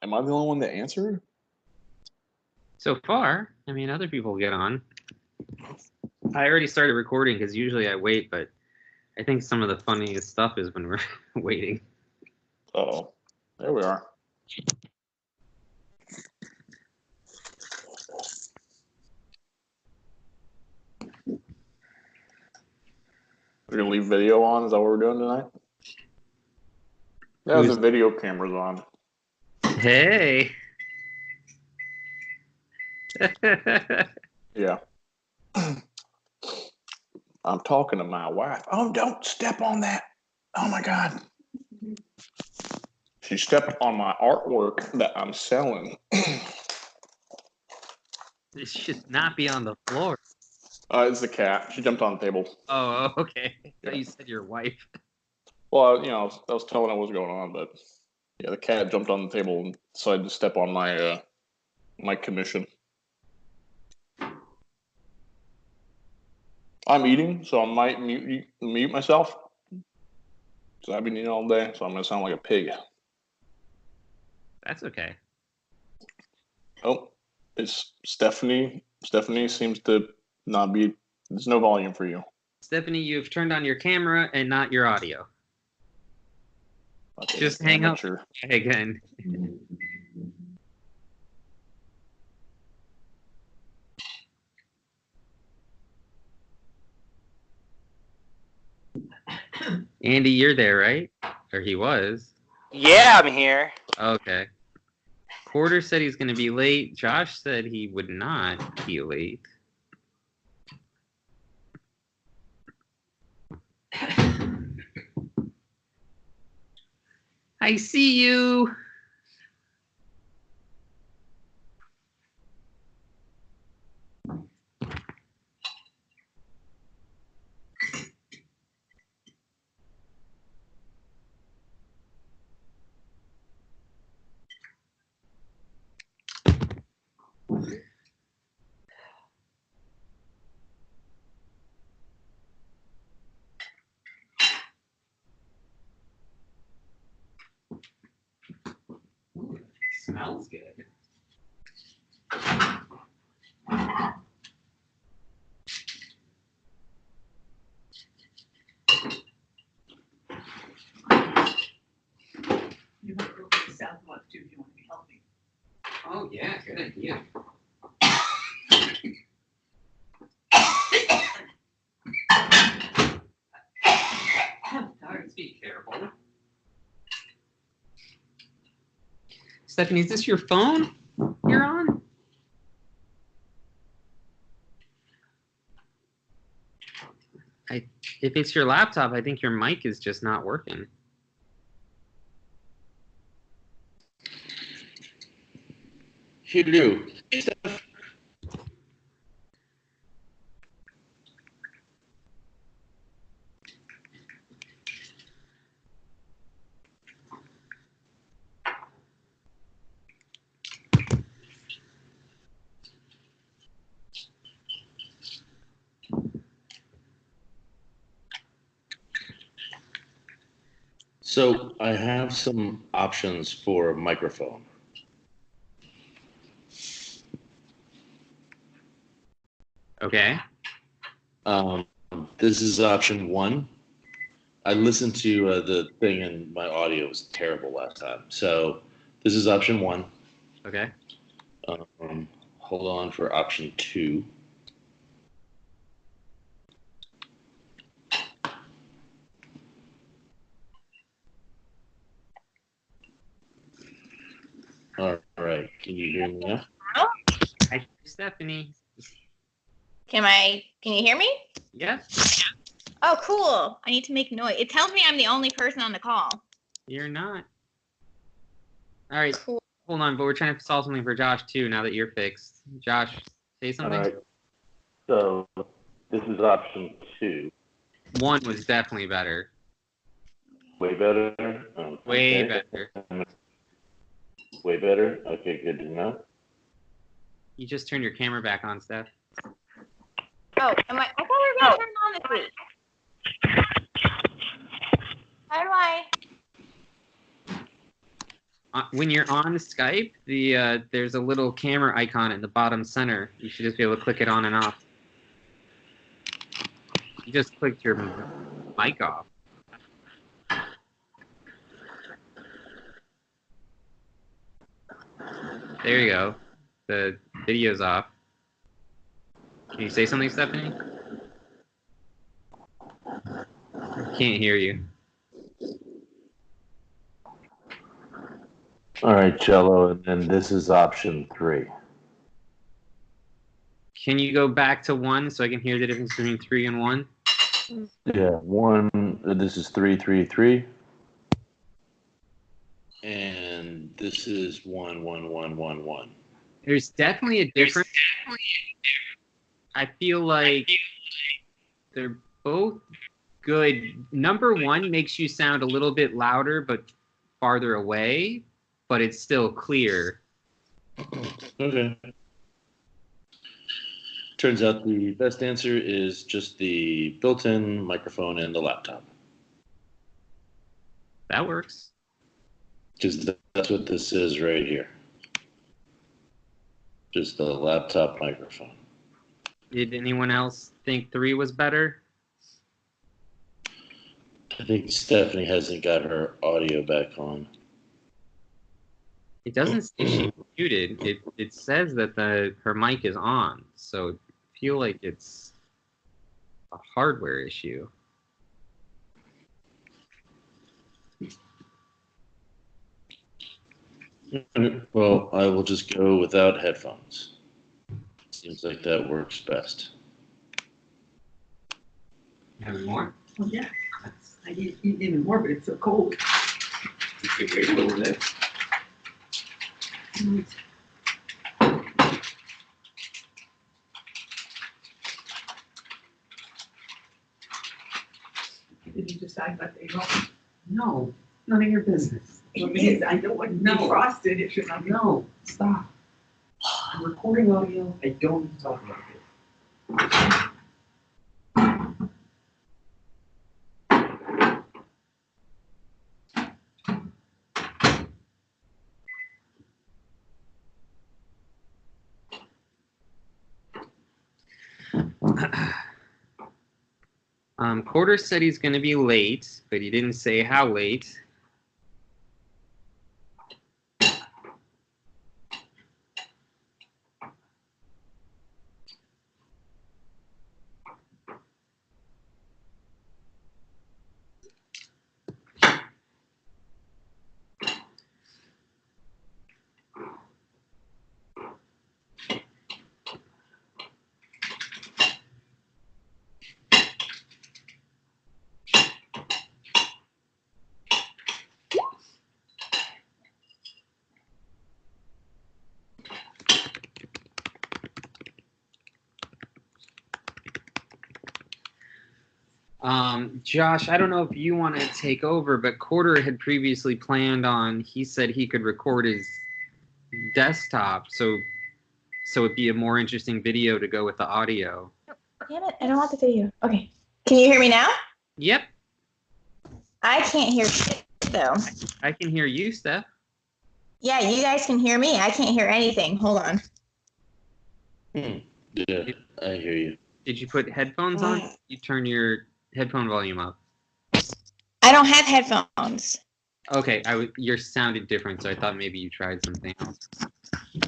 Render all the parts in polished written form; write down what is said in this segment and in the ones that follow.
Am I the only one that answered? So far, I mean, other people get on. I already started recording because usually I wait, but I think some of the funniest stuff is when we're waiting. Oh, there we are. We're gonna leave video on. Is that what we're doing tonight? Yeah, the video camera's on. Hey. Yeah. I'm talking to my wife. Oh, don't step on that. Oh my God. She stepped on my artwork that I'm selling. It should not be on the floor. It's the cat. She jumped on the table. Oh, okay. I thought Yeah. you said your wife. Well, you know, I was telling her what was going on, but yeah, the cat jumped on the table and decided to step on my my commission. I'm eating, so I might mute myself. So I've been eating all day, so I'm gonna sound like a pig. That's okay. Oh, it's Stephanie. Stephanie seems to not be. There's no volume for you. Stephanie, you've turned on your camera and not your audio. Okay, Just hang up sure. again. Andy, you're there, right? Or he was. Yeah, I'm here. Okay. Porter said he's going to be late. Josh said he would not be late. I see you. Smells good. You might go to the Southwest too if you want to be healthy. Oh, yeah, good idea. Let's be careful. Stephanie, is this your phone you're on? If it's your laptop, I think your mic is just not working. Hello. So I have some options for a microphone. Okay. This is option one. I listened to the thing and my audio was terrible last time. So this is option one. Okay. Hold on for option two. All right. Can you hear me now? Hi, Stephanie. Can you hear me? Yeah. Oh, cool. I need to make noise. It tells me I'm the only person on the call. You're not. All right. Cool. Hold on, but we're trying to solve something for Josh, too, now that you're fixed. Josh, say something. All right. So this is option two. One was definitely better. Way better? Way Okay. better. Way better? Okay, good to know. You just turned your camera back on, Steph. Oh, I thought we were going to turn it on this week. How do I? when you're on Skype, there's a little camera icon in the bottom center. You should just be able to click it on and off. You just clicked your mic off. There you go. The video's off. Can you say something, Stephanie? I can't hear you. All right, Cello, and then this is option 3. Can you go back to 1 so I can hear the difference between 3 and 1? Yeah, 1. This is 333. And this is 11111. There's definitely a difference. I feel like they're both good. Number 1 makes you sound a little bit louder but farther away, but it's still clear. Okay. Turns out the best answer is just the built-in microphone and the laptop. That works. Because that's what this is right here. Just the laptop microphone. Did anyone else think 3 was better? I think Stephanie hasn't got her audio back on. It doesn't say she's muted. It says that her mic is on, so I feel like it's a hardware issue. Well, I will just go without headphones. Seems like that works best. Having more? Well, yeah, I need even more, but it's so cold. You could wait a little bit. Did you decide what they want? No, none of your business. It is, I don't want to No. be frosted, it should not be. No, stop. I'm recording audio. I don't need to talk about it. Quarter said he's going to be late, but he didn't say how late. Josh, I don't know if you want to take over, but Quarter had previously planned on, he said he could record his desktop, so it'd be a more interesting video to go with the audio. Damn it, I don't want the video. Okay. Can you hear me now? Yep, I can't hear shit, though. I can hear you, Steph. Yeah, you guys can hear me. I can't hear anything. Hold on. Yeah, I hear you. Did you put headphones on? You turn your headphone volume up. I don't have headphones. Okay, yours sounded different, so I thought maybe you tried something else.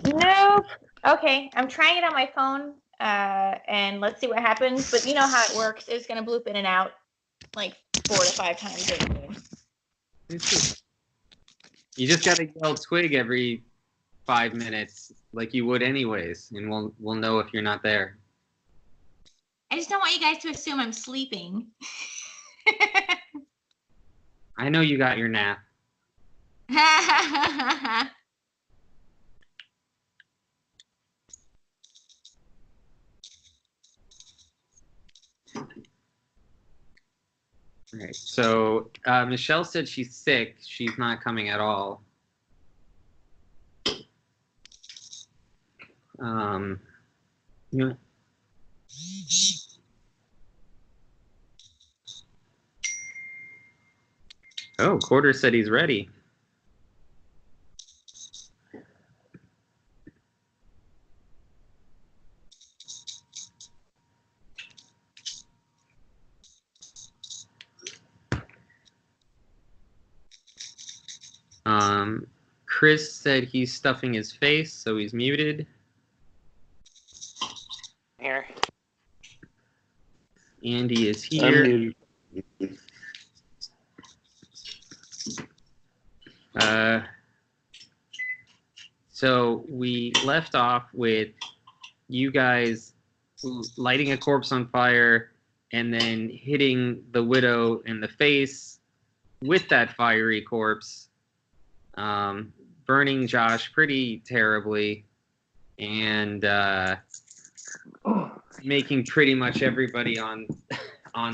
Nope. Okay, I'm trying it on my phone, and let's see what happens. But you know how it works. It's going to bloop in and out like 4 to 5 times a day. You just gotta yell twig every 5 minutes, like you would anyways, and we'll know if you're not there. I just don't want you guys to assume I'm sleeping. I know you got your nap. All right. So Michelle said she's sick. She's not coming at all. You Oh, Quarter said he's ready. Chris said he's stuffing his face, so he's muted. Here. Andy is I'm here. muted. So we left off with you guys lighting a corpse on fire and then hitting the widow in the face with that fiery corpse, burning Josh pretty terribly, and making pretty much everybody on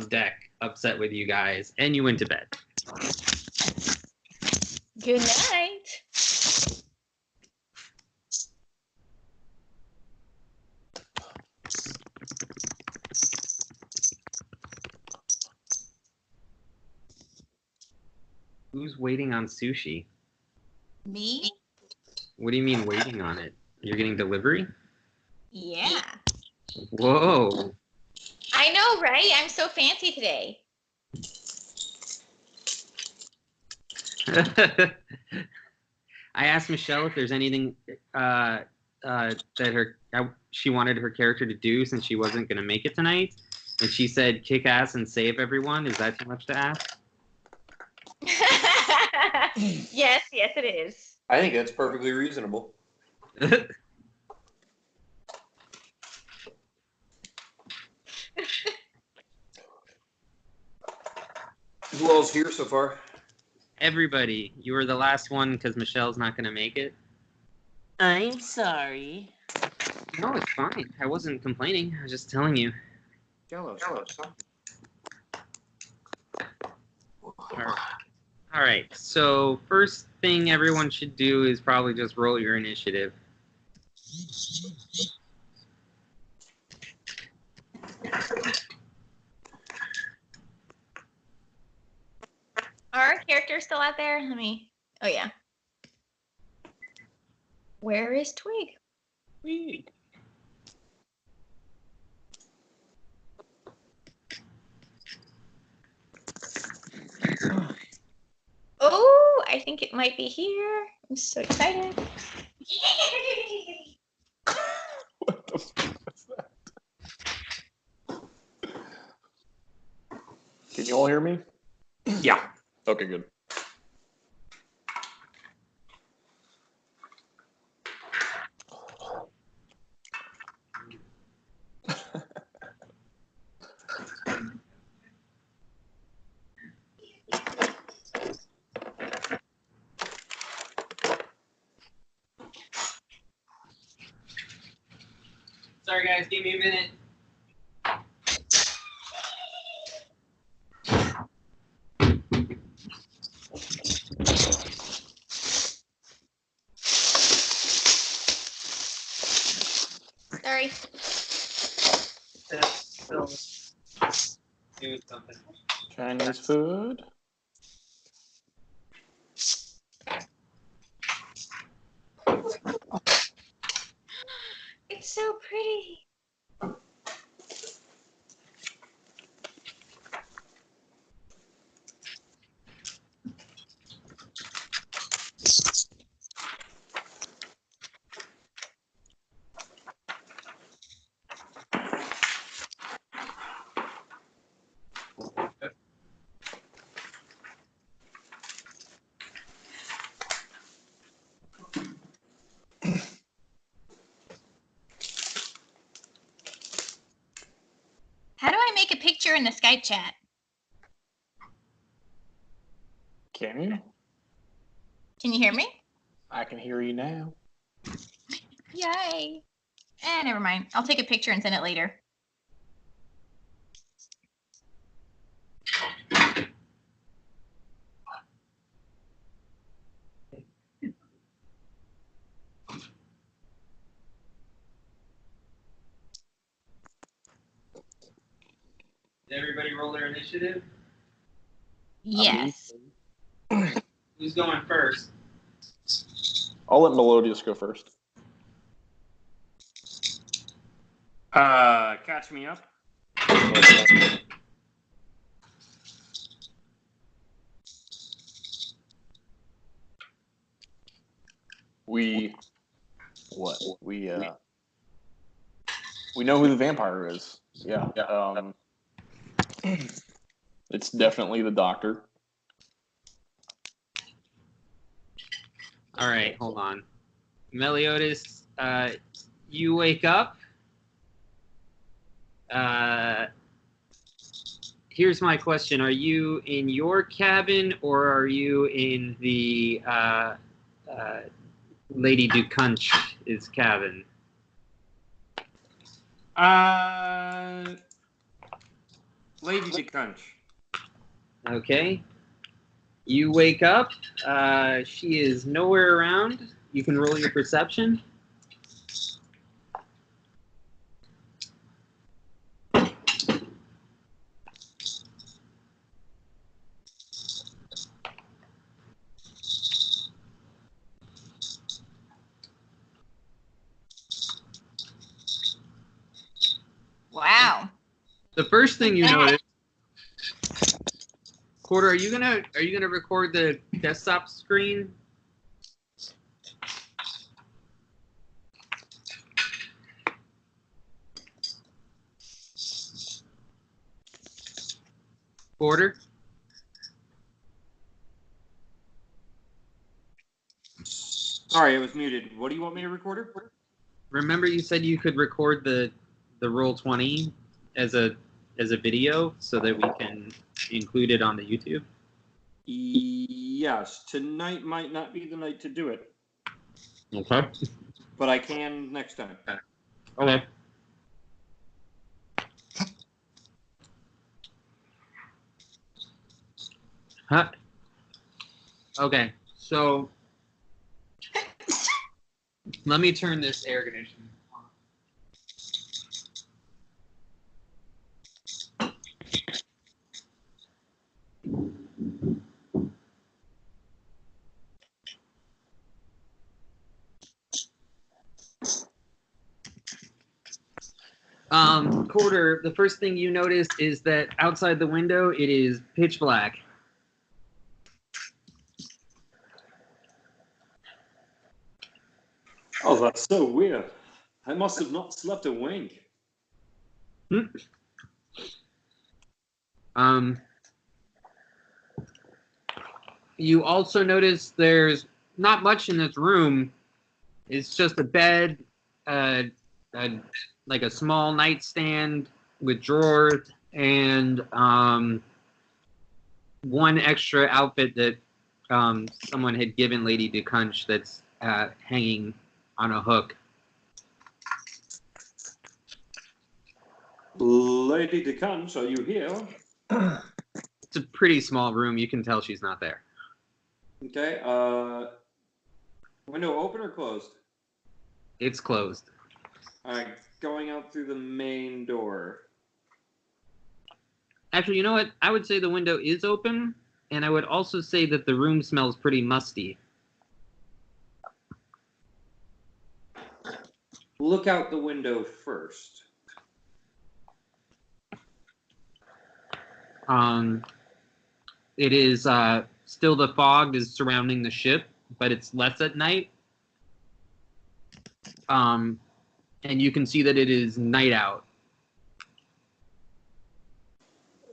deck upset with you guys, and you went to bed. Good night. Who's waiting on sushi? Me? What do you mean waiting on it? You're getting delivery? Yeah. Whoa. I know, right? I'm so fancy today. I asked Michelle if there's anything that she wanted her character to do since she wasn't going to make it tonight, and she said kick ass and save everyone. Is that too much to ask? Yes, it is. I think that's perfectly reasonable. Who else here so far? Everybody, you were the last one because Michelle's not going to make it. I'm sorry. No, it's fine. I wasn't complaining. I was just telling you. Jealous. All right. So first thing everyone should do is probably just roll your initiative. Are our characters still out there? Let me. Oh yeah. Where is Twig? Oh, I think it might be here. I'm so excited. Yay! What the fuck is that? Can you all hear me? Yeah. Okay, good. Sorry, guys. Give me a minute. Sorry. Still doing something. Chinese food. It's so pretty. How do I make a picture in the Skype chat? Can you? Can you hear me? I can hear you now. Yay. Never mind. I'll take a picture and send it later. Did everybody roll their initiative? Yes. Who's going first? I'll let Melodious go first. Catch me up. We know who the vampire is. Yeah. It's definitely the doctor. All right, hold on. Meliodas, you wake up. Here's my question. Are you in your cabin or are you in the Lady Ducunch's cabin? Lady DeCunch. Okay. You wake up. She is nowhere around. You can roll your perception. Wow. The first thing you notice, Quarter, are you gonna record the desktop screen? Quarter? Sorry, I was muted. What do you want me to record? Remember you said you could record the Roll20 as a video so that we can include it on the YouTube? Yes. Tonight might not be the night to do it, Okay. but I can next time. Okay. Huh? Okay, so let me turn this air conditioner on. Quarter, the first thing you notice is that outside the window, it is pitch black. Oh, that's so weird. I must have not slept a wink. You also notice there's not much in this room. It's just a bed, like a small nightstand with drawers, and one extra outfit that someone had given Lady DeCunch that's hanging on a hook. Lady DeCunch, are you here? It's a pretty small room. You can tell she's not there. Okay. Window open or closed? It's closed. All right. Going out through the main door. Actually, you know what? I would say the window is open, and I would also say that the room smells pretty musty. Look out the window first. It is still the fog is surrounding the ship, but it's less at night. And you can see that it is night out.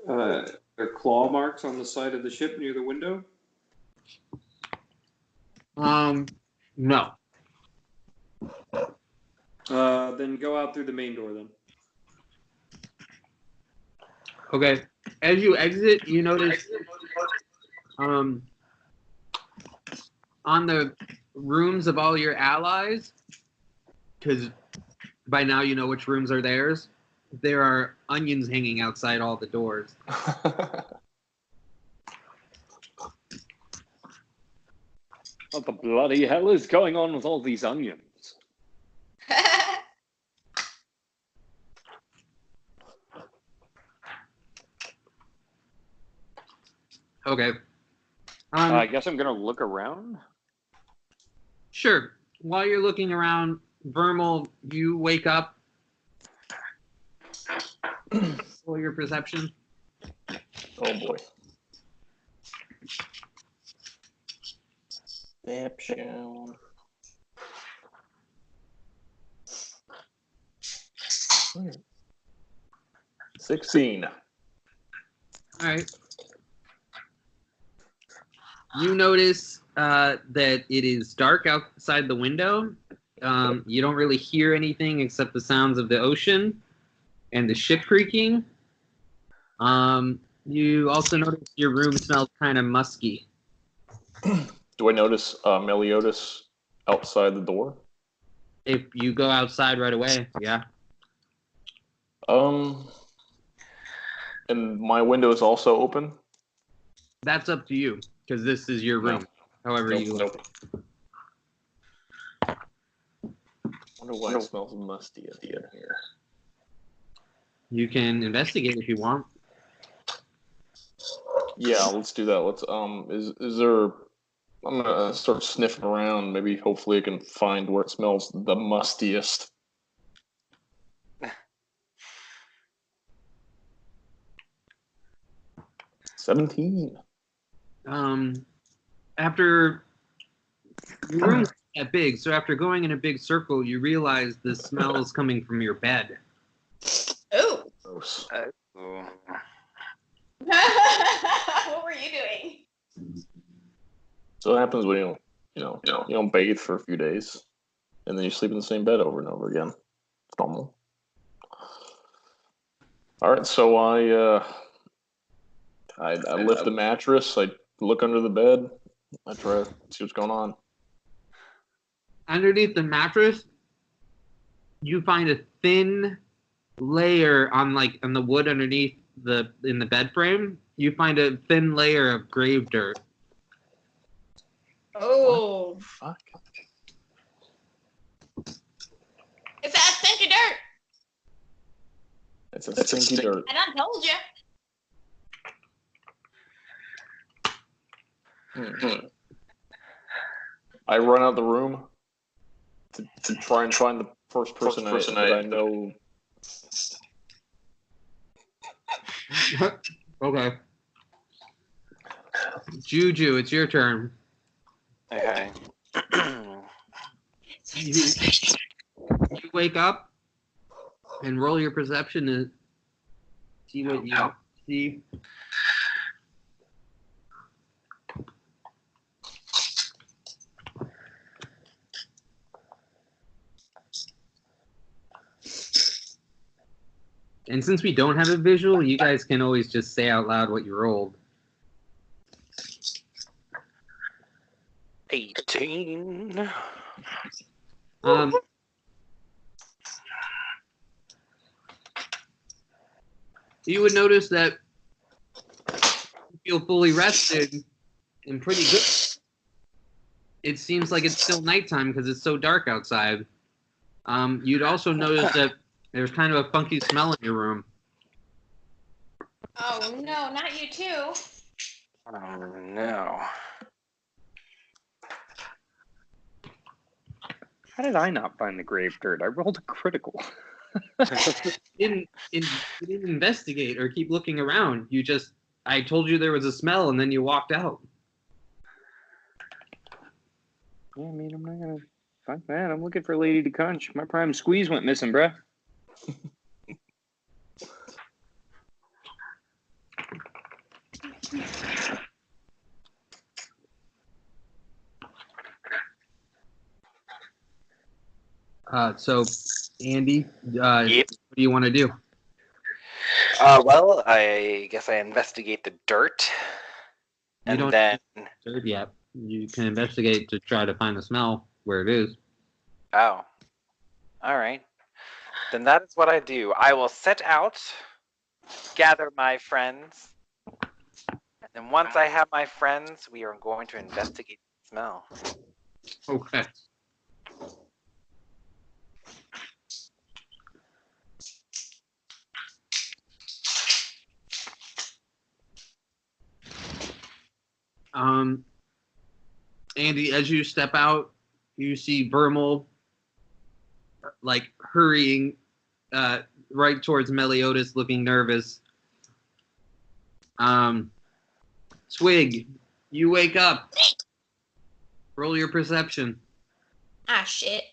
Are claw marks on the side of the ship near the window? No. Then go out through the main door then. Okay. As you exit, you notice on the rooms of all your allies, because by now you know which rooms are theirs, there are onions hanging outside all the doors. What the bloody hell is going on with all these onions? Okay. I guess I'm gonna look around. Sure. While you're looking around, Vermal, you wake up. Roll your perception. Oh boy. Perception. 16. All right. You notice that it is dark outside the window. You don't really hear anything except the sounds of the ocean and the ship creaking. You also notice your room smells kind of musky. Do I notice Meliodas outside the door? If you go outside right away, yeah. And my window is also open? That's up to you, because this is your room. However you like. I wonder why it smells musty in here. You can investigate if you want. Yeah, let's do that. Let's is there I'm gonna start sniffing around, maybe hopefully I can find where it smells the mustiest. $17. After your room's not that big, so after going in a big circle, you realize the smell is coming from your bed. Oh. Gross. What were you doing? So it happens when you don't bathe for a few days, and then you sleep in the same bed over and over again. It's normal. All right, so I lift the mattress. I look under the bed. I try to see what's going on. Underneath the mattress, you find a thin layer on the wood underneath in the bed frame. You find a thin layer of grave dirt. Oh. Fuck. It's that stinky dirt. It's a stinky dirt. I done told you. I run out the room to try and find the first person I know. Okay. Juju, it's your turn. Okay. You wake up and roll your perception to see what you see. And since we don't have a visual, you guys can always just say out loud what you rolled. 18. You would notice that you feel fully rested and pretty good. It seems like it's still nighttime because it's so dark outside. You'd also notice that there's kind of a funky smell in your room. Oh no, not you too. Oh no. How did I not find the grave dirt? I rolled a critical. You didn't investigate or keep looking around. I told you there was a smell and then you walked out. Yeah, I mean, I'm not gonna fuck that. I'm looking for Lady to Conch. My prime squeeze went missing, bruh. So, Andy, Yep. what do you want to do? Well, I guess I investigate the dirt. You And don't then, dirt yet. You can investigate to try to find the smell where it is. oh. Alright. Then that is what I do. I will set out, gather my friends, and then once I have my friends, we are going to investigate the smell. Okay. Andy, as you step out, you see Vermal hurrying right towards Meliodas, looking nervous. Swig, you wake up. Roll your perception. Ah, shit.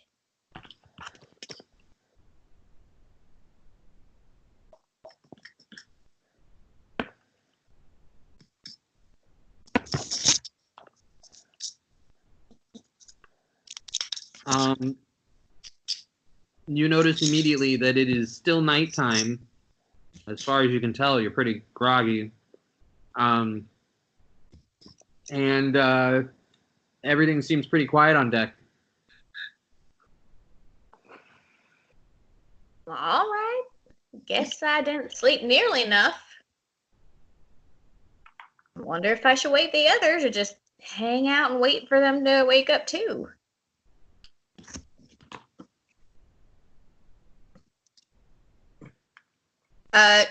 You notice immediately that it is still nighttime. As far as you can tell, you're pretty groggy. And everything seems pretty quiet on deck. All right. Guess I didn't sleep nearly enough. Wonder if I should wake the others or just hang out and wait for them to wake up too.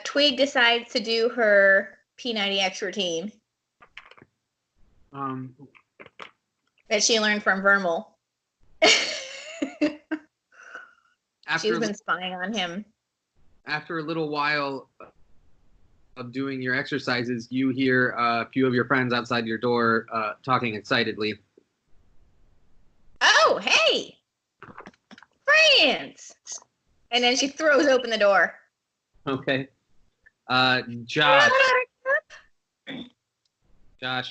Twig decides to do her P90X routine that she learned from Vermal. She's been spying on him. After a little while of doing your exercises, you hear a few of your friends outside your door talking excitedly. Oh, hey! Friends! And then she throws open the door. Okay. Josh,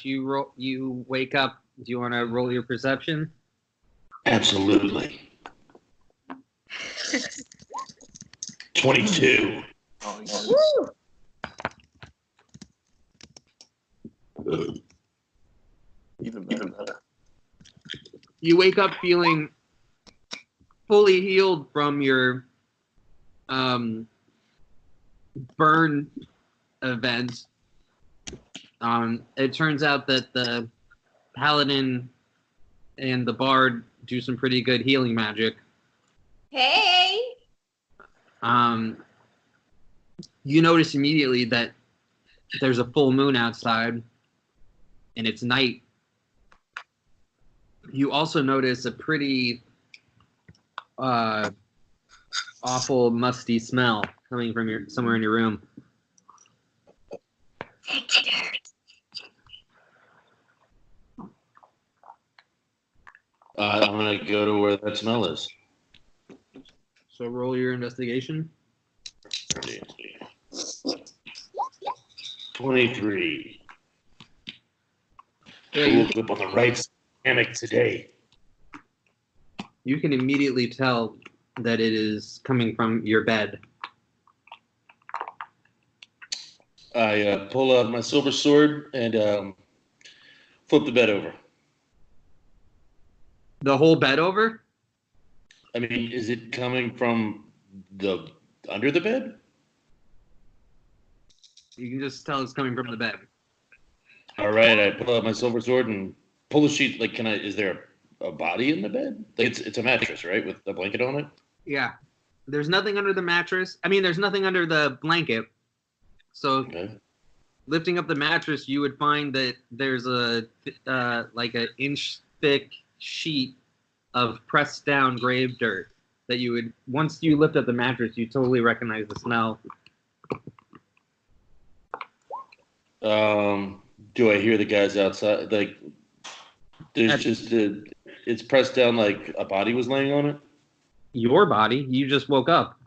you wake up. Do you want to roll your perception? Absolutely. 22. Oh, yes. Woo! Even better. You wake up feeling fully healed from your burn event. It turns out that the paladin and the bard do some pretty good healing magic. Hey! You notice immediately that there's a full moon outside and it's night. You also notice a pretty awful musty smell coming from somewhere in your room. I'm going to go to where that smell is. So roll your investigation. 23. Yeah, Woke up on the right hammock today. you can immediately tell that it is coming from your bed. I pull out my silver sword and flip the bed over. The whole bed over? I mean, is it coming from the under the bed? You can just tell it's coming from the bed. All right, I pull out my silver sword and pull the sheet. Like, is there a body in the bed? Like, it's a mattress, right, with a blanket on it? Yeah. There's nothing under the mattress. I mean, there's nothing under the blanket. So Okay. lifting up the mattress, you would find that there's like an inch thick sheet of pressed down grave dirt that you would, once you lift up the mattress, you totally recognize the smell. Do I hear the guys outside? Like, there's it's pressed down like a body was laying on it? Your body, you just woke up.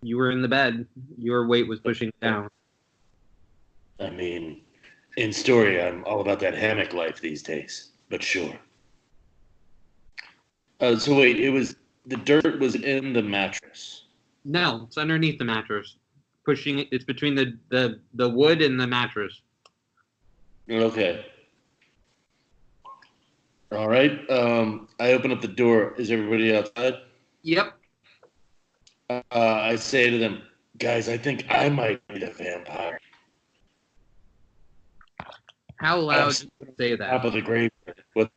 You were in the bed. Your weight was pushing down. I mean, in story, I'm all about that hammock life these days, but sure. So wait, the dirt was in the mattress. No, it's underneath the mattress. Pushing it, it's between the wood and the mattress. Okay. All right. I open up the door. Is everybody outside? Yep. I say to them, guys, I think I might be the vampire. How loud do you say that? Top of the grave. What?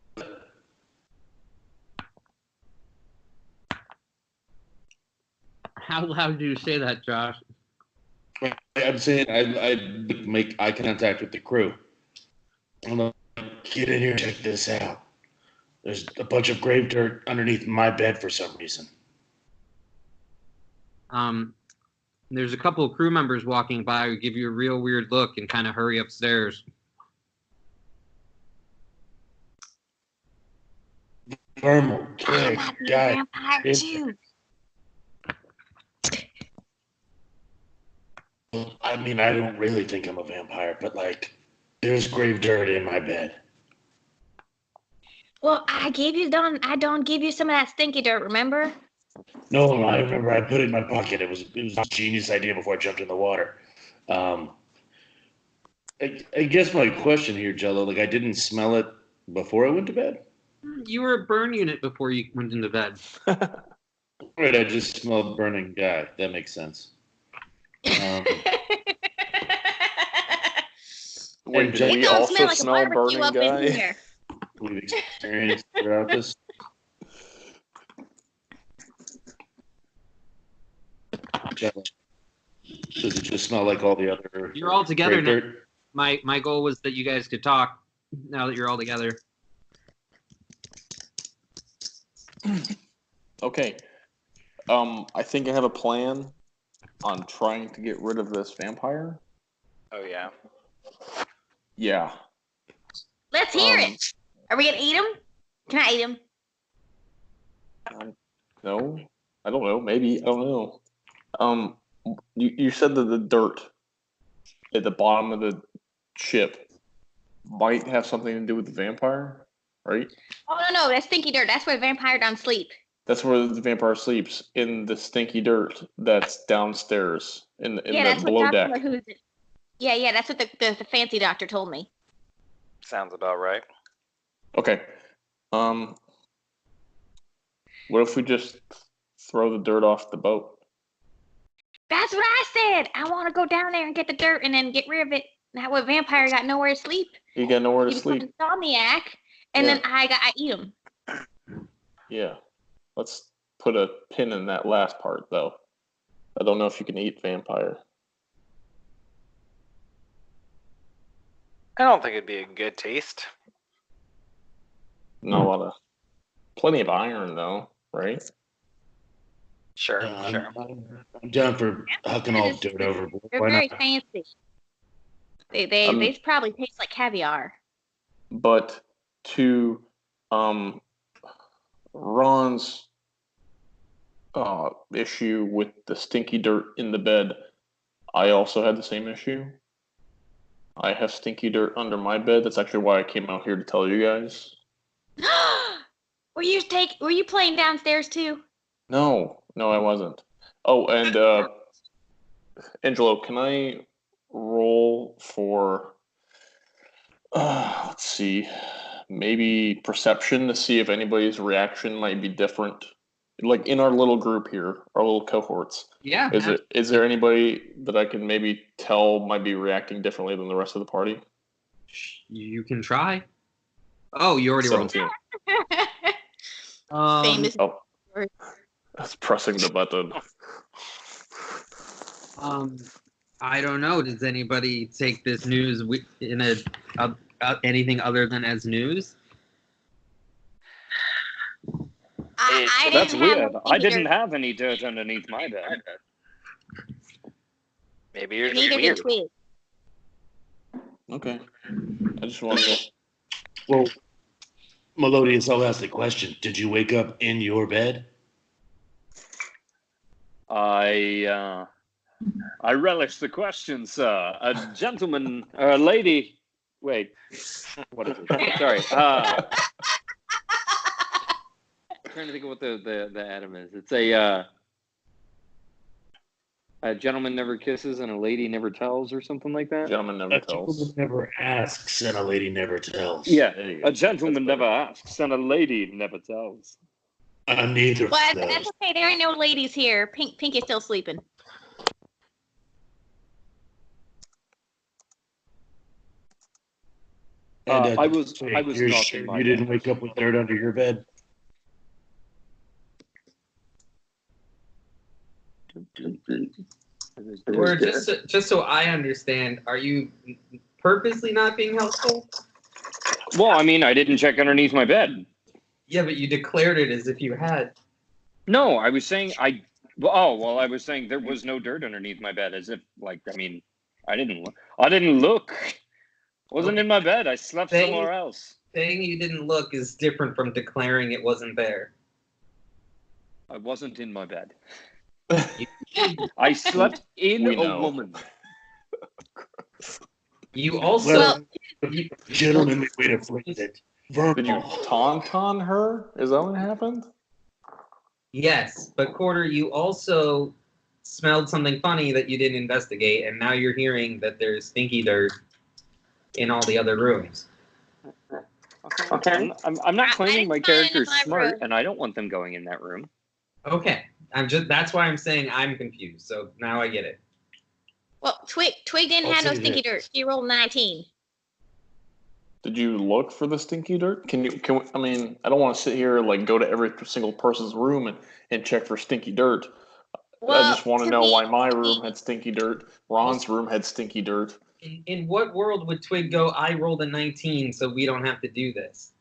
How loud do you say that, Josh? I'm saying I make eye contact with the crew. I'm like, get in here and check this out. There's a bunch of grave dirt underneath my bed for some reason. There's a couple of crew members walking by who give you a real weird look and kind of hurry upstairs. Vermal, I might be a vampire too. I mean, I don't really think I'm a vampire, but like, there's grave dirt in my bed. Well, I don't give you some of that stinky dirt, remember? No, I remember I put it in my pocket. It was a genius idea before I jumped in the water. I guess my question here, Jello, like I didn't smell it before I went to bed. You were a burn unit before you went into bed. Right, I just smelled burning guy. That makes sense. Wait, And did Jello, we It don't also smell like a smell barbecue burning up in guy? here. we've experienced throughout this. Jello, does it just smell like all the other? You're all together grape now. dirt? My goal was that you guys could talk now that you're all together. Okay. I think I have a plan on trying to get rid of this vampire. Oh yeah. Yeah. Let's hear it. Are we gonna eat him? Can I eat him? No, I don't know. Maybe I don't know. You said that the dirt at the bottom of the ship might have something to do with the vampire, right? Oh no, that's stinky dirt. That's where the vampire don't sleep. That's where the vampire sleeps, in the stinky dirt that's downstairs in the That's what below Doctor deck. Who's. Yeah, that's what the fancy doctor told me. Sounds about right. Okay. What if we just throw the dirt off the boat? That's what I said. I want to go down there and get the dirt and then get rid of it. That way, vampire got nowhere to sleep. You got nowhere to He becomes sleep. a insomniac, and Yeah. then I eat him. Yeah. Let's put a pin in that last part, though. I don't know if you can eat vampire. I don't think it'd be a good taste. Not a lot of, plenty of iron, though, right? Sure, sure. I'm down for hucking all dirt over. They're Why very not? fancy. They probably taste like caviar. But to Ron's issue with the stinky dirt in the bed, I also had the same issue. I have stinky dirt under my bed. That's actually why I came out here to tell you guys. Were you playing downstairs too? No, I wasn't. Oh, and Angelo, can I roll for let's see, maybe perception to see if anybody's reaction might be different? Like in our little group here, our little cohorts. Yeah. Is there anybody that I can maybe tell might be reacting differently than the rest of the party? You can try. Oh, you already rolled. 17. Famous. Oh, that's pressing the button. I don't know. Does anybody take this news in anything other than as news? I That's didn't have weird. no I stinky didn't dirt. have any dirt underneath my bed. Maybe you're just Neither weird. did Twig. Okay. I just wanted to. Well, Melodious, I'll ask the question. Did you wake up in your bed? I relish the question, sir. A gentleman, or a lady. Wait, what is it? Sorry. I'm trying to think of what the Adam is. It's a gentleman never kisses and a lady never tells, or something like that. Gentleman never A tells. gentleman never asks and a lady never tells. Yeah, There you go. a gentleman That's never asks and a lady never tells. Neither of But those. that's okay. There ain't no ladies here. Pink is still sleeping. And, I was Twig, not you're in sure my you bed. didn't wake up with dirt under your bed? Or just so I understand, are you purposely not being helpful? Well, I mean, I didn't check underneath my bed. Yeah, but you declared it as if you had. No, I was saying I was saying there was no dirt underneath my bed, as if I didn't look. Wasn't in my bed. I slept Saying- somewhere else. Saying you didn't look is different from declaring it wasn't there. I wasn't in my bed. I slept in We a know. woman. You also Gentlemanly way to phrase it. Did you tauntaun her? Is that what happened? Yes, but Quarter, you also smelled something funny that you didn't investigate, and now you're hearing that there's stinky dirt in all the other rooms. Okay. I'm not claiming my I didn't find it in character's my smart, room. and I don't want them going in that room. Okay, that's why I'm saying I'm confused. So now I get it. Well, Twig didn't I'll have no say stinky this. dirt. He rolled 19. Did you look for the stinky dirt? Can we, I mean, I don't want to sit here and like go to every single person's room and check for stinky dirt. I just want to know why my room had stinky dirt. Ron's room had stinky dirt. In what world would Twig go, I rolled a 19, so we don't have to do this?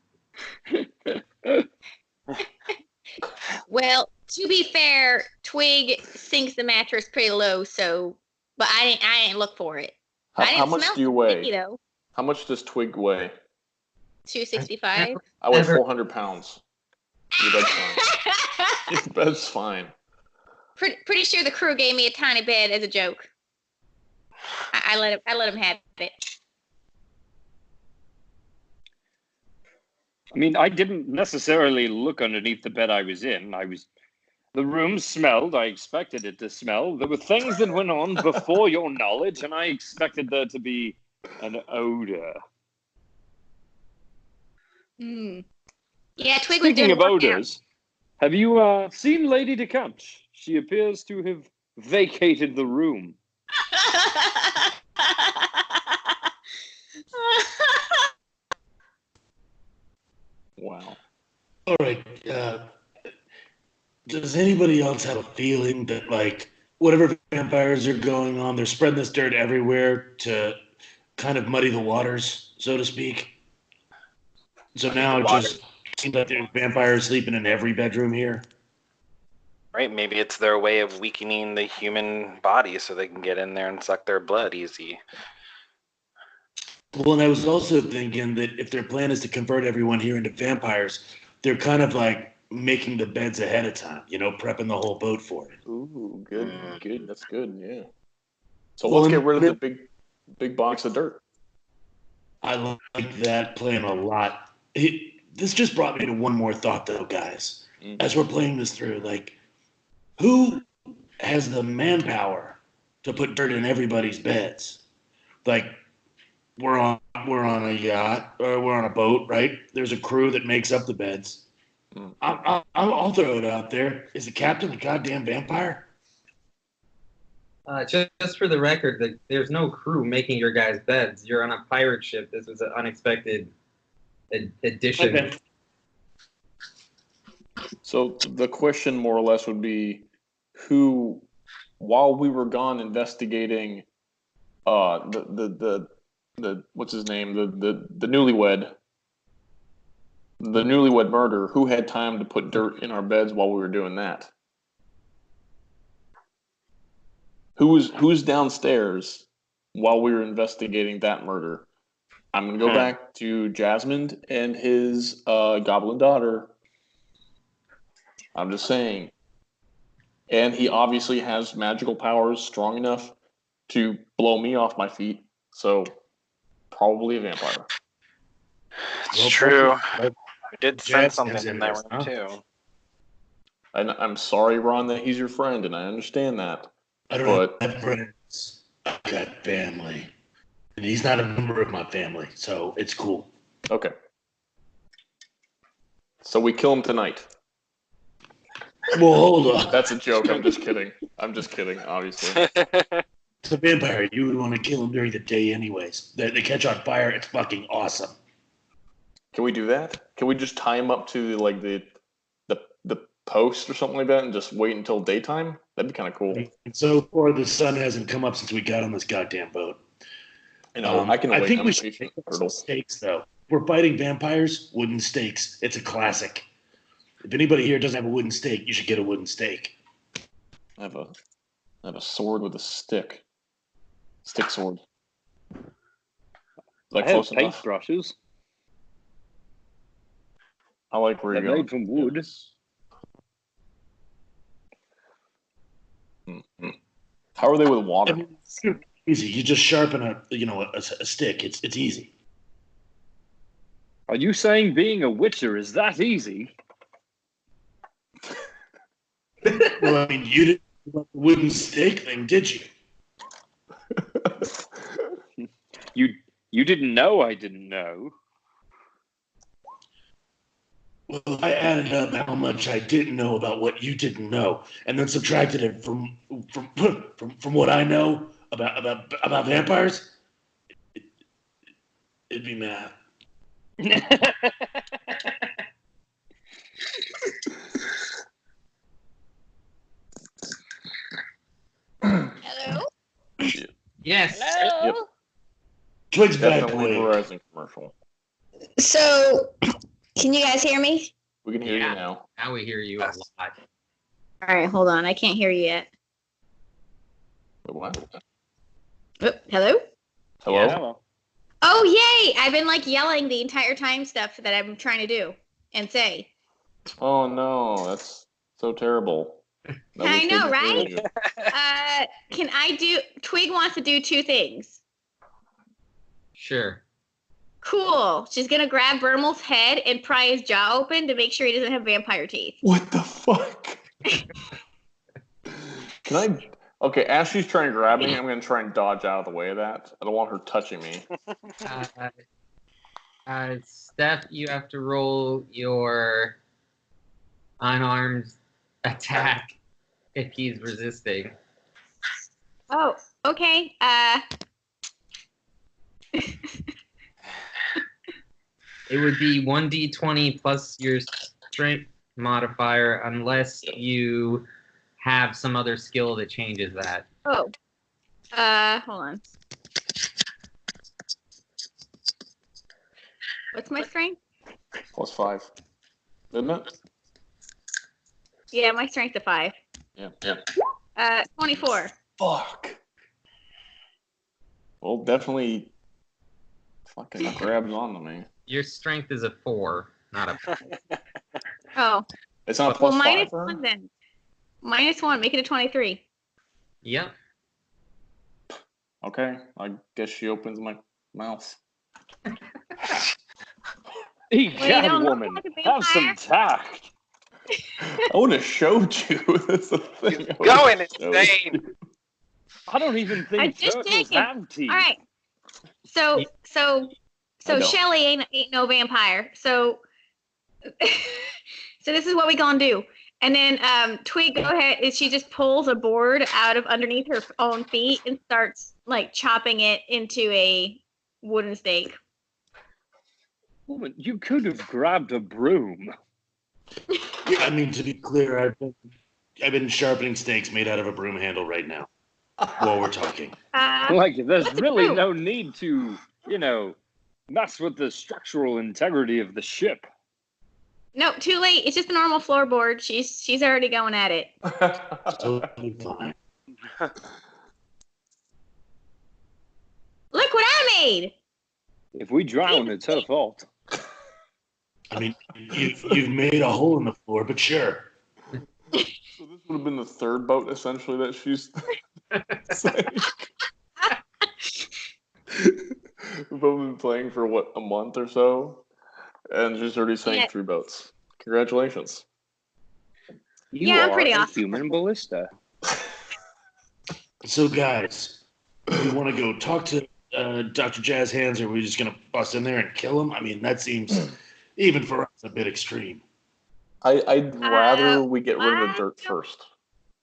Well, to be fair, Twig sinks the mattress pretty low, so but I didn't look for it. How much do you weigh? Stinky, though. How much does Twig weigh? 265. I weigh 400 pounds. Your bed's fine. Your bed's fine. Pretty sure the crew gave me a tiny bed as a joke. I let him have it. I mean, I didn't necessarily look underneath the bed I was in. The room smelled. I expected it to smell. There were things that went on before your knowledge, and I expected there to be an odor. Yeah, Twig was Speaking doing of workout. odors, have you seen Lady DeCount? She appears to have vacated the room. Wow. All right. Does anybody else have a feeling that, like, whatever vampires are going on, they're spreading this dirt everywhere to kind of muddy the waters, so to speak? So now it just seems like there's vampires sleeping in every bedroom here. Right? Maybe it's their way of weakening the human body so they can get in there and suck their blood easy. Well, and I was also thinking that if their plan is to convert everyone here into vampires, they're kind of like making the beds ahead of time, prepping the whole boat for it. Ooh, good. That's good. Yeah. So Well, let's get rid of the big box of dirt. I like that plan a lot. This just brought me to one more thought, though, guys. As we're playing this through, like, who has the manpower to put dirt in everybody's beds? Like, we're on a yacht or we're on a boat, right? There's a crew that makes up the beds. I'll throw it out there. Is the captain a goddamn vampire? Just for the record, there's no crew making your guys' beds. You're on a pirate ship. This was an unexpected addition. Okay. So the question more or less would be who, while we were gone investigating the what's his name, the newlywed murder, who had time to put dirt in our beds while we were doing that? Who's downstairs while we were investigating that murder? I'm gonna go back to Jasmine and his goblin daughter. I'm just saying. And he obviously has magical powers strong enough to blow me off my feet. So probably a vampire. It's true. I did sense something in that room too. I'm sorry, Ron, that he's your friend, and I understand that. I don't have friends. I've got family. And he's not a member of my family, so it's cool. Okay. So we kill him tonight. Well, hold on. That's a joke. I'm just kidding. Obviously. It's a vampire. You would want to kill him during the day anyways. They catch on fire. It's fucking awesome. Can we do that? Can we just tie him up to like the post or something like that and just wait until daytime? That'd be kind of cool. And so far, the sun hasn't come up since we got on this goddamn boat. I can wait. I think we should make some stakes, though. We're fighting vampires, wooden stakes. It's a classic. If anybody here doesn't have a wooden stake, you should get a wooden stake. I have a sword with a stick. Stick sword. Like I have close enough. paintbrushes. I like where They're you're going. made from wood. Mm-hmm. How are they with water? I mean, it's easy. You just sharpen a stick. It's easy. Are you saying being a witcher is that easy? Well, I mean, you didn't do the wooden stake thing, did you? You didn't know I didn't know. Well, I added up how much I didn't know about what you didn't know, and then subtracted it from what I know about vampires. It'd be math. Hello? Yes. Yep. Twig's bad Definitely a boy. Verizon commercial. So, can you guys hear me? We can hear Yeah. you now. Now we hear you a lot. All right, hold on. I can't hear you yet. Wait, what? Oh, hello? Hello? Yeah. Oh, yay! I've been like yelling the entire time stuff that I'm trying to do and say. Oh no, that's so terrible. I know, couldn't hear right? you. Can I do? Twig wants to do two things. Sure. Cool. She's gonna grab Vermal's head and pry his jaw open to make sure he doesn't have vampire teeth. What the fuck? Can I? Okay, as she's trying to grab me, I'm gonna try and dodge out of the way of that. I don't want her touching me. Steph, you have to roll your unarmed attack if he's resisting. Oh, okay. It would be 1d20 plus your strength modifier unless you have some other skill that changes that. Oh. Hold on. What's my strength? +5. Isn't it? Yeah, my strength's a 5. Yeah. 24. Fuck. Well, definitely fucking grabs onto me. Your strength is a 4, not a. Oh. It's not a Well, +5 minus for her? 1 then. -1, make it a 23. Yep. Okay, I guess she opens my mouth. Egad, don't look woman, like a have some vampire. tact. I would have showed you. That's the thing. He's I would've going showed insane. you. I don't even I'm think just turtles checking. have teeth. All right. So I don't. Shelly ain't no vampire. So so this is what we gonna do. And then Twig, go ahead. And she just pulls a board out of underneath her own feet and starts like chopping it into a wooden stake. Woman, you could have grabbed a broom. Yeah, I mean, to be clear, I've been sharpening stakes made out of a broom handle right now while we're talking. Like, there's What's a really broom? no need to, mess with the structural integrity of the ship. No, too late. It's just a normal floorboard. She's already going at it. Totally fine. Look what I made. If we drown, it's her fault. I mean, you've made a hole in the floor, but sure. So this would have been the third boat, essentially, that she's saying. We've only been playing for, what, a month or so? And she's already saying Yeah. 3 boats. Congratulations. You Yeah, I'm are pretty a awesome. human ballista. So, guys, we want to go talk to Dr. Jazz Hands, or are we just going to bust in there and kill him? I mean, that seems, even for us, a bit extreme. I'd rather we get rid of the I dirt don't- first.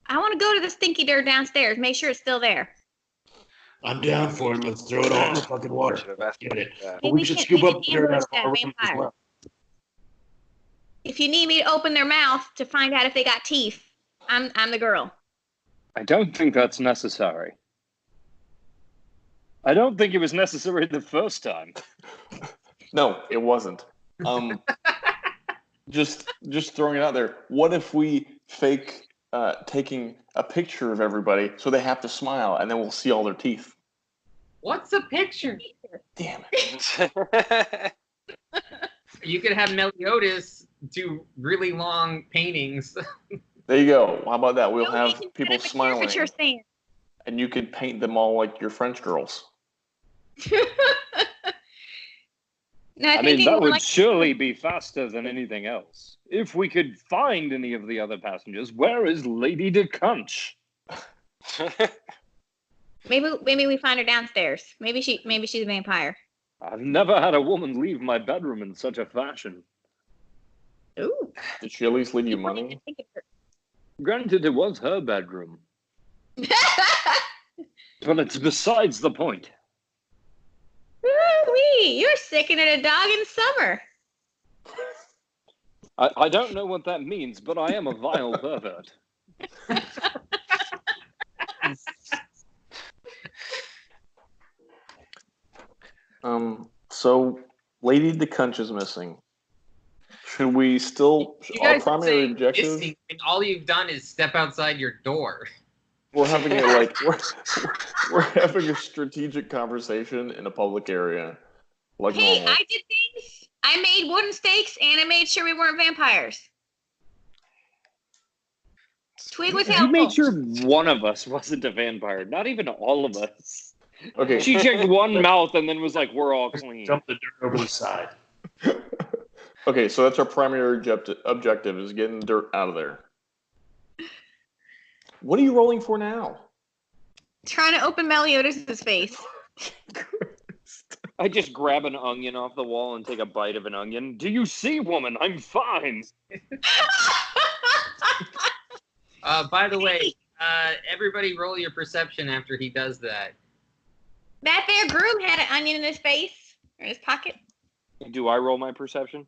I want to go to the stinky dirt downstairs. Make sure it's still there. I'm down for it. Let's throw it all in the fucking water. Should have Let's asked get it. that. But we should scoop up the dirt out of our Ambush room that as vampire. well. If you need me to open their mouth to find out if they got teeth, I'm the girl. I don't think that's necessary. I don't think it was necessary the first time. No, it wasn't. Just throwing it out there. What if we fake taking a picture of everybody so they have to smile, and then we'll see all their teeth? What's a picture? Damn it. You could have Meliodas do really long paintings. There you go. How about that? We'll No, we have can set people up a smiling, caricature stand. and you could paint them all like your French girls. No, I mean, that more would like surely be faster than anything else. If we could find any of the other passengers, where is Lady DeCunch? maybe we find her downstairs. Maybe she's a vampire. I've never had a woman leave my bedroom in such a fashion. Ooh. Did she at least leave you money? Granted, it was her bedroom, but it's besides the point. Ooh-wee, you're sickening a dog in summer. I don't know what that means, but I am a vile pervert. So Lady DeCunch is missing. Should we still? You Our guys primary say objective. missing, and all you've done is step outside your door. We're having it like we're having a strategic conversation in a public area, like Hey, normal. I did things. I made wooden stakes and I made sure we weren't vampires. Twig was You helpful. made sure one of us wasn't a vampire, not even all of us. Okay. She checked one mouth and then was like, "We're all clean." Dump the dirt over the side. Okay, so that's our primary objective is getting dirt out of there. What are you rolling for now? Trying to open Meliodas' face. I just grab an onion off the wall and take a bite of an onion. Do you see, woman? I'm fine. By the way, everybody roll your perception after he does that. That there groom had an onion in his face or in his pocket. Do I roll my perception?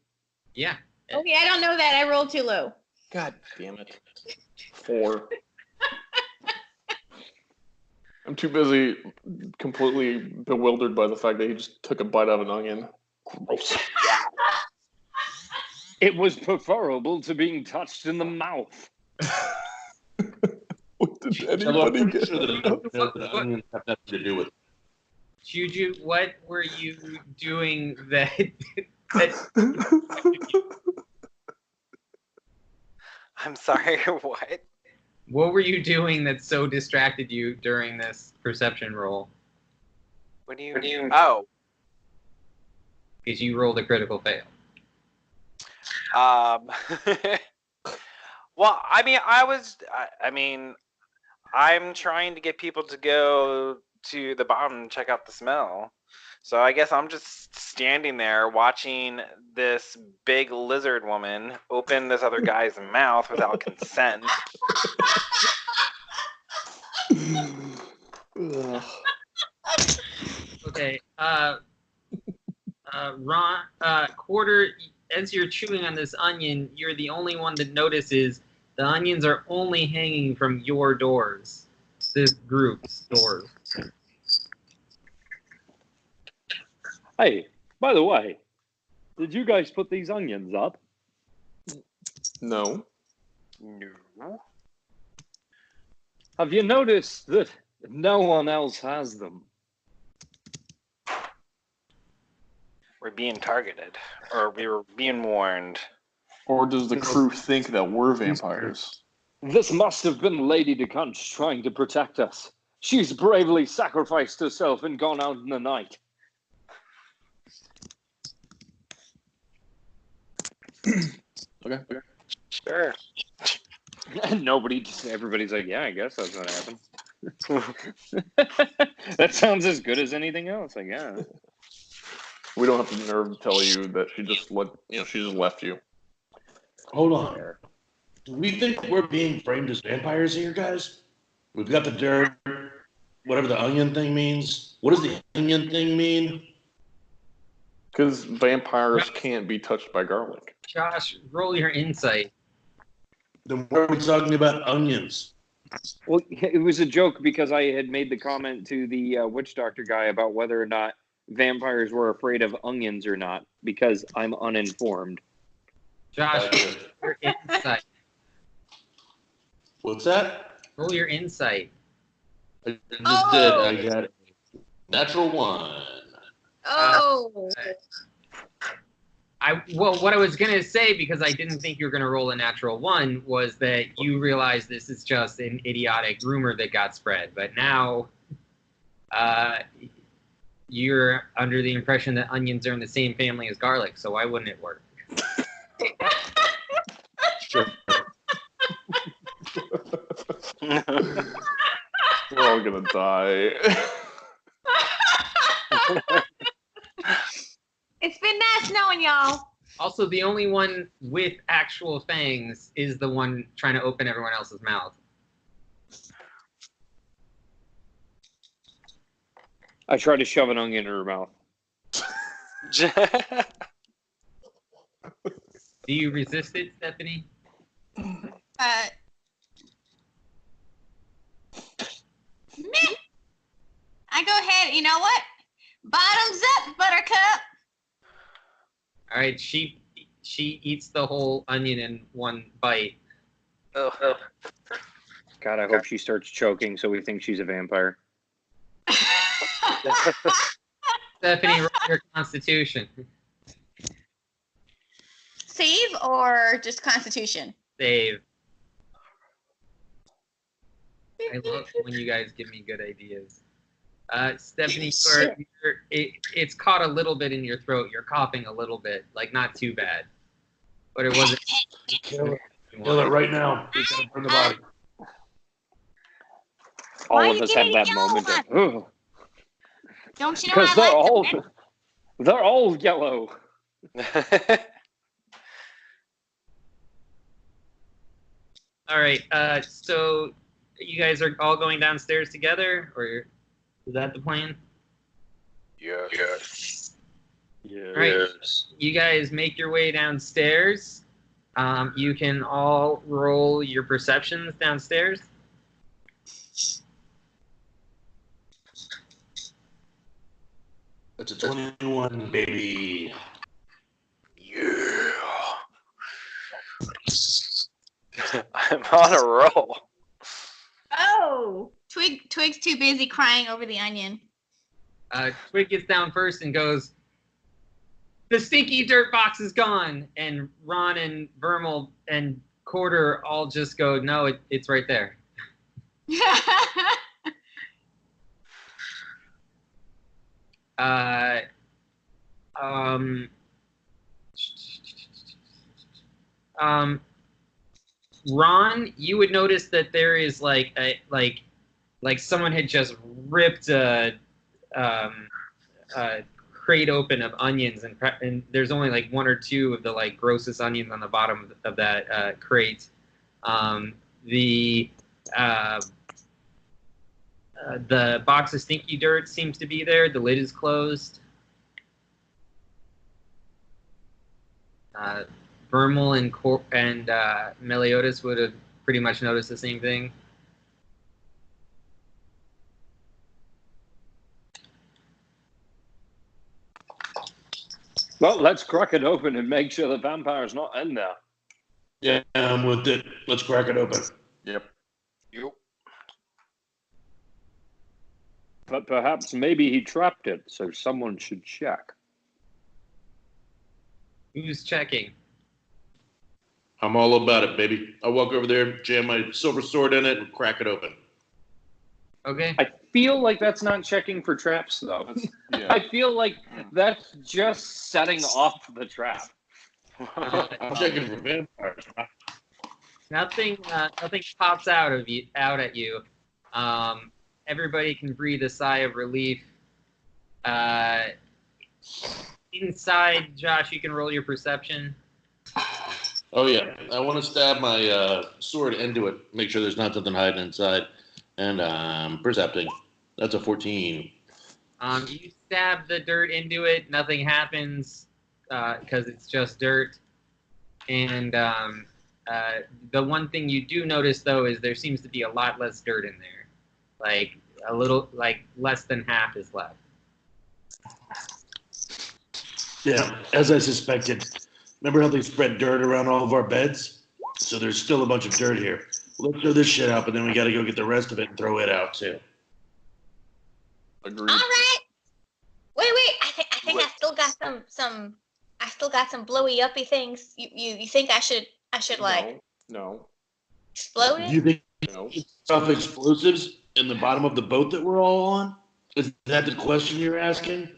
Yeah. Okay, I don't know that. I rolled too low. God damn it. 4. I'm too busy completely bewildered by the fact that he just took a bite out of an onion. Gross. It was preferable to being touched in the mouth. What did Although I'm anybody pretty get? sure the onions have nothing to do with it. Juju, what were you doing that I'm sorry, what? what were you doing that so distracted you during this perception roll? What do you Oh, Because you rolled a critical fail. well, I mean, I'm trying to get people to go to the bottom and check out the smell. So I guess I'm just standing there watching this big lizard woman open this other guy's mouth without consent. Ugh. Okay. Ron, Quarter, as you're chewing on this onion, you're the only one that notices the onions are only hanging from your doors. This group's doors. Hey, by the way, did you guys put these onions up? No. No. Have you noticed that no one else has them? We're being targeted, or we were being warned. Or does the crew think that we're vampires? This must have been Lady DeCunch trying to protect us. She's bravely sacrificed herself and gone out in the night. Okay. Sure. And everybody's like, yeah, I guess that's what happened. That sounds as good as anything else, I guess. We don't have the nerve to tell you that she just left you. Hold on. Do we think we're being framed as vampires here, guys? We've got the dirt, whatever the onion thing means. What does the onion thing mean? Because vampires can't be touched by garlic. Josh, roll your insight. Then why are we talking about onions? Well, it was a joke because I had made the comment to the witch doctor guy about whether or not vampires were afraid of onions or not, because I'm uninformed. Josh, roll your insight. What's that? Roll your insight. I just did. I got it. Natural 1. Oh. What I was gonna say, because I didn't think you were gonna roll a natural 1, was that you realize this is just an idiotic rumor that got spread. But now, you're under the impression that onions are in the same family as garlic, so why wouldn't it work? Sure. We're all gonna die. It's been nice knowing y'all. Also, the only one with actual fangs is the one trying to open everyone else's mouth. I tried to shove an onion in her mouth. Do you resist it, Stephanie? Meh. I go ahead. You know what? Bottoms up, Buttercup. All right, she eats the whole onion in one bite. Ugh. God, I hope she starts choking so we think she's a vampire. Stephanie, roll your constitution. Save or just Constitution? Save. I love when you guys give me good ideas. Stephanie, it's caught a little bit in your throat. You're coughing a little bit, like not too bad, but it wasn't. Kill it right now. We gotta burn the body. Why All are of you us have giving that yellow moment of, ugh, Don't you know because I like they're all yellow. All right. So you guys are all going downstairs together, or is that the plan? Yes. All right. You guys make your way downstairs. You can all roll your perceptions downstairs. That's a 21, baby. Yeah. I'm on a roll. Oh, Twig's too busy crying over the onion. Twig gets down first and goes, "The stinky dirt box is gone." And Ron and Vermal and Quarter all just go, "No, it's right there." Ron, you would notice that there is like someone had just ripped a crate open of onions, and there's only like one or two of the like grossest onions on the bottom of that crate. The box of stinky dirt seems to be there. The lid is closed. Vermal and Meliodas would have pretty much noticed the same thing. Well, let's crack it open and make sure the vampire's not in there. Yeah, I'm with it. Let's crack it open. Yep. But perhaps maybe he trapped it, so someone should check. Who's checking? I'm all about it, baby. I'll walk over there, jam my silver sword in it, and crack it open. Okay. I feel like that's not checking for traps, though. Yeah. I feel like that's just setting off the trap. I'm checking for vampires. Nothing pops out at you. Everybody can breathe a sigh of relief. Inside, Josh, you can roll your perception. Oh, yeah. I want to stab my sword into it, make sure there's not something hiding inside. And percepting. That's a 14. You stab the dirt into it. Nothing happens because it's just dirt. And the one thing you do notice, though, is there seems to be a lot less dirt in there. Like a little, like less than half is left. Yeah, as I suspected. Remember how they spread dirt around all of our beds? So there's still a bunch of dirt here. Let's throw this shit out, but then we got to go get the rest of it and throw it out too. Agreed. All right. Wait. I think I still got some. I still got some blowy uppy things. You think I should like No. explode Do it? you think No. stuff explosives in the bottom of the boat that we're all on? Is that the question you're asking?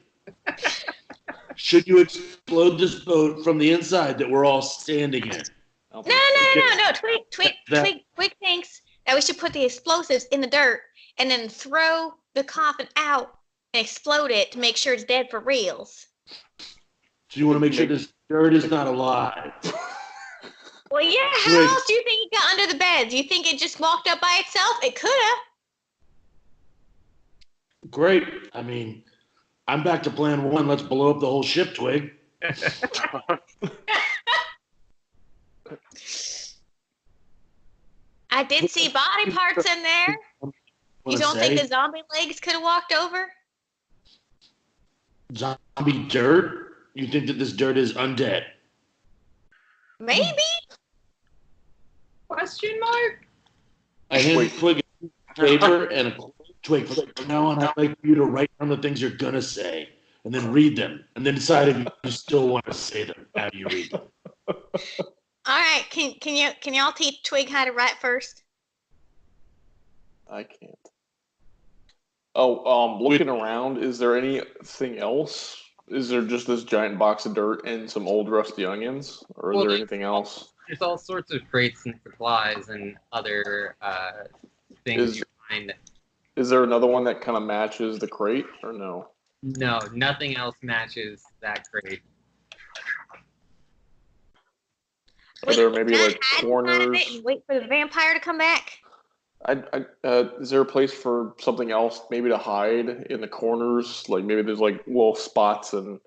Should you explode this boat from the inside that we're all standing in? No. Twig thinks that we should put the explosives in the dirt and then throw the coffin out and explode it to make sure it's dead for reals. So you want to make sure this dirt is not alive. Well, yeah, how else do you think it got under the bed? Do you think it just walked up by itself? It could have. Great. I mean, I'm back to plan 1. Let's blow up the whole ship, Twig. I did see body parts in there. You don't think the zombie legs could have walked over? Zombie dirt? You think that this dirt is undead? Maybe. Question mark? I hand Twig a paper and a Twig. From now on, I'd like you to write down the things you're going to say and then read them and then decide if you still want to say them after you read them. All right. Can y'all teach Twig how to write first? I can't. Oh, looking around, is there anything else? Is there just this giant box of dirt and some old rusty onions? Or is there anything else? There's all sorts of crates and supplies and other things you find. Is there another one that kind of matches the crate, or no? No, nothing else matches that crate. Are there maybe like corners? And wait for the vampire to come back? Is there a place for something else, maybe to hide in the corners? Like maybe there's like little spots and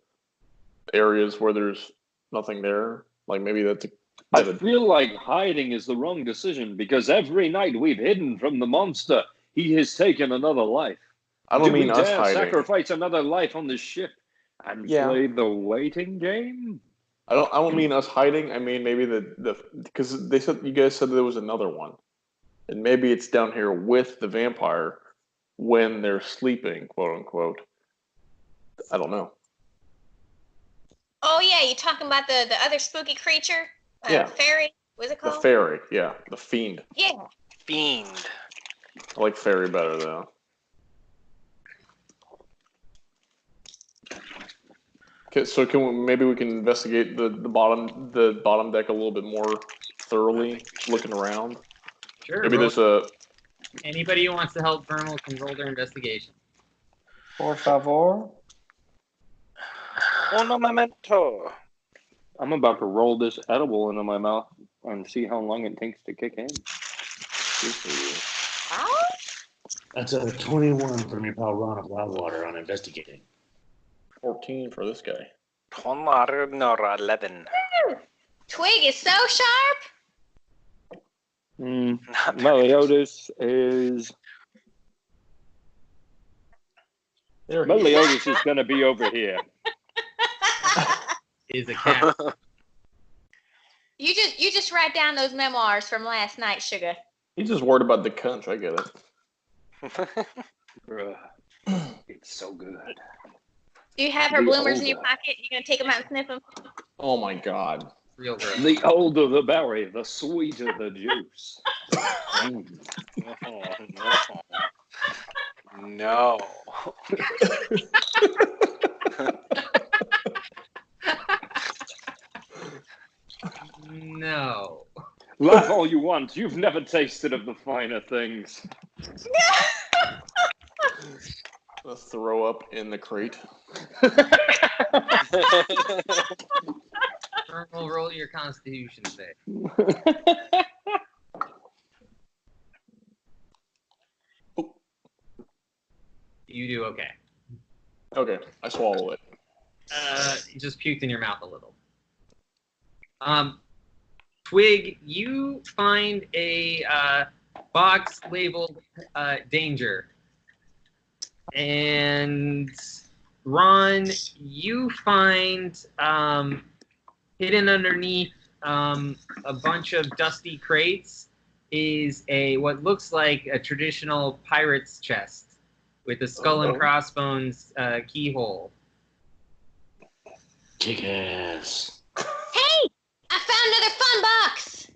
areas where there's nothing there. Like maybe that's. I feel like hiding is the wrong decision because every night we've hidden from the monster, he has taken another life. I don't mean us hiding. Sacrifice another life on this ship and play the waiting game. I don't mean us hiding. I mean maybe because you guys said there was another one. And maybe it's down here with the vampire when they're sleeping, quote unquote. I don't know. Oh yeah, you talking about the other spooky creature? Fairy? What's it called? The fairy, yeah. The fiend. Yeah. Fiend. I like fairy better though. Okay, so maybe we can investigate the bottom deck a little bit more thoroughly, looking around. Sure. Maybe there's a. Anybody who wants to help Vermal can roll their investigation. Por favor. Uno momento. I'm about to roll this edible into my mouth and see how long it takes to kick in. That's a 21 from your pal Ron of Loudwater on investigating. 14 for this guy. 11. Twig is so sharp. Meliodas is. Meliodas is going to be over here. Is a cat. You just write down those memoirs from last night, Sugar. He's just worried about the cunch. I get it. Bruh, it's so good. Do you have her bloomers in your pocket? You gonna take them out and sniff them? Oh my god. Real good. The older the berry, the sweeter the juice. No. No. Laugh all you want. You've never tasted of the finer things. Let's throw up in the crate. We'll roll your constitution save. You do okay. Okay, I swallow it. You just puked in your mouth a little. Twig, you find a box labeled danger. And Ron, you find hidden underneath a bunch of dusty crates is what looks like a traditional pirate's chest with a skull and crossbones keyhole. Kick ass. Hey! I found another fun box!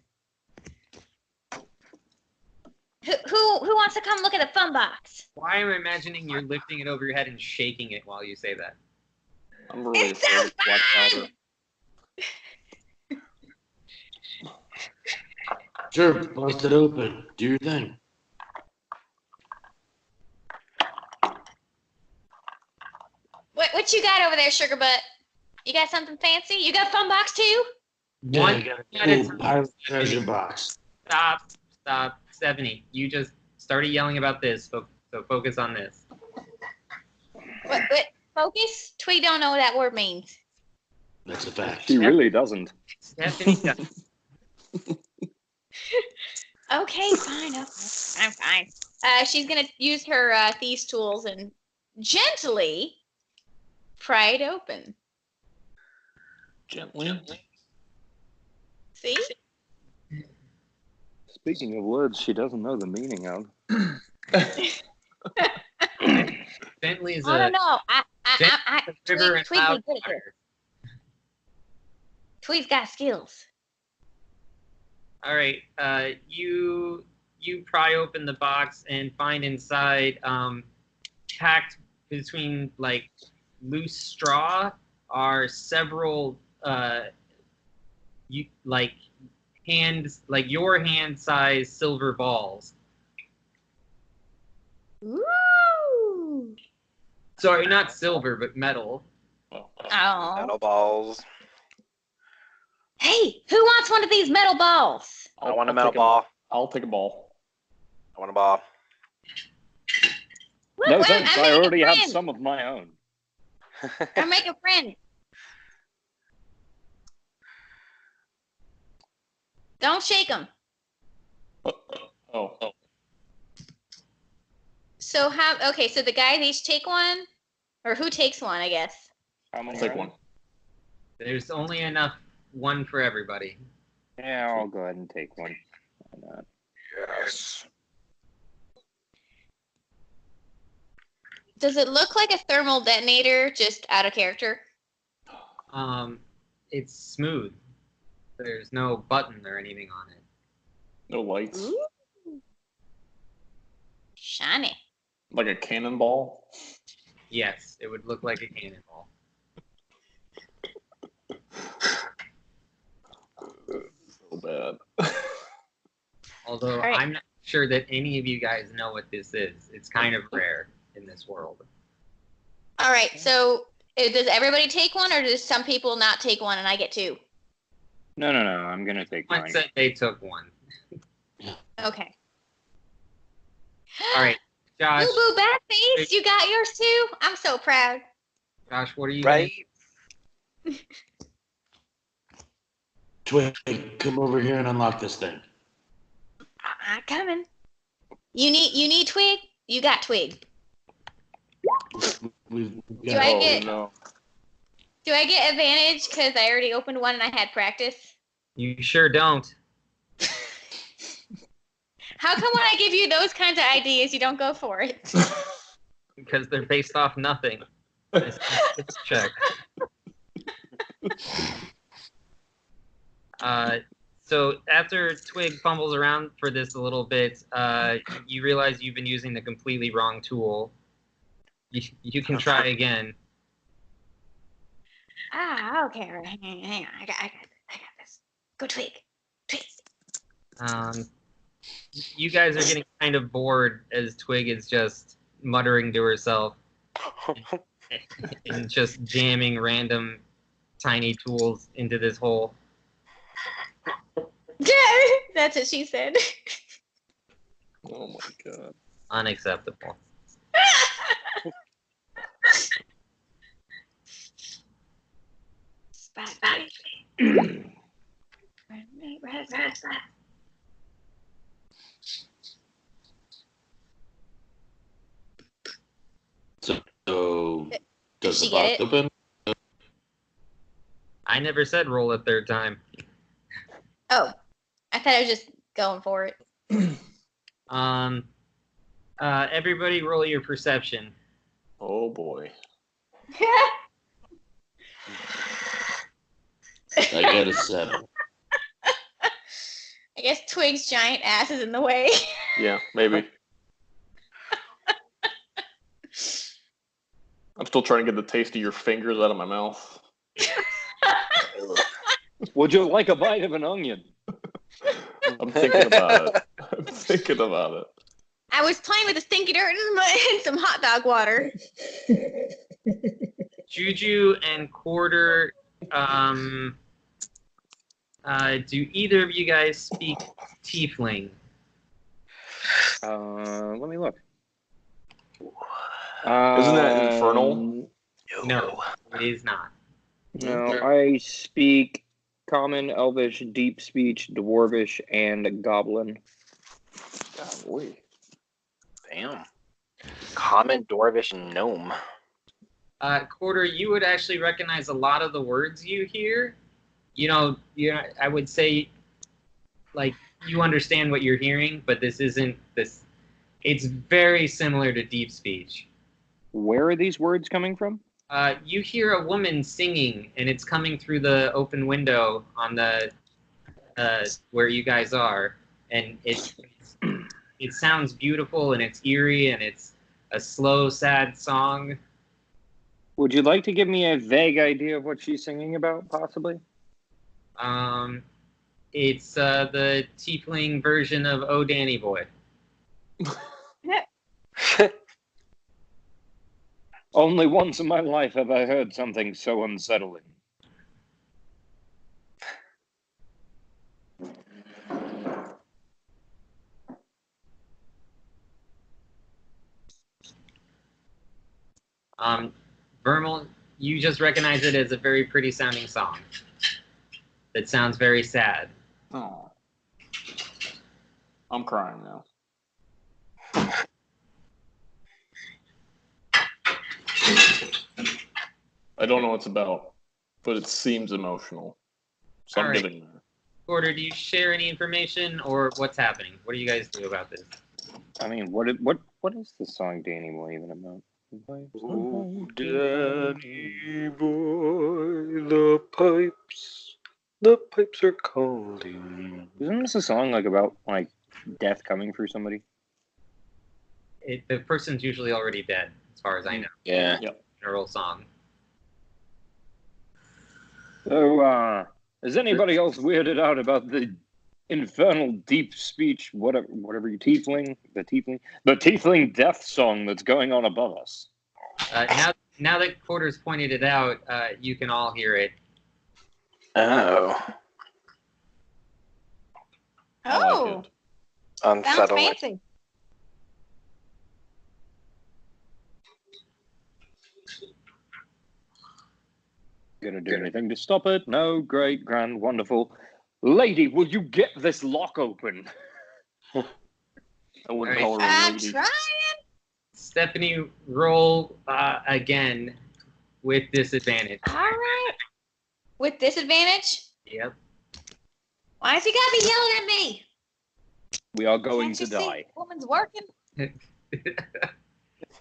Who wants to come look at the fun box? Why am I imagining you're lifting it over your head and shaking it while you say that? I'm really It's so afraid of black powder. Sure, bust it open. Do your thing. What you got over there, sugar butt? You got something fancy? You got fun box too? Yeah, One I got at a a cool time. pirate treasure box. Stop. Stephanie, you just started yelling about this, so focus on this. What? Focus? Twig don't know what that word means. That's a fact. She really doesn't. Stephanie, Okay, fine. Okay. I'm fine. She's gonna use her thieves' tools and gently pry it open. Gently. See? Speaking of words she doesn't know the meaning of. Bentley is I don't know. river and Twig's loud good at this. water. Twig's got skills. All right, you pry open the box and find inside, packed between like loose straw, are several your hand size silver balls. Ooh. Sorry, not silver, but metal. Oh. Metal balls. Hey, who wants one of these metal balls? I want a metal take ball. I'll take a ball. I want a ball. Look, No I'm thanks, I making already have friends. some of my own. I'm making friends. Don't shake them. Oh. So how? Okay, so the guys each take one, or who takes one? I guess. How I'll many take are one. There's only enough one for everybody. there? Yeah, I'll go ahead and take one. Why not? Yes. Does it look like a thermal detonator, just out of character? It's smooth. There's no button or anything on it. No lights. Ooh. Shiny. Like a cannonball. Yes, it would look like a cannonball. So bad. Although All right. I'm not sure that any of you guys know what this is. It's kind of rare in this world. All right, so does everybody take one, or does some people not take one and I get two? No, I'm gonna take Someone mine. said they took one. Okay. All right, Josh. Boo boo bad face, you got yours too? I'm so proud. Josh, what are you Right? Twig, come over here and unlock this thing. I'm coming. You need Twig? You got Twig. We've Do I Oh get- no. Do I get advantage because I already opened one and I had practice? You sure don't. How come when I give you those kinds of ideas, you don't go for it? Because they're based off nothing. Let's check. So after Twig fumbles around for this a little bit, you realize you've been using the completely wrong tool. You can try again. Okay. All right, hang on. I got this. Go Twig. Twig. You guys are getting kind of bored as Twig is just muttering to herself and just jamming random tiny tools into this hole. That's what she said. Oh my god. Unacceptable. So, does she the get box open? I never said roll a third time. Oh, I thought I was just going for it. Everybody roll your perception. Oh boy. I got a 7. I guess Twig's giant ass is in the way. Yeah, maybe. I'm still trying to get the taste of your fingers out of my mouth. Would you like a bite of an onion? I'm thinking about it. I was playing with the stinky dirt and some hot dog water. Juju and Quarter, do either of you guys speak Tiefling? Let me look. Isn't that infernal? No, it is not. No, I speak Common, Elvish, Deep Speech, Dwarvish, and Goblin. Golly. Damn. Common, Dwarvish, and Gnome. Quarter, you would actually recognize a lot of the words you hear. I would say, like, you understand what you're hearing, but this isn't this. It's very similar to Deep Speech. Where are these words coming from? You hear a woman singing, and it's coming through the open window on the where you guys are, and it sounds beautiful, and it's eerie, and it's a slow, sad song. Would you like to give me a vague idea of what she's singing about, possibly? It's the Tiefling version of "Oh Danny Boy." Only once in my life have I heard something so unsettling. Vermal, you just recognize it as a very pretty sounding song. That sounds very sad. Oh. I'm crying now. I don't know what it's about, but it seems emotional. So I'm giving that. Porter, do you share any information or what's happening? What do you guys do about this? I mean, what is the song Danny Boy even about? Oh, Danny boy, the pipes are calling. Isn't this a song like about like death coming for somebody? The person's usually already dead, as far as I know. Yeah. Yep. Funeral song. So, is anybody else weirded out about the infernal deep speech, whatever you the tiefling death song that's going on above us? Now that Porter's pointed it out, you can all hear it. Oh. Oh, sounds Unsettling. fancy. Gonna do anything to stop it? No, great, grand, wonderful. Lady, will you get this lock open? I wouldn't All call her a I'm lady. trying. Stephanie, roll again with disadvantage. All right. With disadvantage? Yep. Why has he got to be yelling at me? We are going Can't to you see die. the woman's working.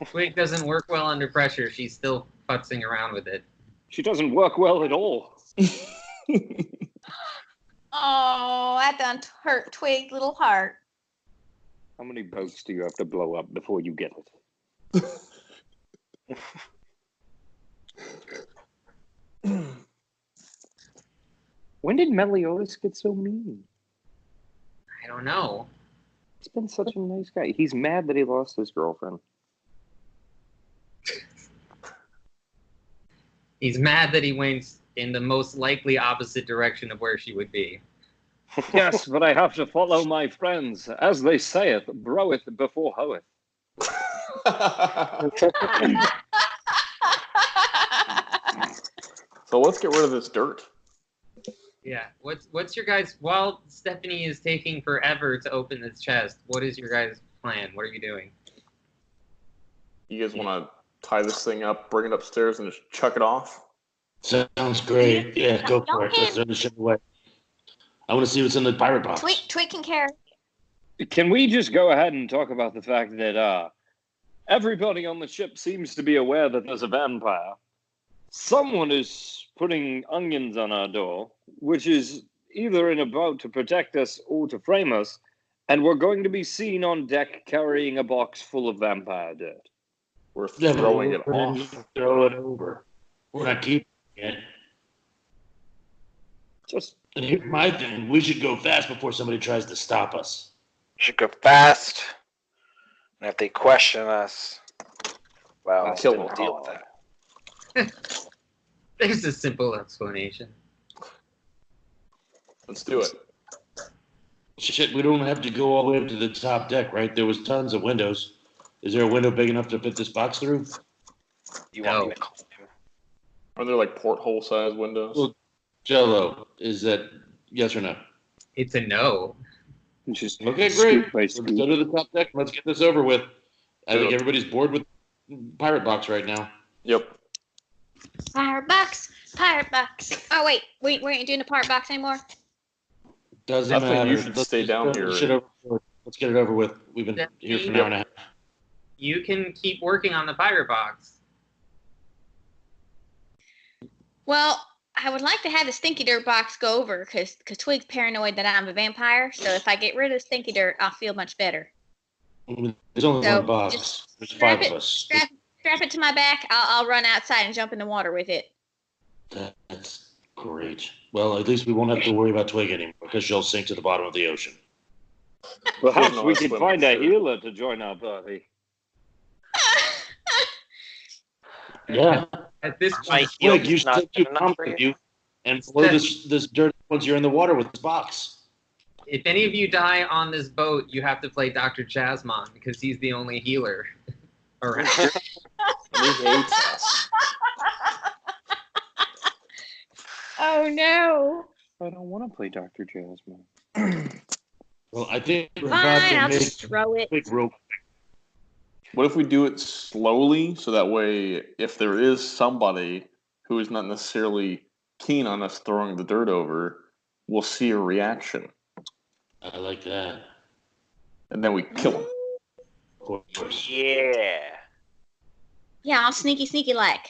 Twig doesn't work well under pressure. She's still futzing around with it. She doesn't work well at all. Oh, that done hurt Twig's little heart. How many boats do you have to blow up before you get it? When did Meliodas get so mean? I don't know. He's been such a nice guy. He's mad that he lost his girlfriend. He's mad that he went in the most likely opposite direction of where she would be. Yes, but I have to follow my friends. As they saith, broeth before hoeth. So let's get rid of this dirt. Yeah. What's your guys? While Stephanie is taking forever to open this chest, what is your guys' plan? What are you doing? You guys want to tie this thing up, bring it upstairs, and just chuck it off? Sounds great. Yeah, go for it. Let's send the ship away. I want to see what's in the pirate box. Twig can carry. Can we just go ahead and talk about the fact that everybody on the ship seems to be aware that there's a vampire? Someone is putting onions on our door, which is either in a boat to protect us or to frame us, and we're going to be seen on deck carrying a box full of vampire dirt. We're Yeah, but throwing we're it gonna off. throw it over. We're not keeping it. Just And here's my thing: we should go fast before somebody tries to stop us. Should go fast. And if they question us, well, Kill then we'll them deal with hard. that. There's a simple explanation. Let's do it. Shit, we don't have to go all the way up to the top deck, right? There was tons of windows. Is there a window big enough to fit this box through? You want me No. to call him? Are there like porthole sized windows? Well, Jello, is that yes or no? It's a no. just Okay, scoop great. by Let's scoop. go to the top deck. Let's get this over with. I think Good. everybody's bored with Pirate Box right now. Yep. Pirate box. Oh wait, we ain't doing the pirate box anymore. Doesn't I think matter. you should stay just down throw the here. shit over. Let's get it over with. We've been here for an hour and a half. You can keep working on the pirate box. Well, I would like to have the stinky dirt box go over because Twig's paranoid that I'm a vampire. So if I get rid of stinky dirt, I'll feel much better. I mean, there's only So, one box. just There's strap 5 it- of us. Strap it to my back. I'll run outside and jump in the water with it. That's great. Well, at least we won't have to worry about Twig anymore because she'll sink to the bottom of the ocean. Perhaps No, we that's could what find I'm a sure. healer to join our party. Yeah. At this My point, heal Twig, you is should not take 2 good enough pumps for with you. you and blow this dirt once you're in the water with this box. if any of you die on this boat, you have to play Dr. Chasmon because he's the only healer around. And he hates us. Oh no. I don't want to play Dr. Jasmine. Well, I think we're about Fine, to I'll make just throw it. Twig real. What if we do it slowly so that way, if there is somebody who is not necessarily keen on us throwing the dirt over, we'll see a reaction. I like that. And then we kill them. Of course. Yeah. Yeah, I'll sneaky like.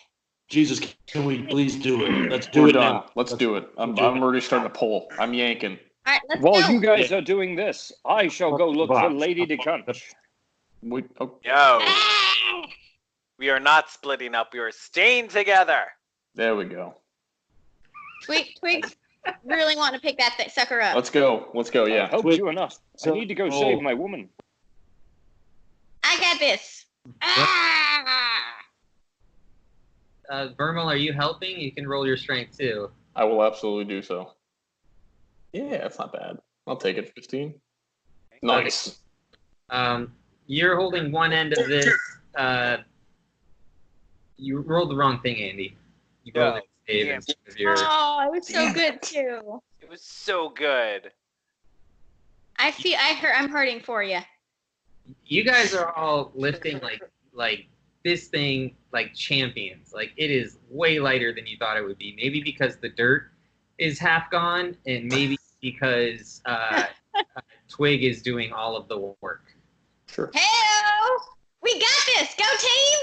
Jesus, can we please do it? Let's do We're it done. now. Let's do it. I'm do it. already starting to pull. I'm yanking. All right, let's While go. you guys are doing this, I shall go look for Lady DeCunch. We, oh, No. Ah! We are not splitting up. We are staying together. there we go. Twig really want to pick that sucker up. Let's go. Let's go. I Yeah. helped you enough. I need to go save my woman. I got this. Ah! Vermal, are you helping? You can roll your strength too. I will absolutely do so. Yeah, that's not bad. I'll take it. 15. Nice. You're holding one end of this. You rolled the wrong thing, Andy. You rolled Oh, it save damn. instead of your. Oh, it was so good too. It was so good. I'm hurting for you. You guys are all lifting like this thing like champions. Like it is way lighter than you thought it would be. Maybe because the dirt is half gone, and maybe because Twig is doing all of the work. Sure. Hey, we got this. Go team.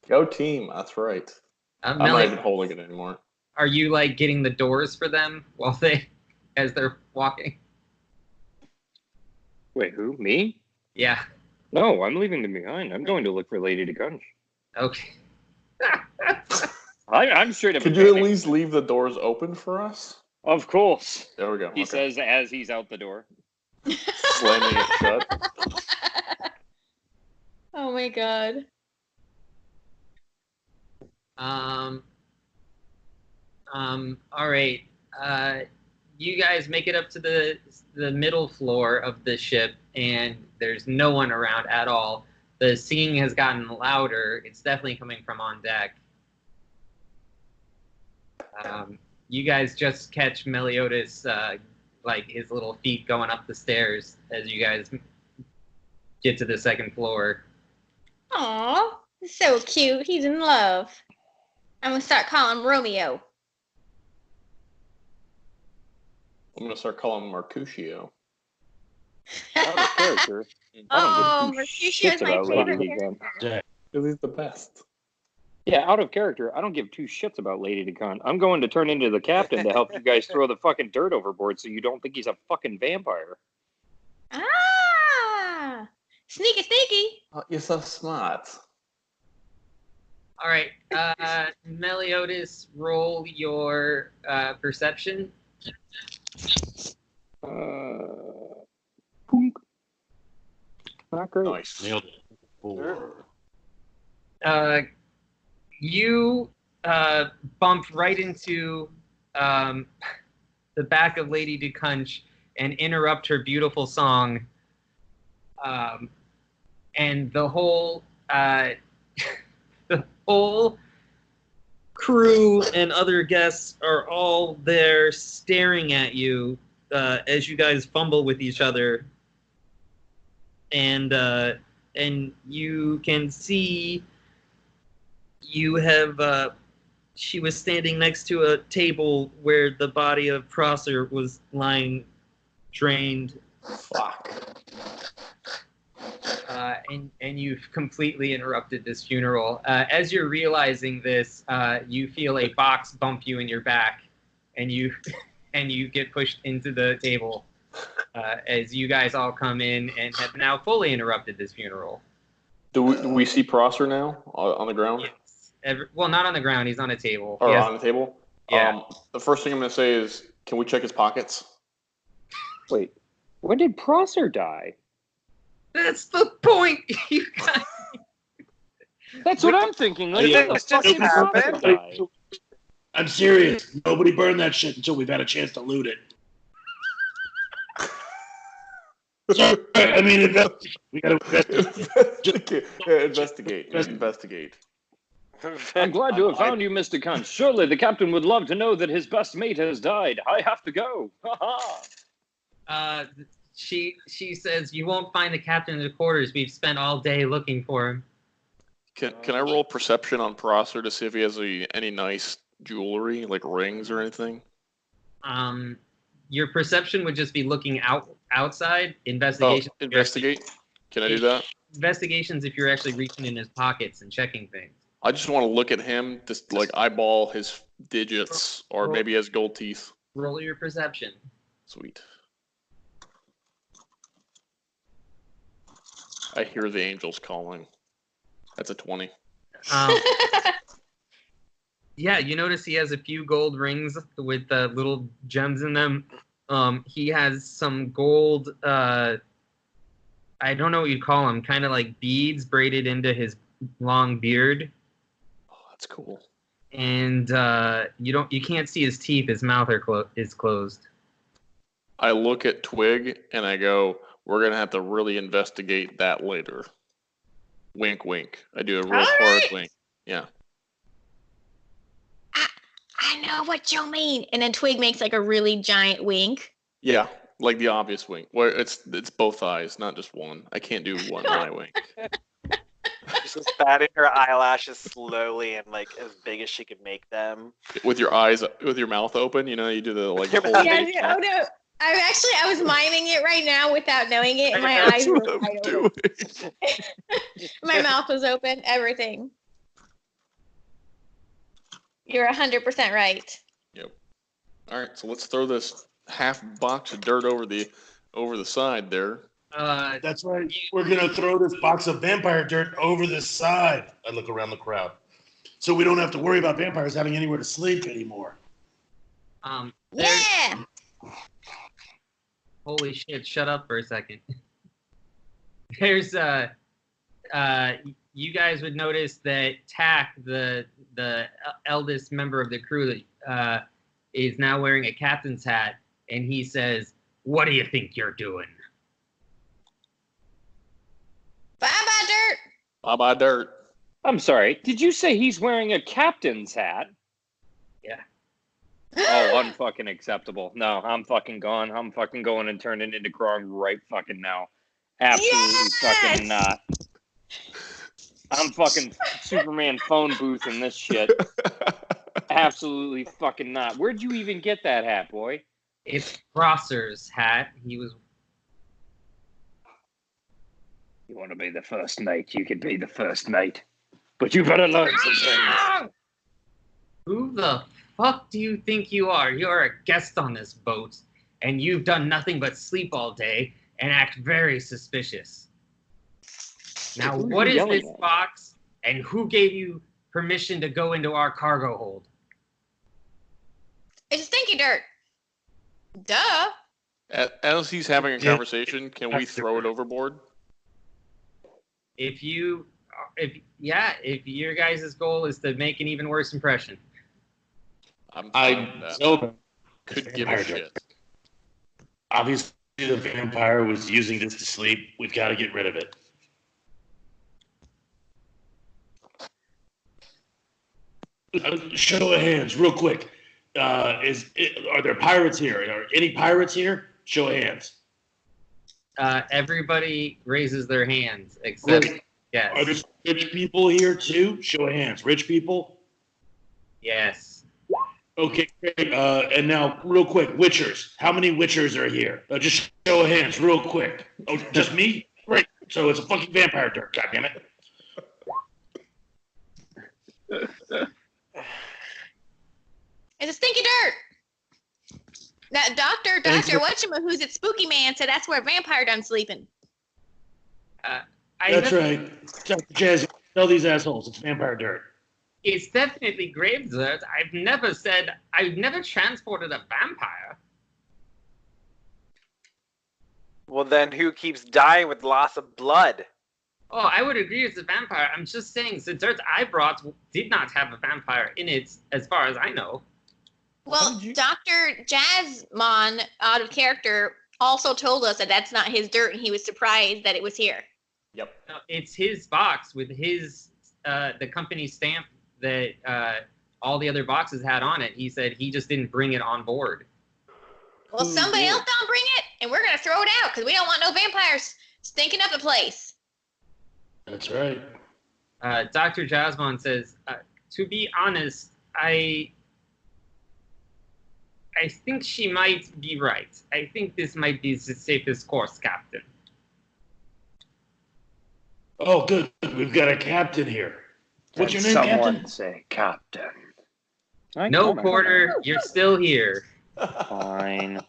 Go team. That's right. I'm not Melly, even holding it anymore. are you like getting the doors for them as they're walking? Wait, who? Me? Yeah. No, I'm leaving them behind. I'm going to look for Lady DeCunch. Okay. I'm straight up. Could you at least leave the doors open for us? Of course. There we go. He Okay. says as he's out the door. Slamming it shut. Oh my god. All right. You guys make it up to the middle floor of the ship, and there's no one around at all. The singing has gotten louder. It's definitely coming from on deck. You guys just catch Meliodas, like his little feet going up the stairs as you guys get to the second floor. Aw, so cute. He's in love. I'm gonna start calling him Romeo. I'm going to start calling him Mercutio. Out of character. Oh, I don't give two Mercutio is shits my about favorite Lady character. DeCunch. Because he's the best. Yeah, out of character. I don't give two shits about Lady DeCunch. I'm going to turn into the captain to help you guys throw the fucking dirt overboard so you don't think he's a fucking vampire. Ah, sneaky. Oh, you're so smart. All right, Meliodas, roll your perception. Not great. Nice. Nailed it. 4. You bumped right into the back of Lady DeCunch and interrupt her beautiful song. And the whole the whole crew and other guests are all there staring at you as you guys fumble with each other. And you can see you have she was standing next to a table where the body of Prosser was lying drained. Fuck. And you've completely interrupted this funeral. As you're realizing this, you feel a box bump you in your back, and you get pushed into the table as you guys all come in and have now fully interrupted this funeral. Do we see Prosser now on the ground? Yes. Well, not on the ground. He's on a table. Or on the table? Yeah. The first thing I'm going to say is, can we check his pockets? Wait, when did Prosser die? That's the point, you guys. That's what I'm thinking. Like, Yeah, when the this fuck just did Prosser happened. die? I'm serious. Nobody burn that shit until we've had a chance to loot it. Sorry, I mean, we gotta Investigate. I'm glad to have found you, Mr. Cunt. Surely the captain would love to know that his best mate has died. I have to go. Ha-ha. She says, you won't find the captain in the quarters. We've spent all day looking for him. Can I roll perception on Prosser to see if he has any nice jewelry, like rings or anything? Your perception would just be looking outside. Investigation. Oh, investigate? Can I do that? Investigations if you're actually reaching in his pockets and checking things. I just want to look at him, just like eyeball his digits, or maybe he has gold teeth. Roll your perception. Sweet. I hear the angels calling. That's a 20. Yeah, you notice he has a few gold rings with little gems in them. He has some gold, I don't know what you'd call them, kind of like beads braided into his long beard. Oh, that's cool. And you can't see his teeth. His mouth is closed. I look at Twig and I go, we're going to have to really investigate that later. Wink, wink. I do a real hard wink. Yeah. I know what you mean. And then Twig makes like a really giant wink. Yeah, like the obvious wink. Where it's both eyes, not just one. I can't do one eye wink. She's just batting her eyelashes slowly and like as big as she could make them. With your mouth open, you do the like. Your whole mouth Yeah, face. oh no. I was miming it right now without knowing it. And my That's eyes were what I'm wide doing. open. My mouth was open. Everything. You're 100% right. Yep. All right, so let's throw this half box of dirt over the side there. That's right. We're gonna throw this box of vampire dirt over the side. I look around the crowd, so we don't have to worry about vampires having anywhere to sleep anymore. Yeah. Holy shit! Shut up for a second. There's you guys would notice that Tack, the eldest member of the crew, is now wearing a captain's hat, and he says, "What do you think you're doing?" Bye-bye, dirt. Bye-bye dirt. I'm sorry. Did you say he's wearing a captain's hat? Yeah. Oh, unfucking acceptable. No, I'm fucking gone. I'm fucking going and turning into Krog right fucking now. Absolutely fucking not. I'm fucking Superman phone booth in this shit. Absolutely fucking not. Where'd you even get that hat, boy? It's Prosser's hat. He was. You want to be the first mate, you can be the first mate. But you better learn some things. Who the fuck do you think you are? You're a guest on this boat, and you've done nothing but sleep all day and act very suspicious. Now, Who are what you is yelling this at? box, and who gave you permission to go into our cargo hold. It's stinky dirt. Duh. As he's having a Yeah. conversation, can we throw it overboard? If your guys' goal is to make an even worse impression. I'm fine with I that. so Could give a shit. obviously the vampire was using this to sleep. We've got to get rid of it. Show of hands, real quick. Are there pirates here? Are any pirates here? Show of hands. Everybody raises their hands except Great. yes. Are there rich people here too? Show of hands. Rich people? Yes. Okay, great. And now, real quick, Witchers. How many Witchers are here? Just show of hands, real quick. Oh, just me? Great. So it's a fucking vampire dirt, goddammit. It's a stinky dirt. That Doctor who's at Spooky Man said that's where a vampire done sleeping. That's right. Dr. Jazz, tell these assholes it's vampire dirt. It's definitely grave dirt. I've never transported a vampire. Well, then who keeps dying with loss of blood? Oh, I would agree it's a vampire. I'm just saying the dirt I brought did not have a vampire in it, as far as I know. Well, Dr. Jazzmon, out of character, also told us that that's not his dirt, and he was surprised that it was here. Yep. No, it's his box with his the company stamp that all the other boxes had on it. He said he just didn't bring it on board. Well, somebody else don't bring it, and we're gonna throw it out because we don't want no vampires stinking up the place. That's right. Dr. Jasmine says, to be honest, I think she might be right. I think this might be the safest course, Captain. Oh, good. We've got a captain here. What's your name, Someone Captain? say Captain. No, Porter, you're still here. Fine.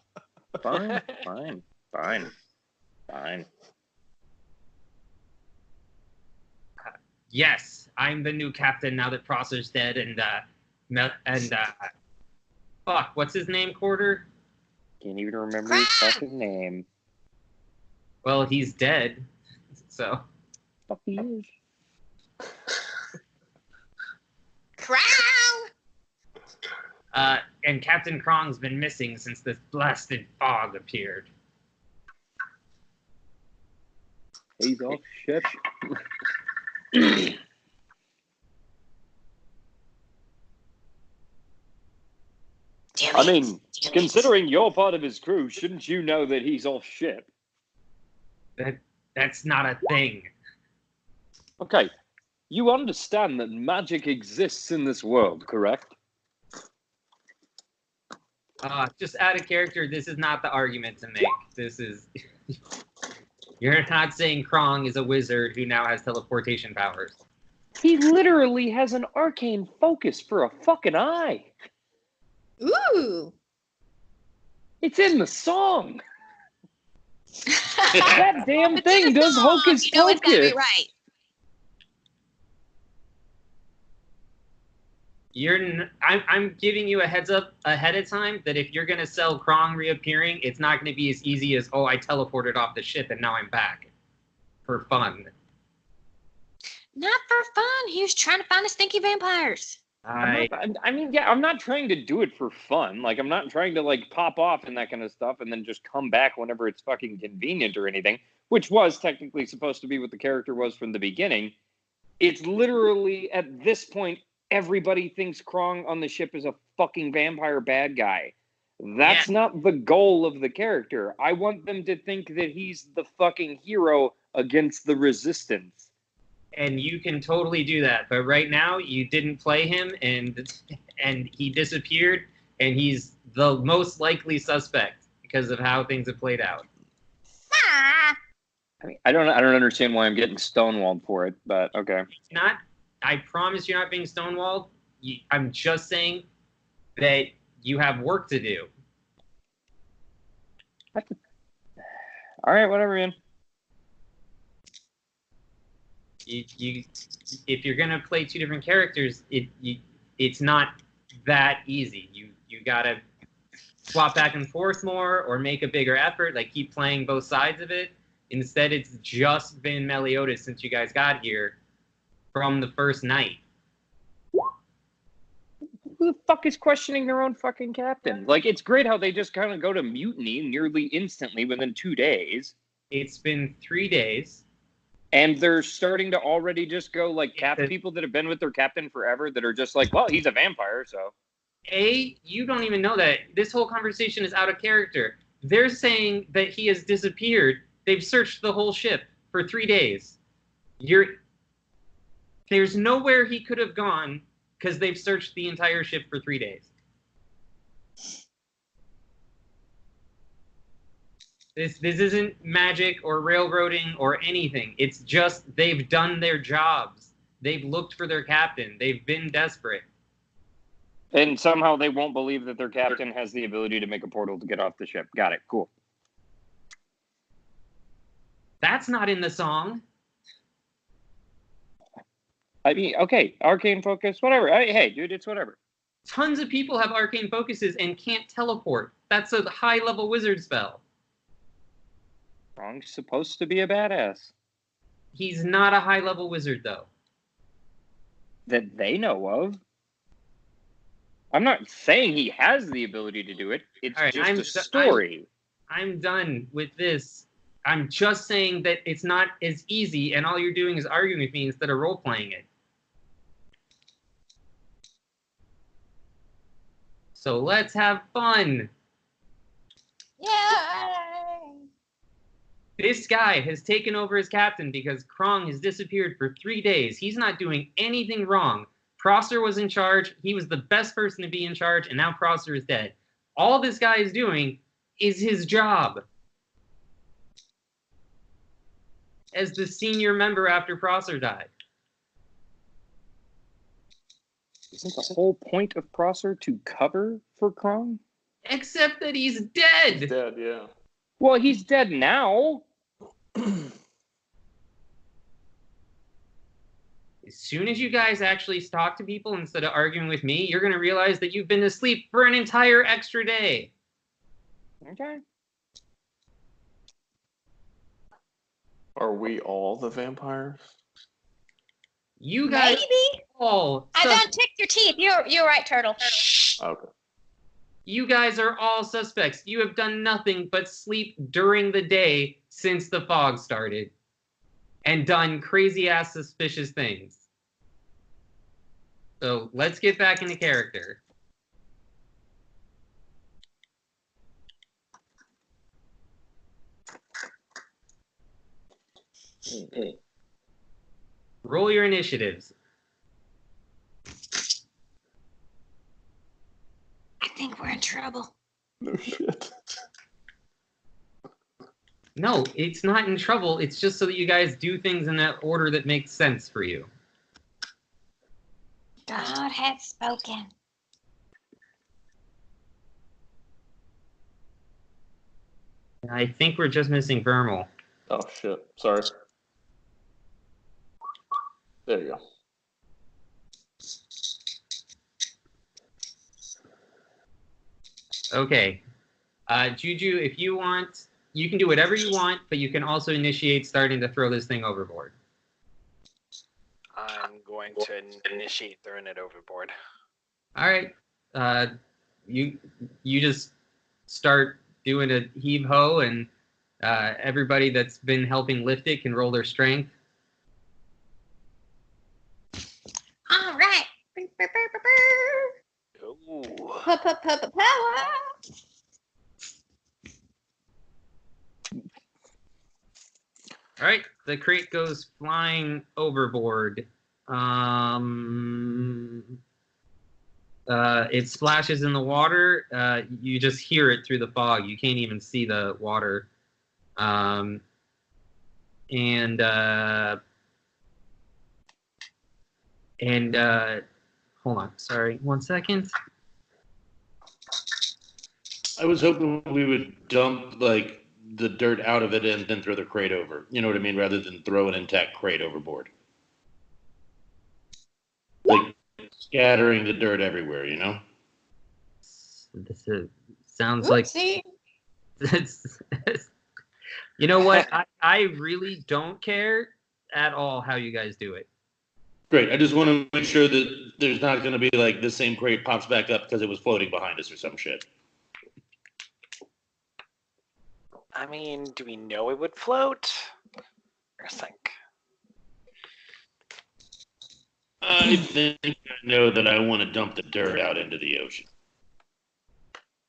Fine. Yes, I'm the new captain now that Prosser's dead, and fuck, what's his name, Porter? Can't even remember his fucking name. Well, he's dead, so. Fuck he is. Crown! And Captain Krong's been missing since this blasted fog appeared. He's off ship. I mean, considering you're part of his crew, shouldn't you know that he's off ship? That's not a thing. Okay, you understand that magic exists in this world, correct? Just out of character, this is not the argument to make. This is... You're not saying Krong is a wizard who now has teleportation powers. He literally has an arcane focus for a fucking eye. Ooh! It's in the song. That damn thing does hocus You know it's gotta pocus. be right. I'm giving you a heads up ahead of time that if you're gonna sell Krong reappearing, it's not gonna be as easy as, oh, I teleported off the ship and now I'm back for fun. Not for fun. He was trying to find the stinky vampires. I'm not trying to do it for fun. Like, I'm not trying to, like, pop off and that kind of stuff and then just come back whenever it's fucking convenient or anything, which was technically supposed to be what the character was from the beginning. It's literally, at this point, everybody thinks Krong on the ship is a fucking vampire bad guy. That's not the goal of the character. I want them to think that he's the fucking hero against the resistance. And you can totally do that, but right now you didn't play him, and he disappeared, and he's the most likely suspect because of how things have played out. Ah! I mean, I don't understand why I'm getting stonewalled for it, but okay. Not. I promise you're not being stonewalled. I'm just saying that you have work to do. All right, whatever, man. you if you're gonna play two different characters, it's not that easy. You gotta swap back and forth more, or make a bigger effort. Like keep playing both sides of it. Instead, it's just been Meliodas since you guys got here from the first night. Who the fuck is questioning their own fucking captain? Like, it's great how they just kind of go to mutiny nearly instantly within 2 days. It's been 3 days. And they're starting to already just go, like, cap people that have been with their captain forever that are just like, well, he's a vampire, so. You don't even know that. This whole conversation is out of character. They're saying that he has disappeared. They've searched the whole ship for 3 days. There's nowhere he could have gone because they've searched the entire ship for 3 days. This isn't magic or railroading or anything. It's just they've done their jobs. They've looked for their captain. They've been desperate. And somehow they won't believe that their captain has the ability to make a portal to get off the ship. Got it. Cool. That's not in the song. I mean, okay, arcane focus, whatever. Hey, dude, it's whatever. Tons of people have arcane focuses and can't teleport. That's a high-level wizard spell. Wrong's supposed to be a badass. He's not a high-level wizard, though. That they know of. I'm not saying he has the ability to do it. It's right, just a story. I'm done with this. I'm just saying that it's not as easy, and all you're doing is arguing with me instead of role-playing it. So let's have fun. Yay! This guy has taken over as captain because Krong has disappeared for 3 days. He's not doing anything wrong. Prosser was in charge. He was the best person to be in charge, and now Prosser is dead. All this guy is doing is his job as the senior member after Prosser died. Isn't the whole point of Prosser to cover for Krong? Except that he's dead. He's dead, yeah. Well, he's dead now. As soon as you guys actually talk to people instead of arguing with me, you're going to realize that you've been asleep for an entire extra day. Okay. Are we all the vampires? You guys Maybe. all... I don't tick your teeth. You're right, Turtle. Okay. You guys are all suspects. You have done nothing but sleep during the day since the fog started. And done crazy-ass suspicious things. So let's get back into character. Okay. Roll your initiatives. I think we're in trouble. No shit. No, it's not in trouble. It's just so that you guys do things in that order that makes sense for you. God has spoken. I think we're just missing Vermal. Oh shit. Sorry. There you go. Okay. Juju, if you want, you can do whatever you want, but you can also initiate starting to throw this thing overboard. I'm going to initiate throwing it overboard. All right. You just start doing a heave ho, and everybody that's been helping lift it can roll their strength. All right. Ooh. Power. All right, the crate goes flying overboard. It splashes in the water. You just hear it through the fog. You can't even see the water. Hold on. Sorry, 1 second. I was hoping we would dump like the dirt out of it and then throw the crate over. You know what I mean? Rather than throw an intact crate overboard. scattering the dirt everywhere, you know? Sounds like Oopsie. You know what? I really don't care at all how you guys do it. Great. I just want to make sure that there's not going to be like the same crate pops back up because it was floating behind us or some shit. I mean, do we know it would float or sink? I think I know that I want to dump the dirt out into the ocean.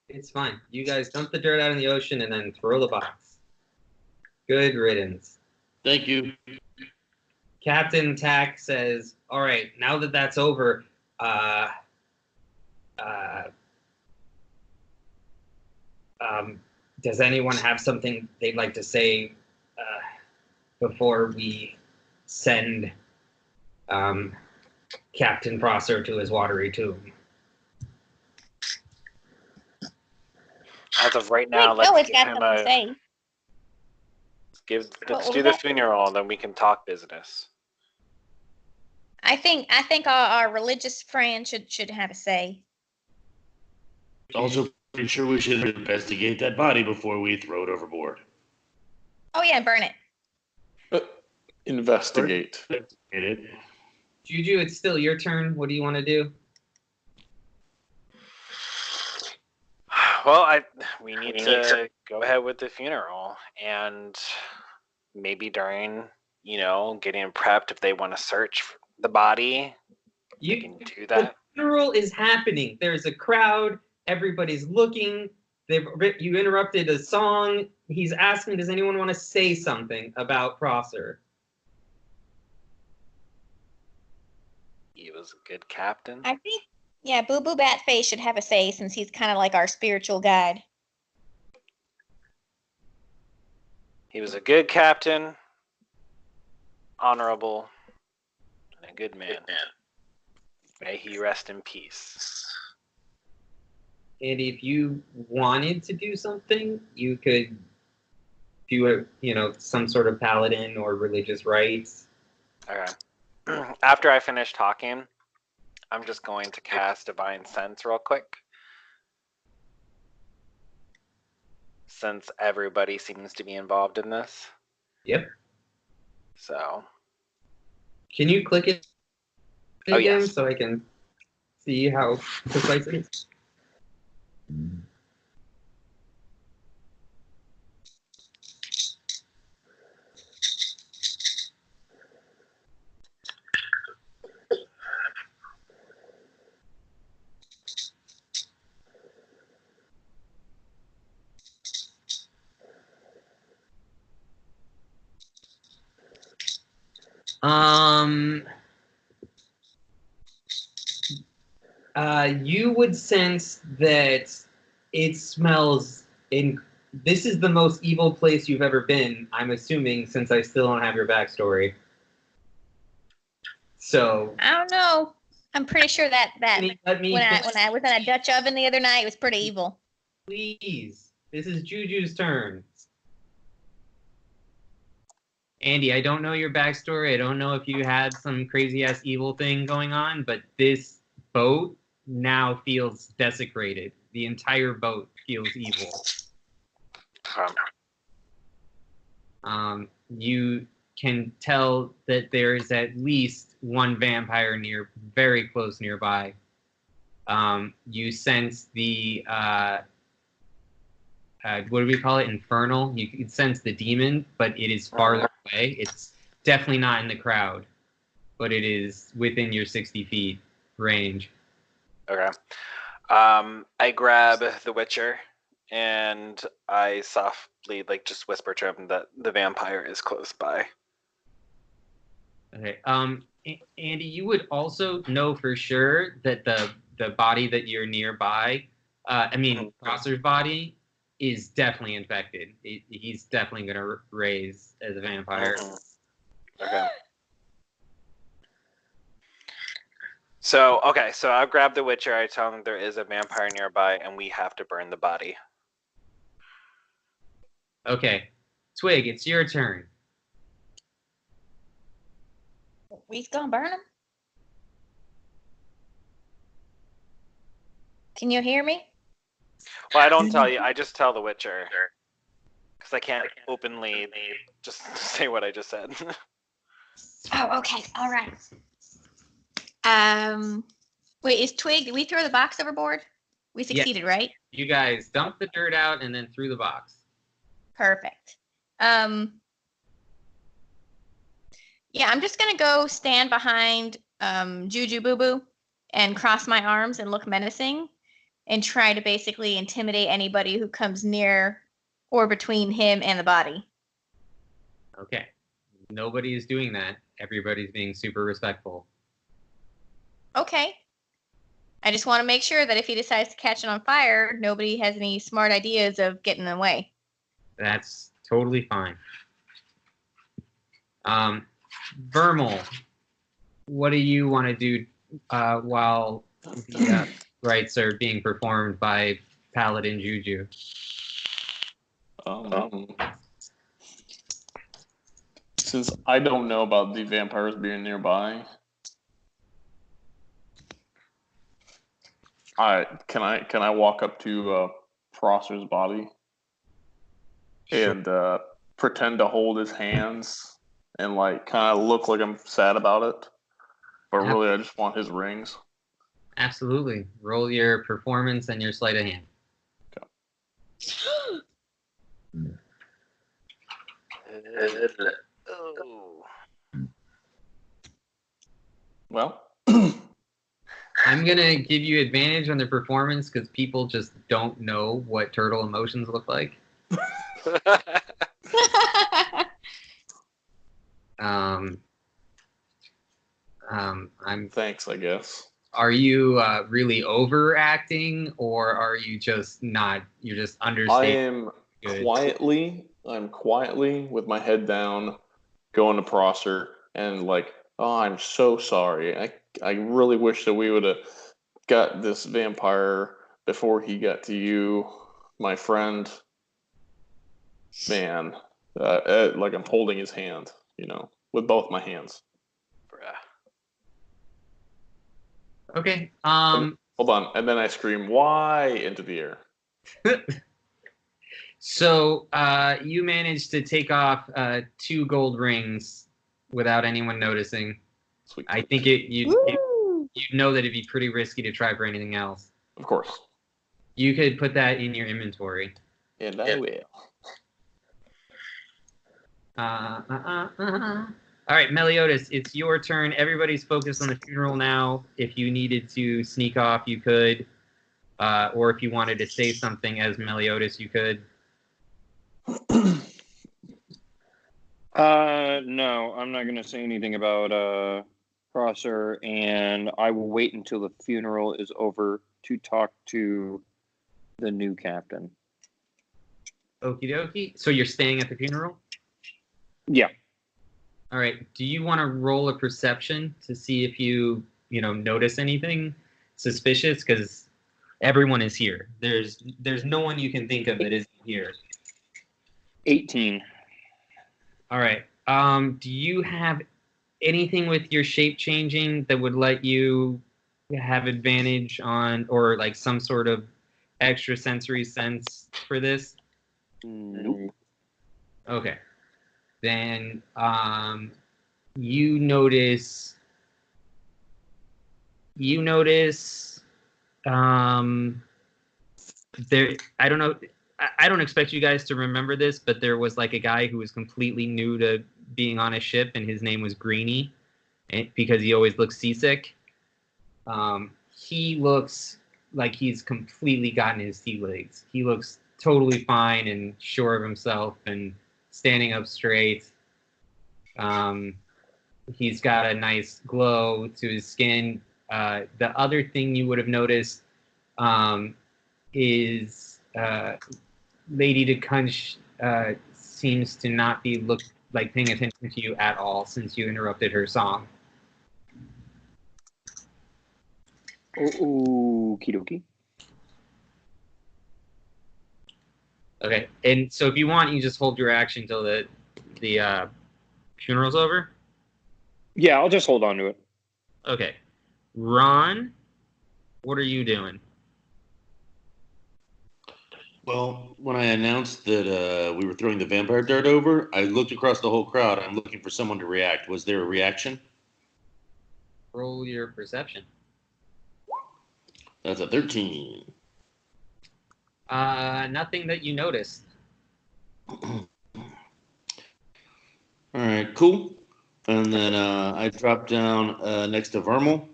It's fine. You guys dump the dirt out in the ocean and then throw the box. Good riddance. Thank you. Captain Tack says, all right, now that that's over, does anyone have something they'd like to say before we send Captain Prosser to his watery tomb? As of right Wait, now, no, let's it's give got him something to say. let's What do was the that? funeral, then we can talk business. I think our religious friend should have a say. Also, pretty sure we should investigate that body before we throw it overboard. Oh yeah, burn it. Investigate. Get it? Juju, it's still your turn. What do you want to do? Well, we need to go ahead with the funeral, and maybe during, getting prepped, if they want to search the body, they can do that. The funeral is happening. There's a crowd. Everybody's looking. You interrupted a song. He's asking, does anyone want to say something about Prosser? He was a good captain. I think, yeah, Boo Boo Batface should have a say since he's kind of like our spiritual guide. He was a good captain, honorable, and a good man. May he rest in peace. And if you wanted to do something, you could do some sort of paladin or religious rites. Okay. After I finish talking, I'm just going to cast Divine Sense real quick. Since everybody seems to be involved in this. Yep. So. Can you click it again yes. so I can see how precise it is? You would sense that it smells this is the most evil place you've ever been, I'm assuming, since I still don't have your backstory. So I don't know. I'm pretty sure that when I was in a Dutch oven the other night, it was pretty evil. Please, this is Juju's turn. Andy, I don't know your backstory. I don't know if you had some crazy ass evil thing going on, but this boat now feels desecrated. The entire boat feels evil. You can tell that there is at least one vampire very close nearby. You sense the what do we call it? Infernal. You can sense the demon, but it is farther away. It's definitely not in the crowd, but it is within your 60 feet range. Okay. I grab the Witcher and I softly just whisper to him that the vampire is close by. Okay. Andy, you would also know for sure that the body that you're nearby, Prosser's body, is definitely infected. He's definitely going to raise as a vampire. Okay. So I'll grab the Witcher. I tell him there is a vampire nearby and we have to burn the body. Okay. Twig, it's your turn. We gonna burn him? Can you hear me? Well, I don't tell you. I just tell the Witcher. Because I can't openly just say what I just said. Oh, okay. All right. Wait, is Twig, did we throw the box overboard? We succeeded, right? You guys dumped the dirt out and then threw the box. Perfect. Yeah, I'm just gonna go stand behind Juju Boo Boo and cross my arms and look menacing and try to basically intimidate anybody who comes near or between him and the body. Okay. Nobody is doing that. Everybody's being super respectful. Okay. I just want to make sure that if he decides to catch it on fire, nobody has any smart ideas of getting in the way. That's totally fine. Vermal, what do you want to do while the rites are being performed by Paladin Juju? Since I don't know about the vampires being nearby, can I walk up to Prosser's body and pretend to hold his hands and like kind of look like I'm sad about it, but really I just want his rings. Absolutely. Roll your performance and your sleight of hand. Oh. Well, I'm going to give you advantage on the performance because people just don't know what turtle emotions look like. Thanks, I guess. Are you really overacting, or are you just not? You're just understating. I'm quietly with my head down, going to Prosser and like, oh, I'm so sorry. I really wish that we would have got this vampire before he got to you, my friend. Man, like I'm holding his hand, with both my hands. Okay. Hold on, and then I scream, "Why?" into the air. So you managed to take off 2 gold rings without anyone noticing. Sweet. I think you'd know that it'd be pretty risky to try for anything else. Of course. You could put that in your inventory. And I will. All right, Meliodas, it's your turn. Everybody's focused on the funeral now. If you needed to sneak off, you could. Or if you wanted to say something as Meliodas, you could. No, I'm not going to say anything about Prosser, and I will wait until the funeral is over to talk to the new captain. Okie dokie. So you're staying at the funeral? Yeah. All right. Do you want to roll a perception to see if you notice anything suspicious? Because everyone is here. There's no one you can think of that isn't here. 18. All right. Do you have anything with your shape changing that would let you have advantage on, or like some sort of extra sensory sense for this? Nope. Okay. Then you notice there, I don't know, I don't expect you guys to remember this, but there was like a guy who was completely new to being on a ship, and his name was Greenie, because he always looks seasick. He looks like he's completely gotten his sea legs. He looks totally fine and sure of himself and standing up straight. He's got a nice glow to his skin. The other thing you would have noticed is Lady DeCunch seems to not be paying attention to you at all since you interrupted her song. Okie dokie. Okay, and so if you want, you just hold your action till the funeral's over. Yeah, I'll just hold on to it. Okay, Ron, what are you doing? Well, when I announced that we were throwing the vampire dirt over, I looked across the whole crowd. I'm looking for someone to react. Was there a reaction? Roll your perception. That's a 13. Nothing that you noticed. All right, cool. And then I dropped down next to Vermal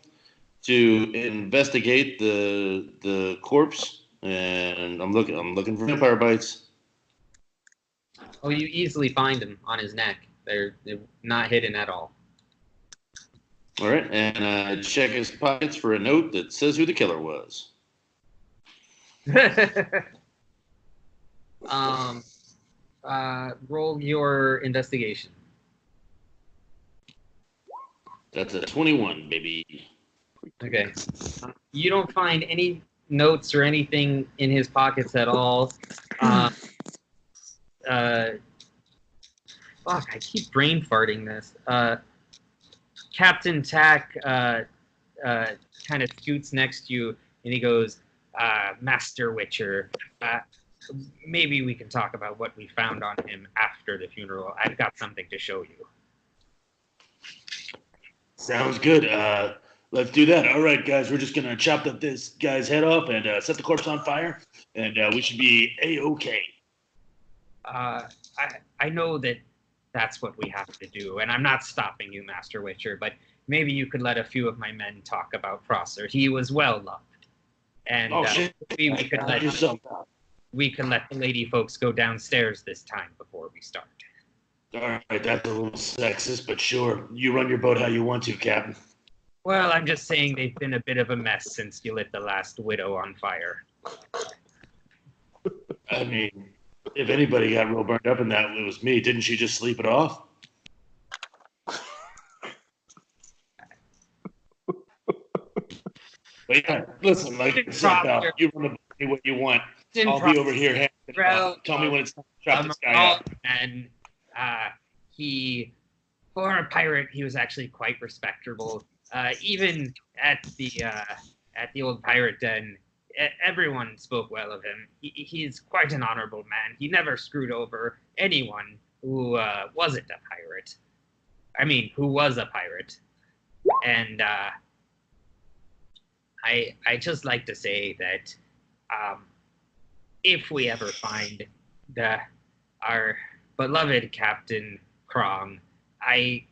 to investigate the corpse, and I'm looking for vampire bites. Oh, you easily find them on his neck. They're not hidden at all. All right, and I check his pockets for a note that says who the killer was. Roll your investigation. That's a 21, baby. Okay. You don't find any notes or anything in his pockets at all. Fuck, I keep brain farting this. Captain Tack kind of scoots next to you, and he goes, Master Witcher, maybe we can talk about what we found on him after the funeral. I've got something to show you. Sounds good. Let's do that. All right, guys, we're just gonna chop this guy's head off and set the corpse on fire, and we should be a-okay. I know that that's what we have to do, and I'm not stopping you, Master Witcher, but maybe you could let a few of my men talk about Prosser. He was well loved, and maybe we can let the lady folks go downstairs this time before we start. All right, that's a little sexist, but sure. You run your boat how you want to, Captain. Well, I'm just saying they've been a bit of a mess since you lit the last widow on fire. I mean, if anybody got real burned up in that, it was me. Didn't she just sleep it off? But yeah, listen, like I said, pal, you run the boat any way you want. I'll be over here. Tell me when it's time to chop this guy up. And he, for a pirate, he was actually quite respectable. Even at the old pirate den, everyone spoke well of him. He's quite an honorable man. He never screwed over anyone who wasn't a pirate. I mean, who was a pirate. And I just like to say that if we ever find our beloved Captain Krong, I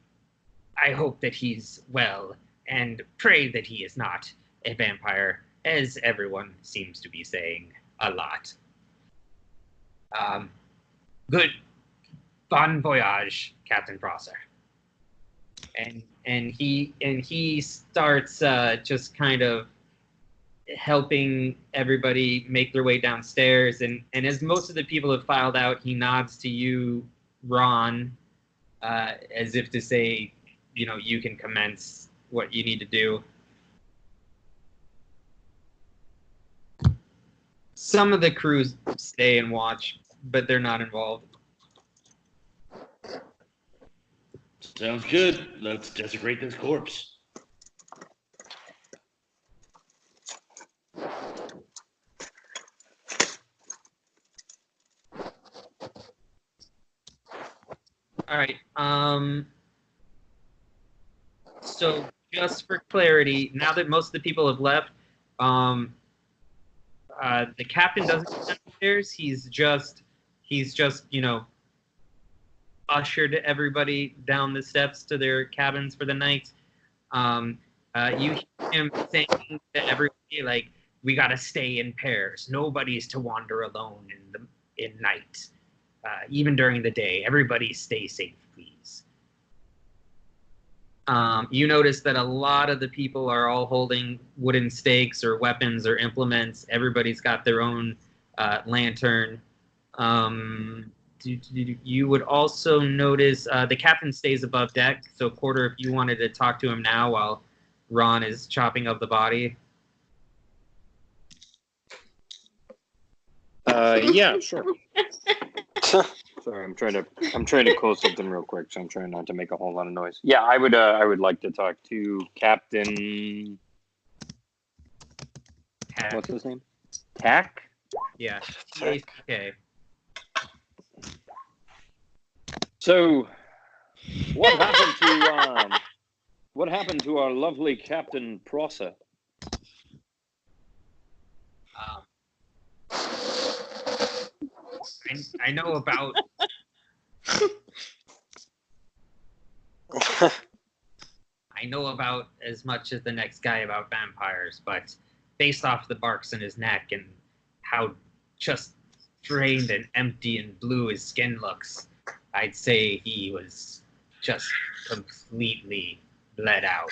hope that he's well, and pray that he is not a vampire, as everyone seems to be saying a lot. Good, bon voyage, Captain Prosser. And he starts just kind of helping everybody make their way downstairs, and as most of the people have filed out, he nods to you, Ron, as if to say, you know, you can commence what you need to do. Some of the crews stay and watch, but they're not involved. Sounds good. Let's desecrate this corpse. All right. So just for clarity, now that most of the people have left, the captain doesn't go downstairs. He's just you know, ushered everybody down the steps to their cabins for the night. You hear him saying to everybody, like, we gotta stay in pairs. Nobody's to wander alone in night. Even during the day, everybody stay safe, please. You notice that a lot of the people are all holding wooden stakes or weapons or implements. Everybody's got their own lantern. You would also notice the captain stays above deck. So, Quarter, if you wanted to talk to him now while Ron is chopping up the body. Yeah, sure. Sorry, I'm trying to close something real quick, so I'm trying not to make a whole lot of noise. Yeah, I would like to talk to Captain. Tack. What's his name? Tack. Yeah. Tick. Okay. So, what happened to our lovely Captain Prosser? I know about. I know about as much as the next guy about vampires, but based off the marks in his neck and how just drained and empty and blue his skin looks, I'd say he was just completely bled out.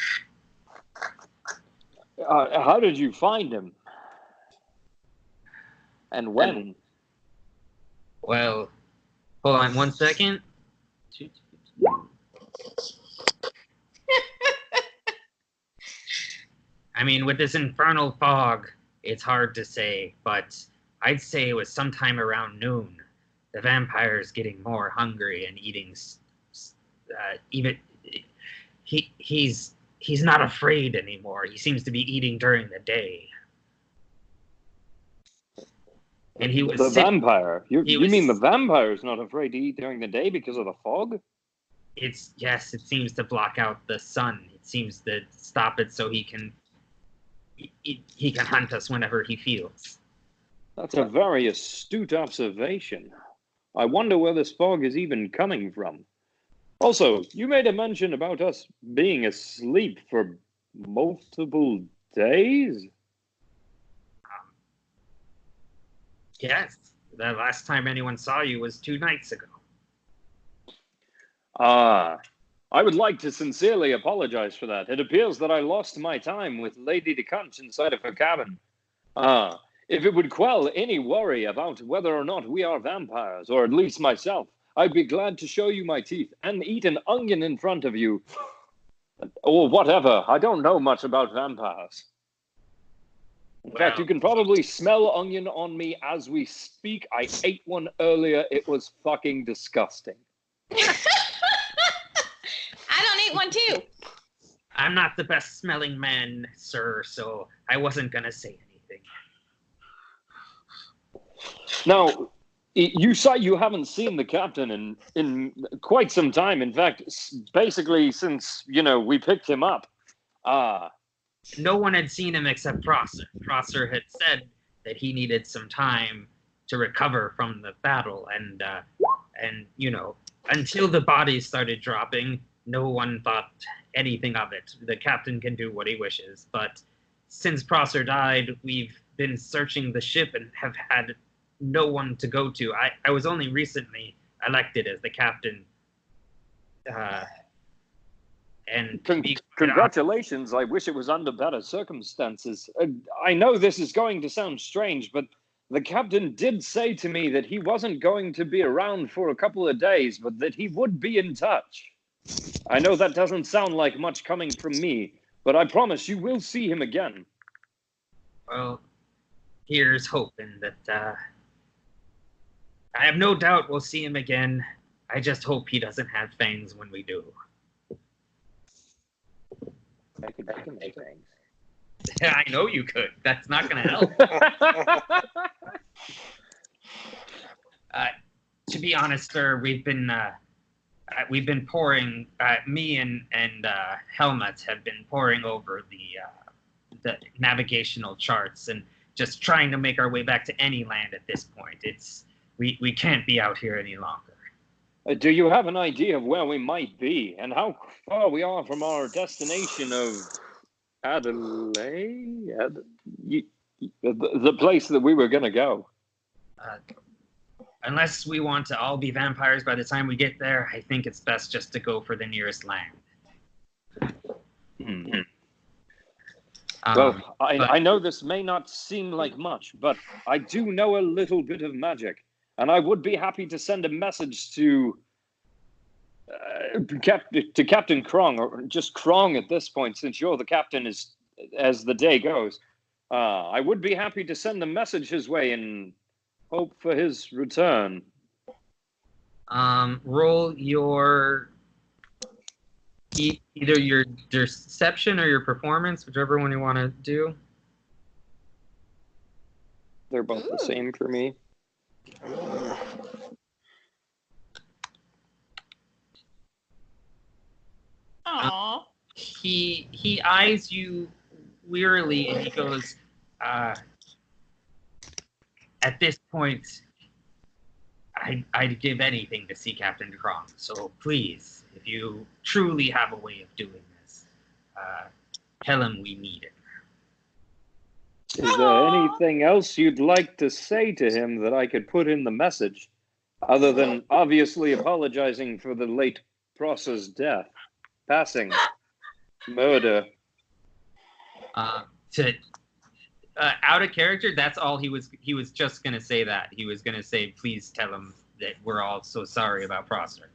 How did you find him? And when? Well, hold on one second. I mean, with this infernal fog, it's hard to say, but I'd say it was sometime around noon. The vampire's getting more hungry and eating. Even he's not afraid anymore. He seems to be eating during the day. And he was The sitting. vampire. You was- mean the vampire is not afraid to eat during the day because of the fog? Yes, it seems to block out the sun. It seems to stop it so he can hunt us whenever he feels. That's a very astute observation. I wonder where this fog is even coming from. Also, you made a mention about us being asleep for multiple days? Yes, the last time anyone saw you was 2 nights ago. I would like to sincerely apologize for that. It appears that I lost my time with Lady DeCunch inside of her cabin. If it would quell any worry about whether or not we are vampires, or at least myself, I'd be glad to show you my teeth and eat an onion in front of you. Or whatever. I don't know much about vampires. In fact, you can probably smell onion on me as we speak. I ate one earlier. It was fucking disgusting. I don't eat one too. I'm not the best smelling man, sir, so I wasn't gonna say anything. Now, you say you haven't seen the captain in quite some time. In fact, basically since, we picked him up. No one had seen him except Prosser. Prosser had said that he needed some time to recover from the battle, and until the bodies started dropping, no one thought anything of it. The captain can do what he wishes, but since Prosser died, we've been searching the ship and have had no one to go to. I was only recently elected as the captain. And Congratulations. I wish it was under better circumstances. I know this is going to sound strange, but the captain did say to me that he wasn't going to be around for a couple of days, but that he would be in touch. I know that doesn't sound like much coming from me, but I promise you will see him again. Well, here's hoping that I have no doubt we'll see him again. I just hope he doesn't have fangs when we do. I can make things. I know you could. That's not going to help. To be honest, sir, we've been pouring. Me and Helmut have been poring over the navigational charts and just trying to make our way back to any land at this point. We can't be out here any longer. Do you have an idea of where we might be and how far we are from our destination of Adelaide? The place that we were going to go? Unless we want to all be vampires by the time we get there, I think it's best just to go for the nearest land. Well, I know this may not seem like much, but I do know a little bit of magic. And I would be happy to send a message to Captain Krong, or just Krong at this point, since you're the captain as the day goes. I would be happy to send a message his way and hope for his return. Roll your either your deception or your performance, whichever one you want to do. They're both the Ooh. same for me. Aww. He eyes you wearily and he goes, at this point, I'd give anything to see Captain Krong. So please, if you truly have a way of doing this, tell him we need it. Is there anything else you'd like to say to him that I could put in the message, other than obviously apologizing for the late Prosser's death, passing, murder? Out of character, that's all he was just gonna say that. He was gonna say, please tell him that we're all so sorry about Prosser.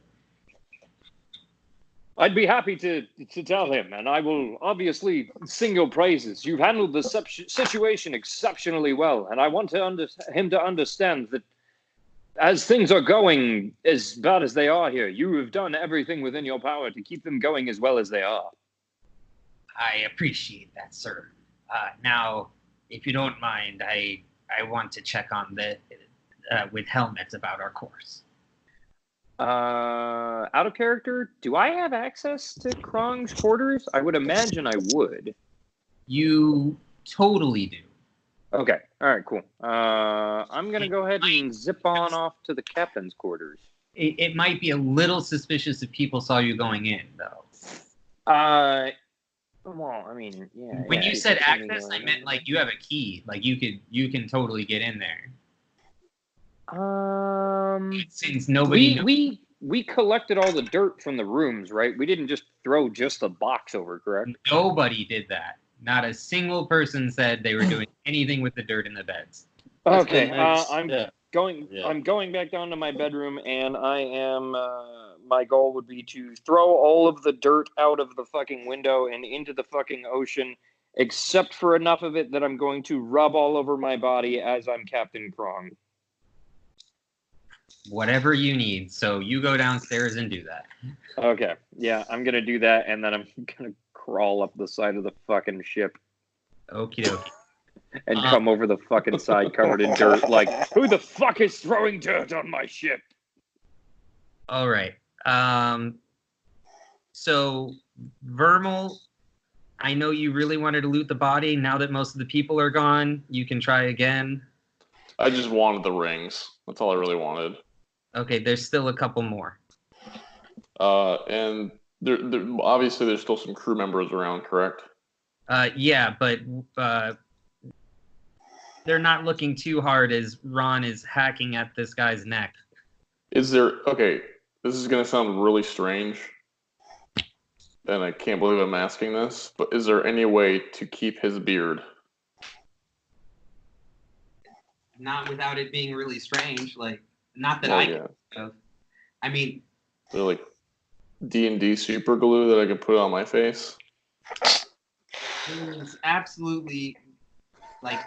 I'd be happy to tell him, and I will obviously sing your praises. You've handled the situation exceptionally well, and I want him to understand that as things are going as bad as they are here, you have done everything within your power to keep them going as well as they are. I appreciate that, sir. Now, if you don't mind, I want to check on with Helmet about our course. Out of character, do I have access to Krong's quarters? I would imagine I would. You totally do. Okay, all right, cool. I'm going to go ahead and zip on off to the captain's quarters. It might be a little suspicious if people saw you going in, though. Well, I mean, yeah. When yeah, you said people see me access, going I meant in. like you have a key. Like you can totally get in there. Since nobody knows. We collected all the dirt from the rooms, right? We didn't just throw just a box over, correct? Nobody did that. Not a single person said they were doing anything with the dirt in the beds. Okay, I'm going back down to my bedroom, and I am. My goal would be to throw all of the dirt out of the fucking window and into the fucking ocean, except for enough of it that I'm going to rub all over my body as I'm Captain Krong. Whatever you need. So you go downstairs and do that. Okay, yeah, I'm gonna do that, and then I'm gonna crawl up the side of the fucking ship Okie dokie. and come over the fucking side covered in dirt. Like, who the fuck is throwing dirt on my ship? All right. So Vermal, I know you really wanted to loot the body. Now that most of the people are gone, you can try again. I just wanted the rings. That's all I really wanted. Okay, there's still a couple more. And there obviously there's still some crew members around, correct? Yeah, but they're not looking too hard as Ron is hacking at this guy's neck. Is there... Okay, this is going to sound really strange, and I can't believe I'm asking this, but is there any way to keep his beard? Not without it being really strange. Like, not that Oh, I yeah. can think of. I mean... Is there, like, D&D super glue that I could put on my face? There's absolutely... Like,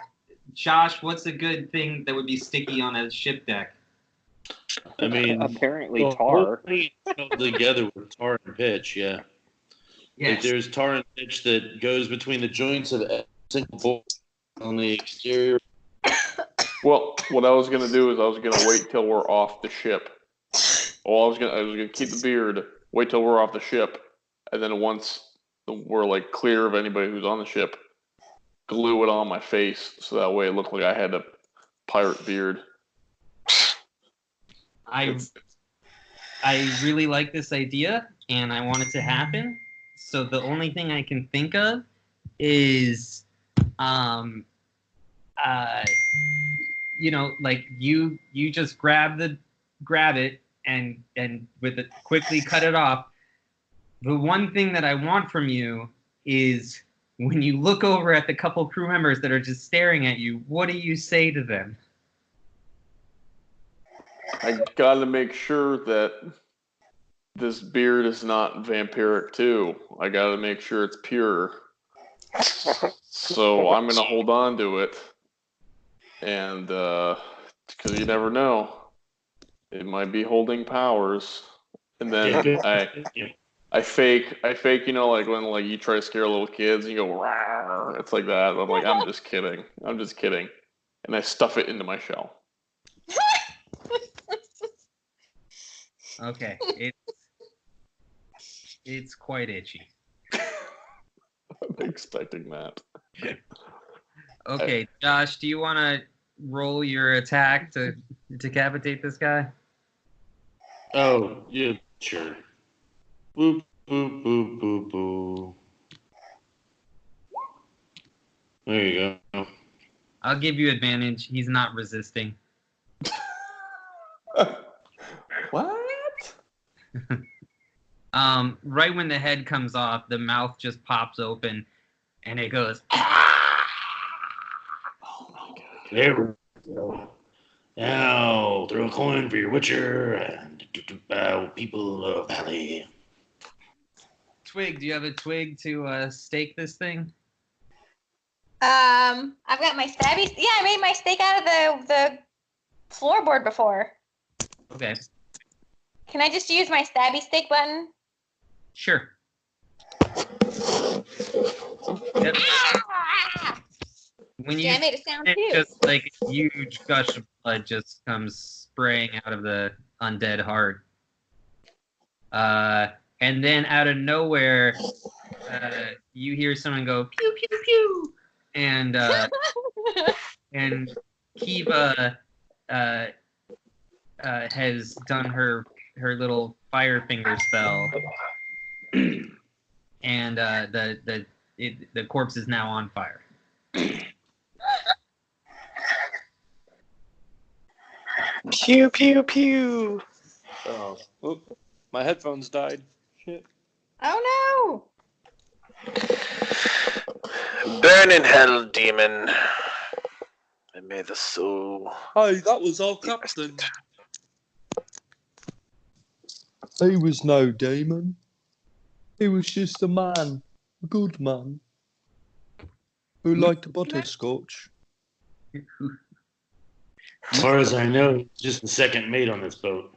Josh, what's a good thing that would be sticky on a ship deck? I mean, apparently well, tar. hopefully it's held together with tar and pitch, yeah. Yes. Like there's tar and pitch that goes between the joints of every single bolt on the exterior. Well, what I was gonna do is I was gonna wait till we're off the ship. Well, I was gonna keep the beard, wait till we're off the ship, and then once we're like clear of anybody who's on the ship, glue it on my face so that way it looked like I had a pirate beard. I really like this idea, and I want it to happen. So the only thing I can think of is, you know, like you just grab it and with it quickly cut it off. The one thing that I want from you is when you look over at the couple crew members that are just staring at you, what do you say to them? I gotta make sure that this beard is not vampiric too. I gotta make sure it's pure. So I'm gonna hold on to it, and because you never know, it might be holding powers. And then I fake, you know, like when like you try to scare little kids and you go, "Rawr," it's like that. I'm like, I'm just kidding. and I stuff it into my shell. Okay, it's quite itchy. I'm expecting that. Okay, Josh, do you want to roll your attack to decapitate this guy? Oh, yeah, sure. Boop, boop, boop, boop, boop. There you go. I'll give you advantage. He's not resisting. What? Right when the head comes off, the mouth just pops open, and it goes. Oh my god. There we go. Now, throw a coin for your witcher and people of Valley. Twig, do you have a twig to stake this thing? I've got my stabby. Yeah, I made my stake out of the floorboard before. Okay, Can I just use my stabby stake button? sure. Yep. Ah! When Yeah, you I made a sound it too. just like a huge gush of blood just comes spraying out of the undead heart. And then out of nowhere, you hear someone go pew pew pew, and Kiva has done her little fire finger spell, and the corpse is now on fire. Pew pew pew. Oh, oop, my headphones died. Shit. Oh Burn in hell, demon. And may the soul. Hi, that was our captain. He was no demon. He was just a man, a good man, who liked butterscotch. As far as I know, he's just the second mate on this boat.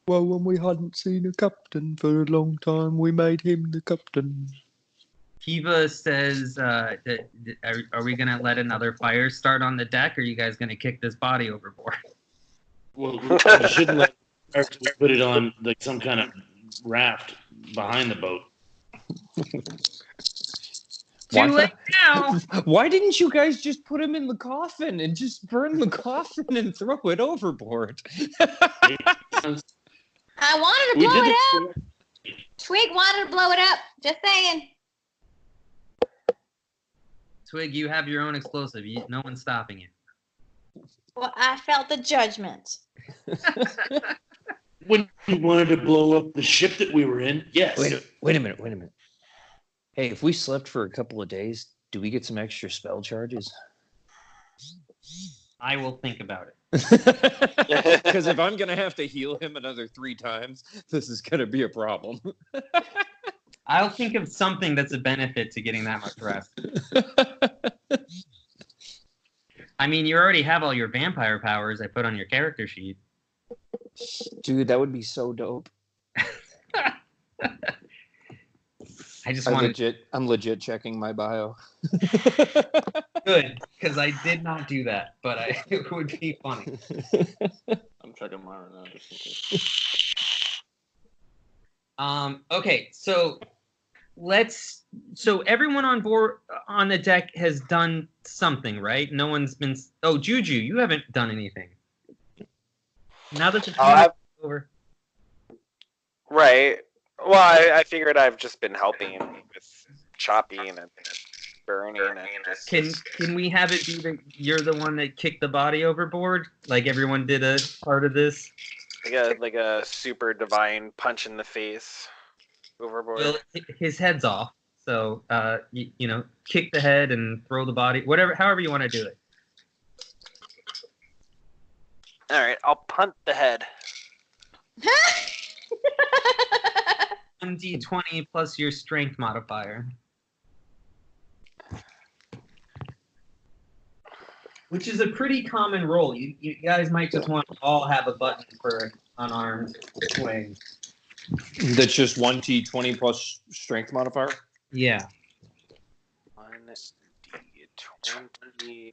Well, when we hadn't seen a captain for a long time, we made him the captain. Kiva says, are we going to let another fire start on the deck, or are you guys going to kick this body overboard? Well, we shouldn't let we put it on like some kind of raft behind the boat. Too late now! Why didn't you guys just put him in the coffin and just burn the coffin and throw it overboard? I wanted to We blow did it up. Twig wanted to blow it up. Just saying. Twig, you have your own explosive. No one's stopping you. Well, I felt the judgment. When you wanted to blow up the ship that we were in, yes. Wait a minute. Hey, if we slept for a couple of days, do we get some extra spell charges? I will think about it. Because if I'm going to have to heal him another 3 times, this is going to be a problem. I'll think of something that's a benefit to getting that much rest. I mean, you already have all your vampire powers I put on your character sheet. Dude, that would be so dope. I'm legit checking my bio. Good, because I did not do that, but it would be funny. I'm checking mine right now just in case. Okay, so everyone on board on the deck has done something, right? No one's been. Oh, Juju, you haven't done anything. Now that the over. Right. Well, I figured I've just been helping with chopping and burning and just. Can we have it be that you're the one that kicked the body overboard? Like everyone did a part of this? Like a super divine punch in the face overboard. Well, his head's off. So you know, kick the head and throw the body, however you want to do it. All right, I'll punt the head. 1d20 plus your strength modifier. Which is a pretty common roll. You guys might just want to all have a button for unarmed swing. That's just 1d20 plus strength modifier? Yeah. 1d20 20.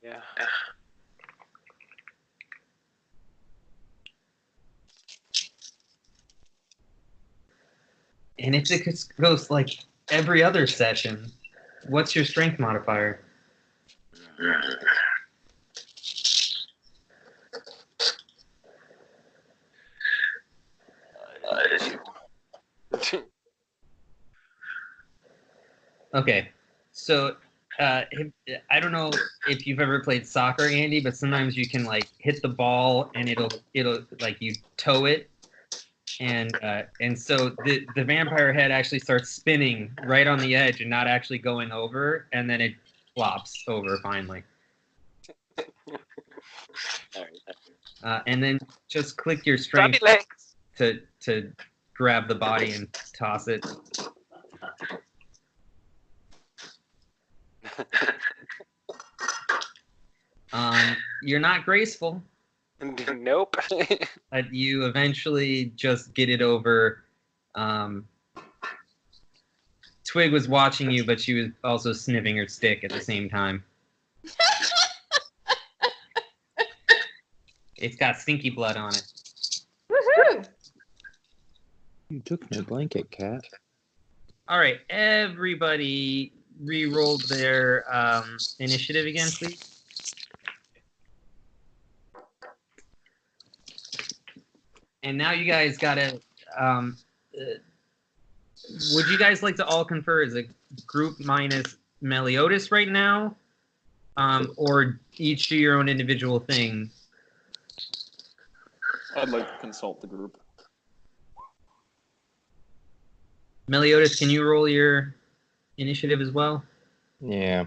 And if it goes like every other session, what's your strength modifier? Okay, so I don't know if you've ever played soccer, Andy, but sometimes you can like hit the ball and it'll like you toe it, and so the vampire head actually starts spinning right on the edge and not actually going over, and then it flops over finally. And then just click your strength to grab the body and toss it. You're not graceful. Nope. But you eventually just get it over. Twig was watching you, but she was also sniffing her stick at the same time. It's got stinky blood on it. Woohoo! You took my blanket, cat. All right, everybody re-rolled their initiative again, please. And now you guys gotta. Would you guys like to all confer as a group minus Meliodas right now, or each do your own individual thing? I'd like to consult the group. Meliodas, can you roll your initiative as well? Yeah.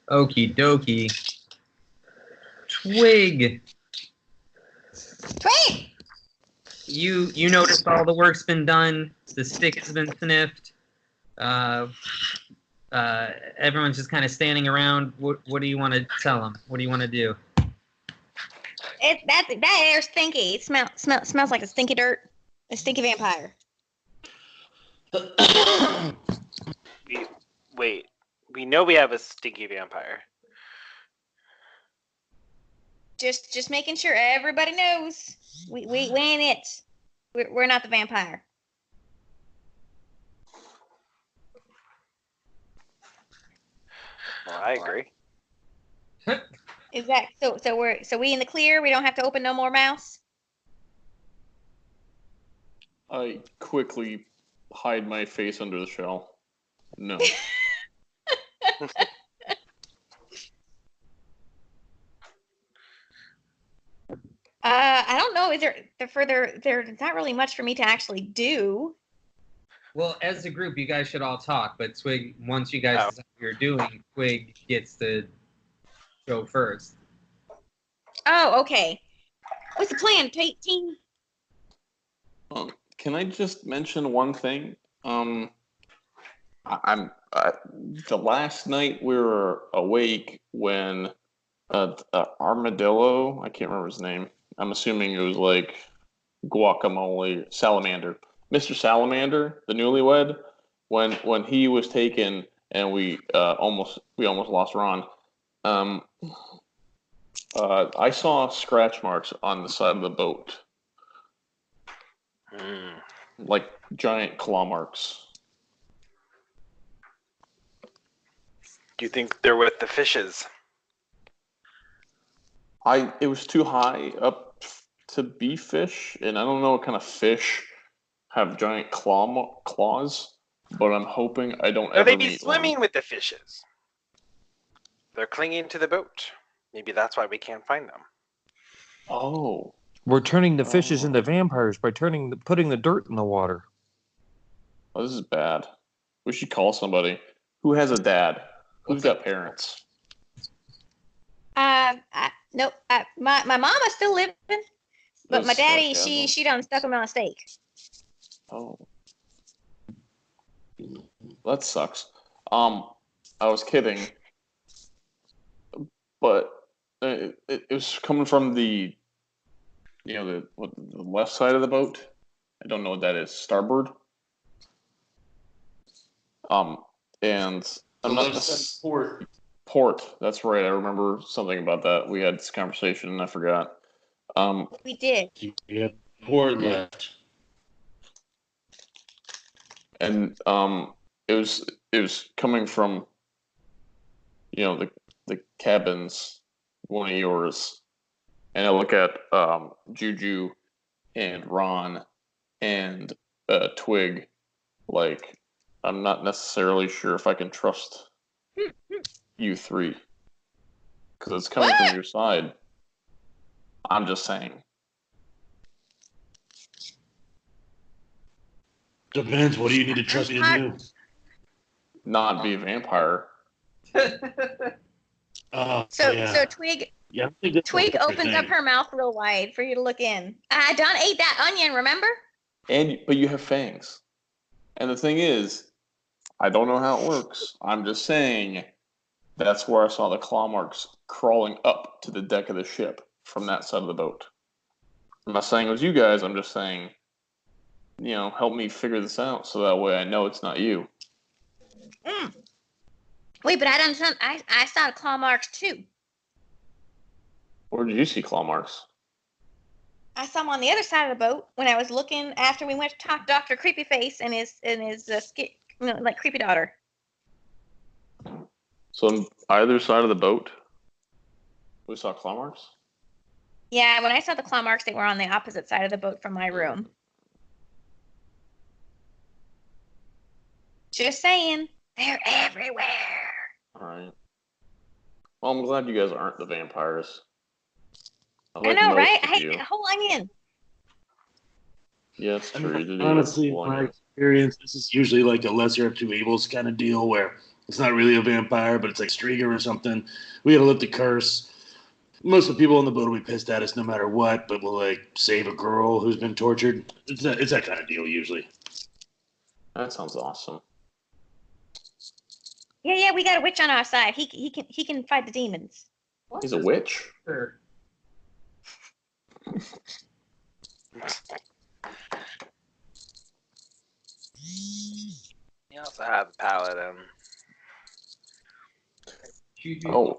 Okie dokie. Twig. Twig! You noticed all the work's been done. The stick has been sniffed. Everyone's just kind of standing around. What do you want to tell them? What do you want to do? That air's stinky. It smells like a stinky dirt. A stinky vampire. Wait. We know we have a stinky vampire. Just making sure everybody knows. We ain't it. We're not the vampire. Well, I agree. Is that so we in the clear? We don't have to open no more mouths? I quickly hide my face under the shell. No. I don't know. Is there's not really much for me to actually do. Well, as a group, you guys should all talk. But Twig, once you guys decide what you're doing, Twig gets to go first. Oh, okay. What's the plan, team? Can I just mention one thing? I'm the last night we were awake when Armadillo, I can't remember his name. I'm assuming it was like Guacamole Salamander. Mr. Salamander, the newlywed, when he was taken and we almost lost Ron. I saw scratch marks on the side of the boat. Like giant claw marks. Do you think they're with the fishes? It was too high up to be fish, and I don't know what kind of fish have giant claws, but I'm hoping I don't Or ever they be meet swimming one. with the fishes. They're clinging to the boat. Maybe that's why we can't find them. Oh. We're turning the fishes into vampires by putting the dirt in the water. Oh, this is bad. We should call somebody. Who has a dad? Who's got parents? Nope. My mama's still living, but That's my daddy, sarcasm. she done stuck him on a stake. Oh. That sucks. I was kidding. But it was coming from the the left side of the boat. I don't know what that is. Starboard. And I'm not port. Port. That's right. I remember something about that. We had this conversation, and I forgot. We did. Yeah, port left. And it was coming from, the cabins, one of yours, and I look at Juju and Ron and Twig, like I'm not necessarily sure if I can trust you three because it's coming from your side. I'm just saying. Depends. What do you need to trust me to do? Not be a vampire. So Twig Yeah, I think that's Twig a opens up thing. her mouth real wide for you to look in. Don ate that onion, remember? But you have fangs. And the thing is, I don't know how it works. I'm just saying that's where I saw the claw marks crawling up to the deck of the ship from that side of the boat. I'm not saying it was you guys. I'm just saying, help me figure this out so that way I know it's not you. Wait, but I saw the claw marks too. Where did you see claw marks? I saw them on the other side of the boat when I was looking after we went to talk to Dr. Creepyface and his creepy daughter. So on either side of the boat, we saw claw marks? Yeah, when I saw the claw marks, they were on the opposite side of the boat from my room. Just saying, they're everywhere. All right. Well, I'm glad you guys aren't the vampires. I know, right? I hate that whole onion. Yeah, it's true. Honestly, in my experience, this is usually like a lesser of two evils kind of deal where it's not really a vampire, but it's like Striga or something. We gotta lift the curse. Most of the people on the boat will be pissed at us no matter what, but we'll like save a girl who's been tortured. It's that kind of deal usually. That sounds awesome. Yeah, we got a witch on our side. He can fight the demons. He's a witch? Sure. You also have Paladin. Juju,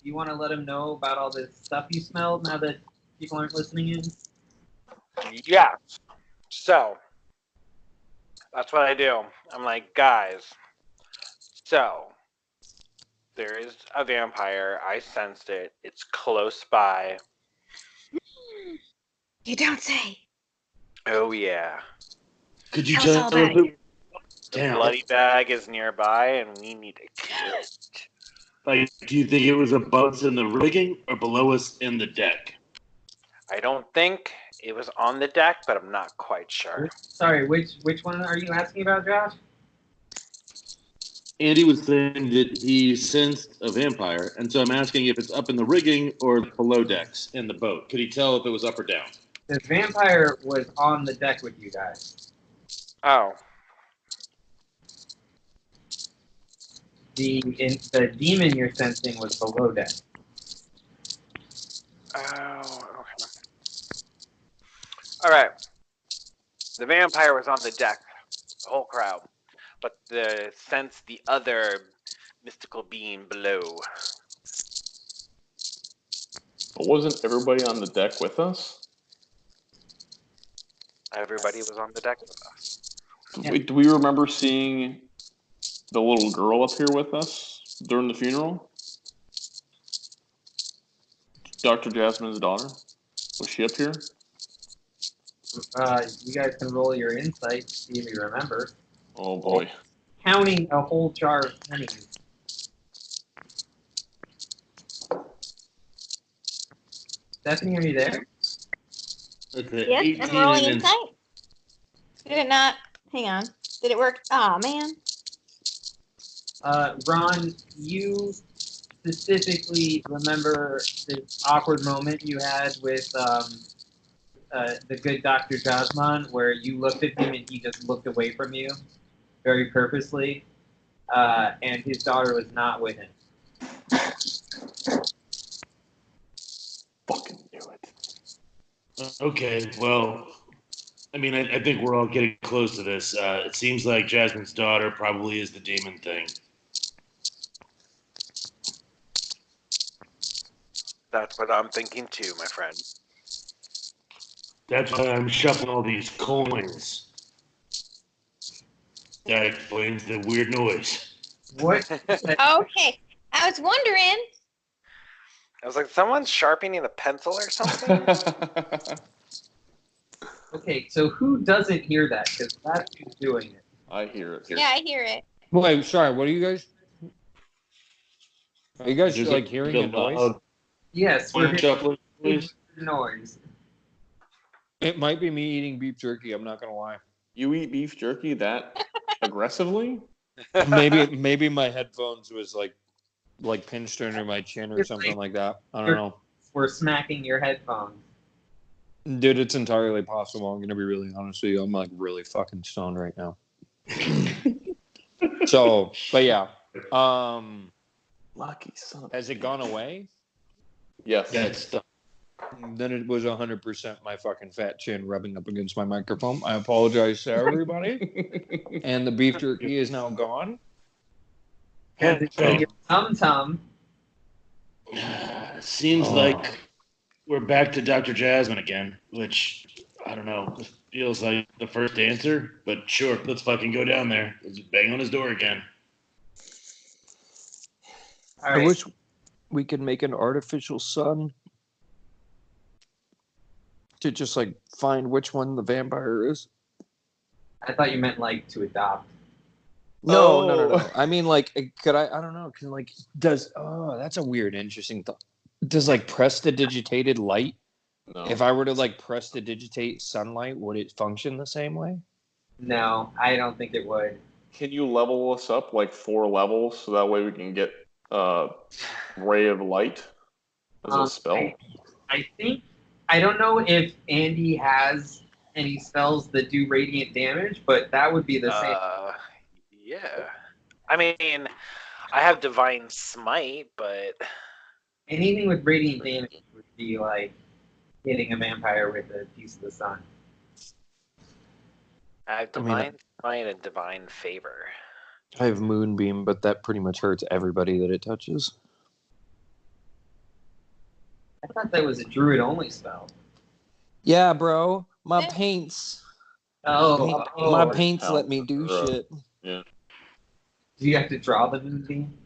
you want to let him know about all this stuff you smelled now that people aren't listening in? Yeah. So, that's what I do. I'm like, guys, so, there is a vampire. I sensed it. It's close by. You don't say. Oh, yeah. Could you Tell us tell all if about it? The Damn. bloody bag is nearby, and we need to kill it. Like, do you think it was above us in the rigging or below us in the deck? I don't think it was on the deck, but I'm not quite sure. Sorry, which one are you asking about, Josh? Andy was saying that he sensed a vampire, and so I'm asking if it's up in the rigging or below decks in the boat. Could he tell if it was up or down? The vampire was on the deck with you guys. Oh. The demon you're sensing was below deck. Oh, okay. All right. The vampire was on the deck, the whole crowd, but sensed the other mystical being below. But wasn't everybody on the deck with us? Everybody was on the deck with us. Do we remember seeing the little girl up here with us during the funeral? Dr. Jasmine's daughter? Was she up here? You guys can roll your insight, see if you remember. Oh boy. Counting a whole jar of pennies. Stephanie, are you there? Okay, Yes, 18 I'm rolling and insight. Did it not? Hang on. Did it work? Oh man. Ron, you specifically remember this awkward moment you had with the good Dr. Jasmine, where you looked at him and he just looked away from you, very purposely, and his daughter was not with him. Fucking knew it. Okay, well, I mean, I think we're all getting close to this. It seems like Jasmine's daughter probably is the demon thing. That's what I'm thinking too, my friend. That's why I'm shuffling all these coins. That explains the weird noise. What? Okay. I was wondering. I was like, someone's sharpening a pencil or something? Okay, so who doesn't hear that? Because that's who's doing it. I hear it. Yeah, I hear it. Wait, sorry. What are you guys? Are you guys There's like hearing a noise? loud Yes, we're coin hearing shuffling big noise. noise. It might be me eating beef jerky. I'm not gonna lie. You eat beef jerky that aggressively? Maybe my headphones was like pinched under my chin or It's something like- like that. I don't know. We're smacking your headphones. Dude, it's entirely possible. I'm gonna be really honest with you. I'm like really fucking stoned right now. So, but yeah. Lucky son. Has it gone away? Yes. Yeah, it's the Then it was 100% my fucking fat chin rubbing up against my microphone. I apologize to everybody. And the beef jerky is now gone. Has it been your tum-tum? Seems Oh. like we're back to Dr. Jasmine again, which I don't know. This feels like the first answer, but sure, let's fucking go down there. Let's bang on his door again. All I right. wish we could make an artificial sun to just like find which one the vampire is. I thought you meant like to adopt. No. I mean, like, could I don't know. Can like, That's a weird, interesting thought. Does like prestidigitated light, No. if I were to like prestidigitate sunlight, would it function the same way? No, I don't think it would. Can you level us up like 4 levels so that way we can get ray of light as a spell? I think I don't know if Andy has any spells that do radiant damage, but that would be the same. Yeah. I mean, I have divine smite, but Anything with radiant damage would be like hitting a vampire with a piece of the sun. I have divine smite and divine favor. I have moonbeam, but that pretty much hurts everybody that it touches. I thought that was a druid only spell. Yeah, bro. My Yeah. paints. Oh, My oh. paints let me do shit. Yeah. Do you have to draw the moonbeam?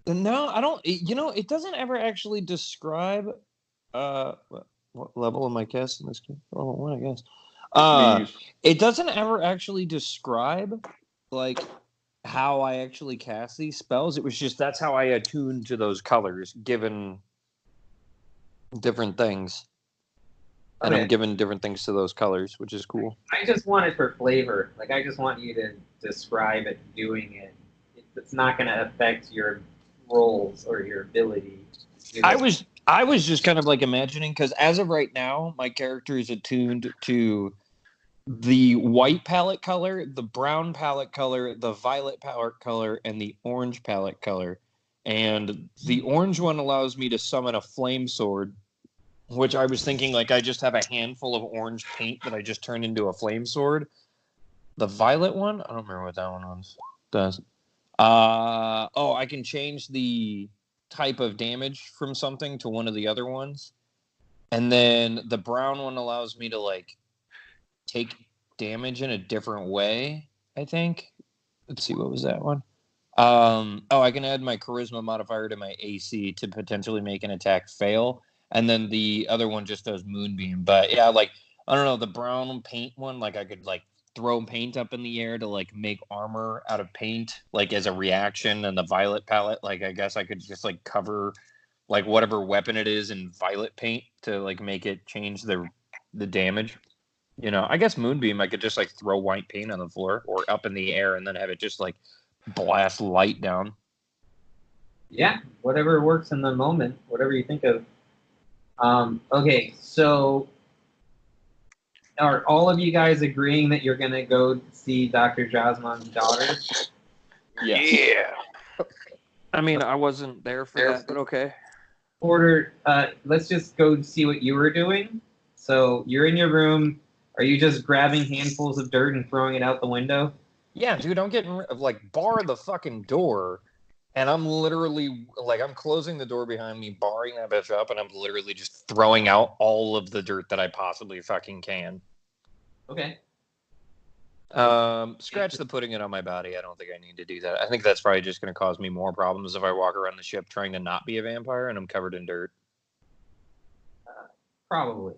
No, I don't. It doesn't ever actually describe. What level am I casting this game? Level 1, I guess. Please. It doesn't ever actually describe like how I actually cast these spells. It was just that's how I attuned to those colors, given different things. And Okay. I'm giving different things to those colors, which is cool. I just want it for flavor. Like, I just want you to describe it doing it. It's not going to affect your rolls or your ability. I was just kind of like imagining, because as of right now, my character is attuned to the white palette color, the brown palette color, the violet palette color, and the orange palette color. And the orange one allows me to summon a flame sword, which I was thinking like I just have a handful of orange paint that I just turn into a flame sword. The violet one, I don't remember what that one does. I can change the type of damage from something to one of the other ones. And then the brown one allows me to like take damage in a different way, I think. Let's see, what was that one? I can add my charisma modifier to my AC to potentially make an attack fail. And then the other one just does moonbeam. But yeah, like, I don't know, the brown paint one, like I could like throw paint up in the air to like make armor out of paint, like as a reaction. And the violet palette, like I guess I could just like cover like whatever weapon it is in violet paint to like make it change the damage. You know, I guess moonbeam, I could just like throw white paint on the floor or up in the air and then have it just like blast light down. Yeah, whatever works in the moment, whatever you think of. Okay, so are all of you guys agreeing that you're going to go see Dr. Jasmine's daughter? Yes. Yeah. I mean, I wasn't there for that, but okay. Porter, let's just go see what you were doing. So you're in your room. Are you just grabbing handfuls of dirt and throwing it out the window? Yeah, dude, I'm getting like bar the fucking door, and I'm literally like I'm closing the door behind me, barring that bitch up, and I'm literally just throwing out all of the dirt that I possibly fucking can. Okay. Scratch the putting it on my body. I don't think I need to do that. I think that's probably just going to cause me more problems if I walk around the ship trying to not be a vampire and I'm covered in dirt. Probably.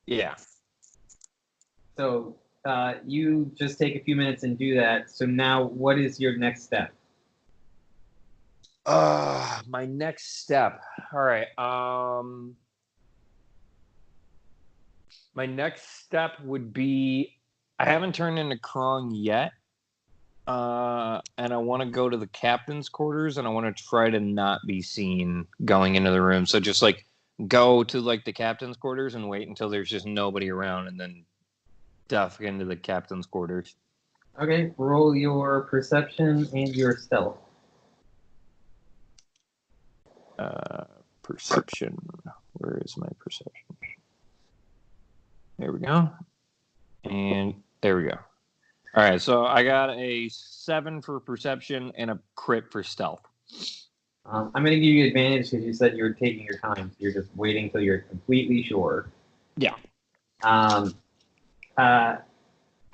Yeah. So you just take a few minutes and do that. So now, what is your next step? My next step. All right. My next step would be I haven't turned into Krong yet. And I want to go to the captain's quarters and I want to try to not be seen going into the room. So just like go to like the captain's quarters and wait until there's just nobody around and then duck into the captain's quarters. Okay, roll your perception and your stealth. Perception. Where is my perception? There we go. And there we go. All right, so I got a 7 for perception and a crit for stealth. I'm going to give you advantage because you said you were taking your time. So you're just waiting until you're completely sure. Yeah.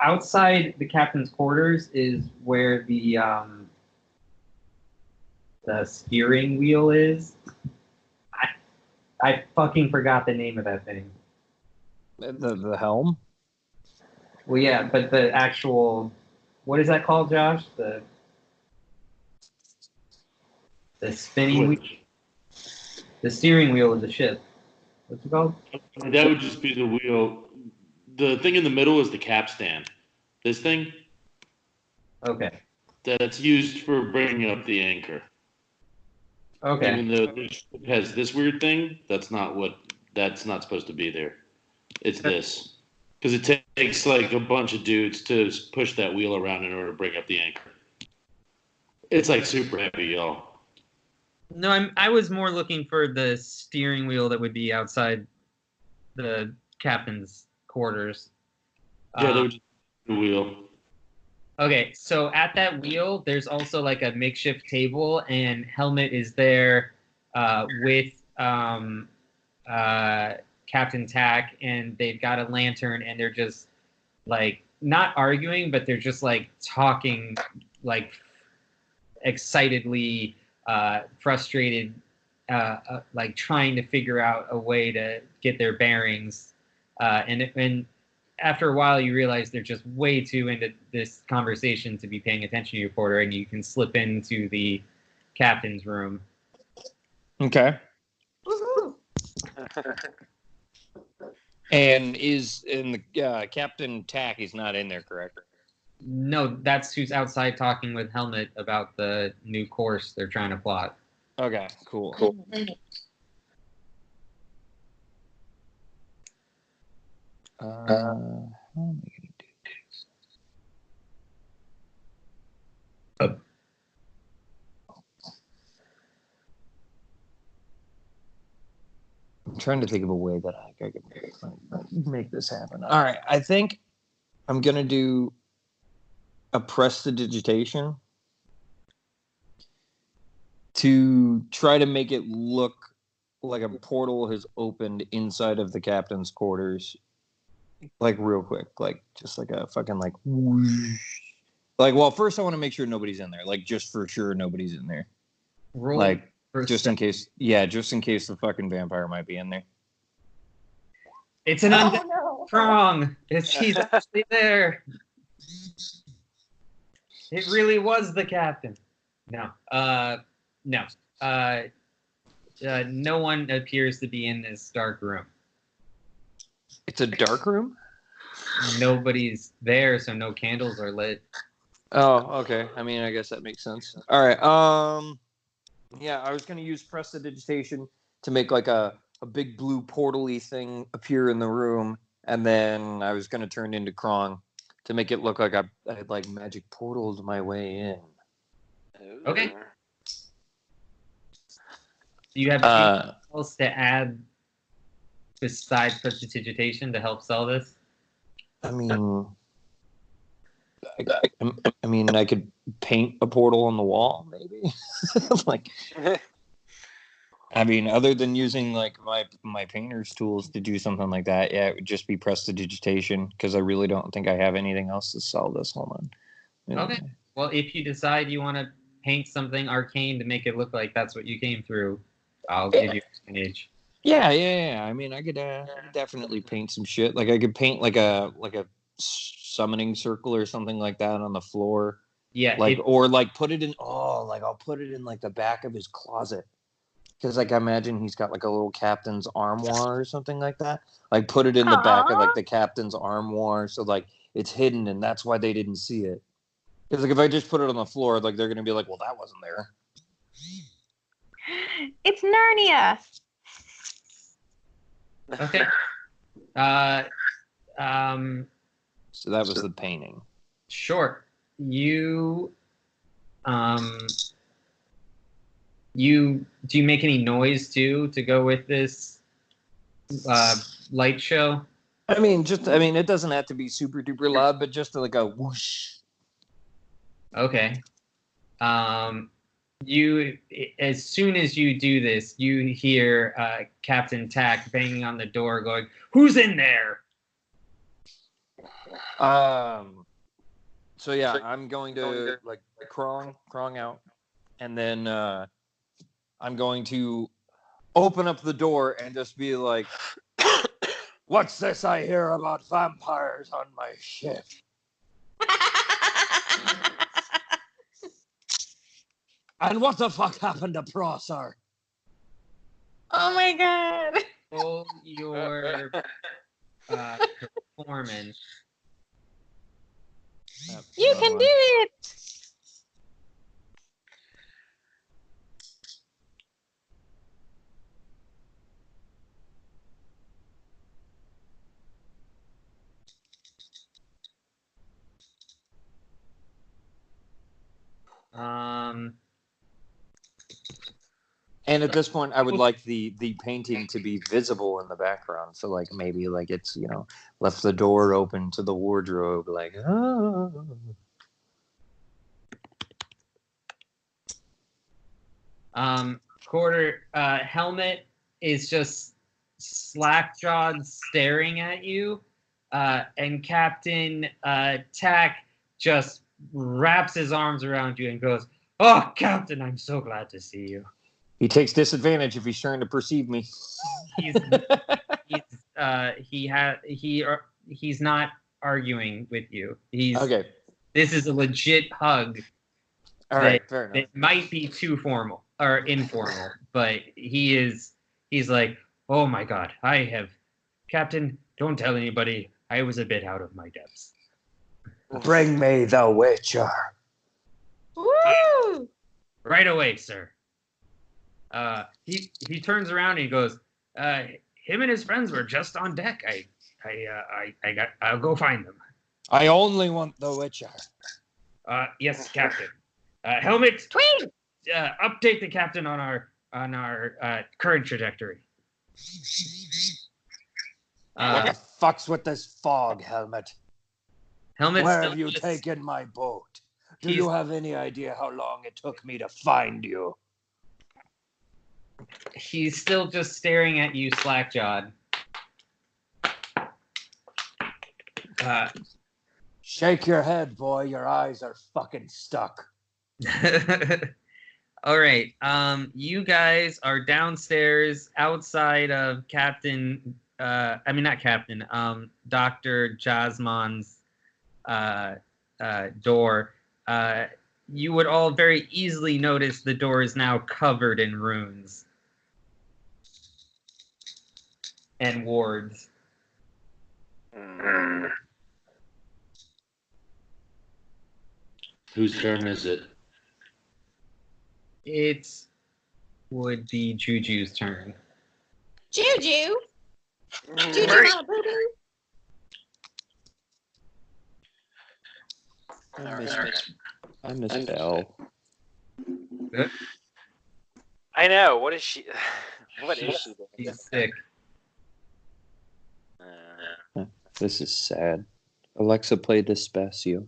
Outside the captain's quarters is where the steering wheel is. I fucking forgot the name of that thing. The helm? Well, yeah, but the actual, what is that called, Josh? The spinning wheel? The steering wheel of the ship. What's it called? That would just be the wheel. The thing in the middle is the capstan. This thing? Okay. That's used for bringing up the anchor. Okay. Even though it has this weird thing, that's not supposed to be there. It's this. Because it takes like a bunch of dudes to push that wheel around in order to bring up the anchor. It's like super heavy, y'all. No, I was more looking for the steering wheel that would be outside the captain's quarters. Yeah, that would just be the wheel. Okay, so at that wheel, there's also like a makeshift table, and Helmet is there with Captain Tack, and they've got a lantern, and they're just like not arguing, but they're just like talking, like excitedly, frustrated, like trying to figure out a way to get their bearings, and after a while, you realize they're just way too into this conversation to be paying attention to your porter, and you can slip into the captain's room. Okay. Woohoo! And the Captain Tack is not in there, correct? No, that's who's outside talking with Helmet about the new course they're trying to plot. Okay, cool. Cool. How am I going to do this? I'm trying to think of a way that I could make this happen. All right, I think I'm going to do a prestidigitation to try to make it look like a portal has opened inside of the captain's quarters. Like real quick, like just like a fucking like whoosh. Like, well, first I want to make sure nobody's in there. Like, just for sure nobody's in there. Roll Like, just in case. Yeah, just in case the fucking vampire might be in there. It's an undead no. Krong. He's actually there. It really was the captain. No. No. No one appears to be in this dark room. It's a dark room? Nobody's there, so no candles are lit. Oh, okay. I mean, I guess that makes sense. All right. Yeah, I was going to use prestidigitation to make like a big blue portal-y thing appear in the room, and then I was going to turn into Krong to make it look like I had like magic portaled my way in. Okay. Do you have anything else to add besides prestidigitation to help sell this? I mean, I mean, I could paint a portal on the wall, maybe. Like, I mean, other than using like my painter's tools to do something like that, yeah, it would just be prestidigitation because I really don't think I have anything else to sell this. Hold on. Yeah. Okay. Well, if you decide you want to paint something arcane to make it look like that's what you came through, I'll give you an age. Yeah. I mean, I could definitely paint some shit. Like I could paint like a summoning circle or something like that on the floor. Yeah. Like or like put it in. Oh, like I'll put it in like the back of his closet. Because like I imagine he's got like a little captain's armoire or something like that. Like put it in the back of like the captain's armoire, so like it's hidden, and that's why they didn't see it. Because like if I just put it on the floor, like they're gonna be like, well, that wasn't there. It's Narnia. Okay. So that was the painting. Sure. Do you make any noise too to go with this light show? I mean, it doesn't have to be super duper loud, but just like a whoosh. Okay. You as soon as you do this, you hear Captain Tack banging on the door, going, "Who's in there?" So yeah, I'm going to like crawling out, and then I'm going to open up the door and just be like, "What's this I hear about vampires on my ship?" And what the fuck happened to Prosser? Oh my god. Roll your performance. You can do it. And at this point, I would like the painting to be visible in the background. So like maybe like it's left the door open to the wardrobe, like oh. Helmet is just slack-jawed staring at you, and Captain Tack just wraps his arms around you and goes, "Oh, Captain, I'm so glad to see you." He takes disadvantage if he's trying to perceive me. He's not arguing with you. Okay. This is a legit hug. All right, fair enough. It might be too formal or informal, but he's like, "Oh my God, Captain, don't tell anybody. I was a bit out of my depths." Bring me the Witcher. Woo! Right away, sir. He turns around and he goes, him and his friends were just on deck. I'll go find them. I only want the Witcher. Yes, Captain. Helmet, Tweet! update the captain on our current trajectory. What the fuck's with this fog, Helmet? Helmet, where have you taken my boat? Do you have any idea how long it took me to find you? He's still just staring at you, slack-jawed. Shake your head, boy. Your eyes are fucking stuck. All right. You guys are downstairs outside of Dr. Jasmon's door. You would all very easily notice the door is now covered in runes and wards. Whose turn is it? It would be Juju's turn. Juju? Juju want a boo-boo? I miss Belle. I know. What is she? What is she doing? She's sick. This is sad. Alexa, play Despacio.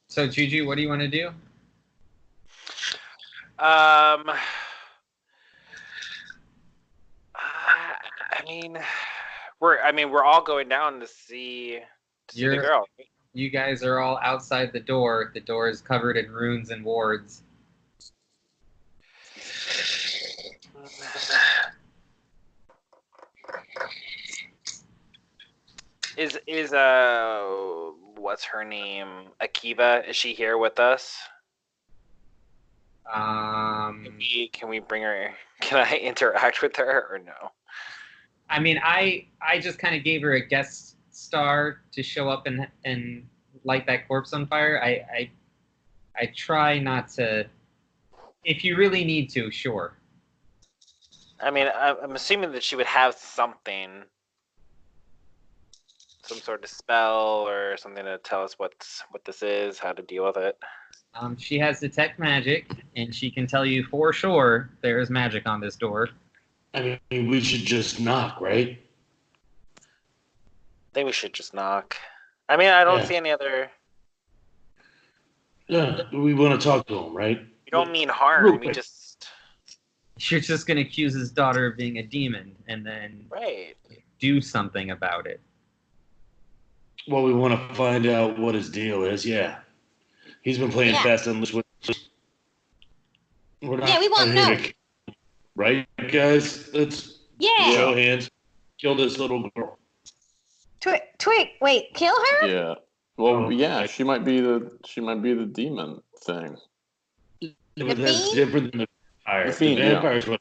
So, Juju, what do you want to do? I mean, we're all going down to see the girl. You guys are all outside the door. The door is covered in runes and wards. Is what's her name? Akiva, is she here with us? Can we bring her? Can I interact with her or no? I mean, I just kind of gave her a guest star to show up and light that corpse on fire. I try not to. If you really need to, sure. I mean, I'm assuming that she would have something, some sort of spell or something to tell us what this is, how to deal with it. She has detect magic, and she can tell you for sure there is magic on this door. I mean, we should just knock, right? I think we should just knock. I mean, I don't see any other. Yeah, we want to talk to him, right? We don't mean harm. We just. You're just going to accuse his daughter of being a demon and then do something about it. Well, we want to find out what his deal is, yeah. He's been playing fast and loose with us. We want to know. Right, guys? Let's show hands. Kill this little girl. Twig, wait, kill her? Yeah. Well, she might be the demon thing. But that's different than the vampire. The fiend, vampire's what.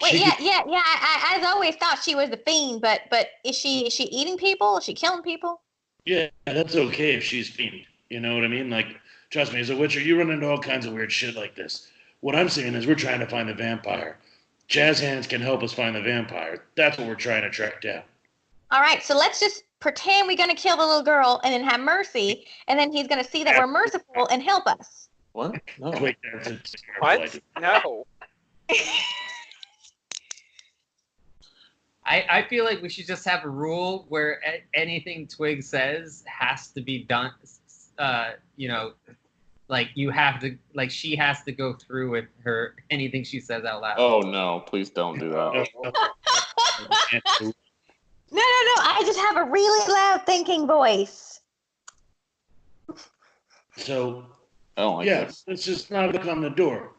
Wait, I always thought she was the fiend, but is she eating people? Is she killing people? Yeah, that's okay if she's fiend. You know what I mean? Like, trust me, as a witcher, you run into all kinds of weird shit like this. What I'm saying is we're trying to find the vampire. Jazz hands can help us find the vampire. That's what we're trying to track down. All right, so let's just pretend we're going to kill the little girl and then have mercy, and then he's going to see that we're merciful and help us. What? No. Wait, what? No. I feel like we should just have a rule where anything Twig says has to be done. Like you have to, like she has to go through with her anything she says out loud. Oh no! Please don't do that. No. I just have a really loud thinking voice. So, this. let's just knock on the door.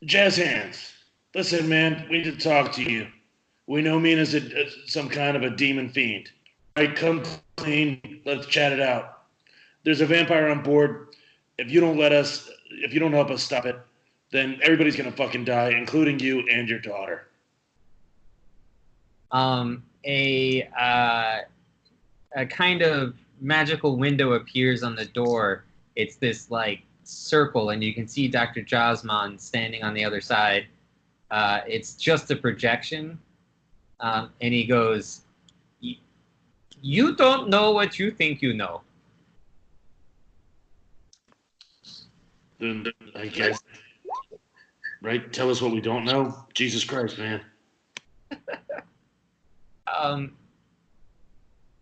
Jazz hands. Listen, man, we need to talk to you. We know Mina's some kind of a demon fiend. All right, come clean. Let's chat it out. There's a vampire on board. If you don't help us stop it, then everybody's gonna fucking die, including you and your daughter. A kind of magical window appears on the door. It's this like circle, and you can see Dr. Jasmine standing on the other side. It's just a projection, and he goes, "You don't know what you think you know." Then I guess, right? Tell us what we don't know. Jesus Christ, man.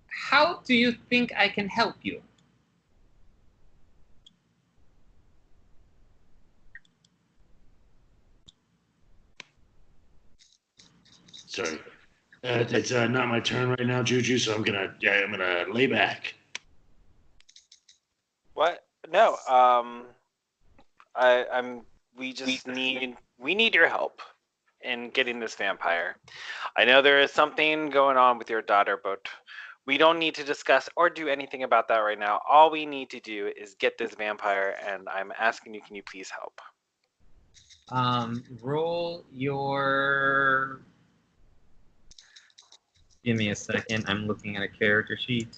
How do you think I can help you? Sorry. It's not my turn right now, Juju, so I'm gonna lay back. What? No. We need your help in getting this vampire. I know there is something going on with your daughter, but we don't need to discuss or do anything about that right now. All we need to do is get this vampire, and I'm asking you, can you please help? Roll your... Give me a second. I'm looking at a character sheet.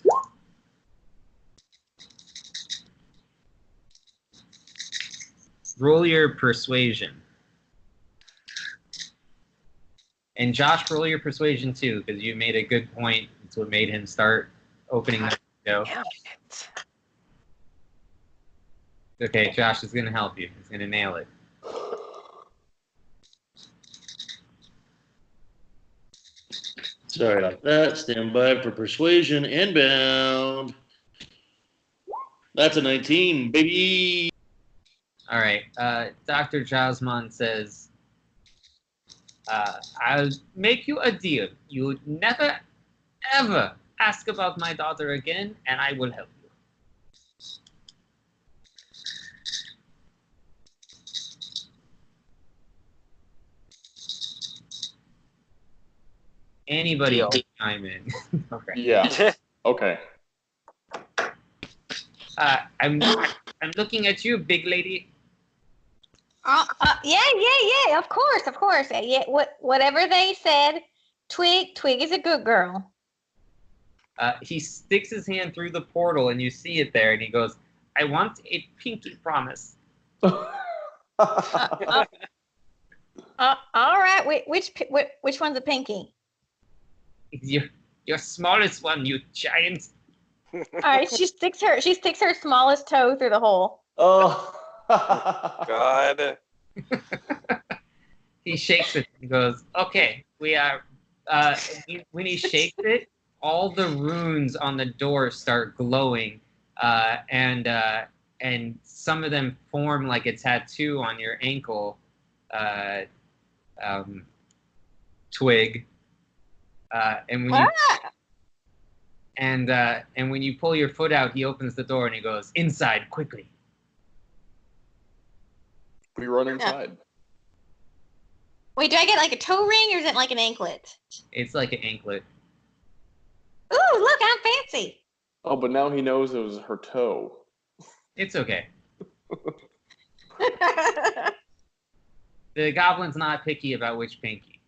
Roll your persuasion. And Josh, roll your persuasion too, because you made a good point It's what made him start opening that window. Damn it. Okay, Josh is gonna help you. He's gonna nail it. Sorry about that. Stand by for persuasion. Inbound. That's a 19, baby. All right. Dr. Jasmine says, I'll make you a deal. You would never, ever ask about my daughter again, and I will help you. Anybody Deal. can chime in. Okay. Yeah. Okay. I'm looking at you, big lady. Yeah. Of course. Yeah. Whatever they said. Twig is a good girl. He sticks his hand through the portal, and you see it there, and he goes, I want a pinky promise. All right. Which one's a pinky? Your smallest one, you giant. All right. She sticks her smallest toe through the hole. Oh. God. He shakes it and goes, okay, we are. When he shakes it, all the runes on the door start glowing, and some of them form like a tattoo on your ankle, Twig. And when you and when you pull your foot out, he opens the door and he goes, inside quickly. We run inside. Wait, do I get like a toe ring or is it like an anklet? It's like an anklet. Ooh, look, I'm fancy. Oh, but now he knows it was her toe. It's okay. The goblin's not picky about which pinky.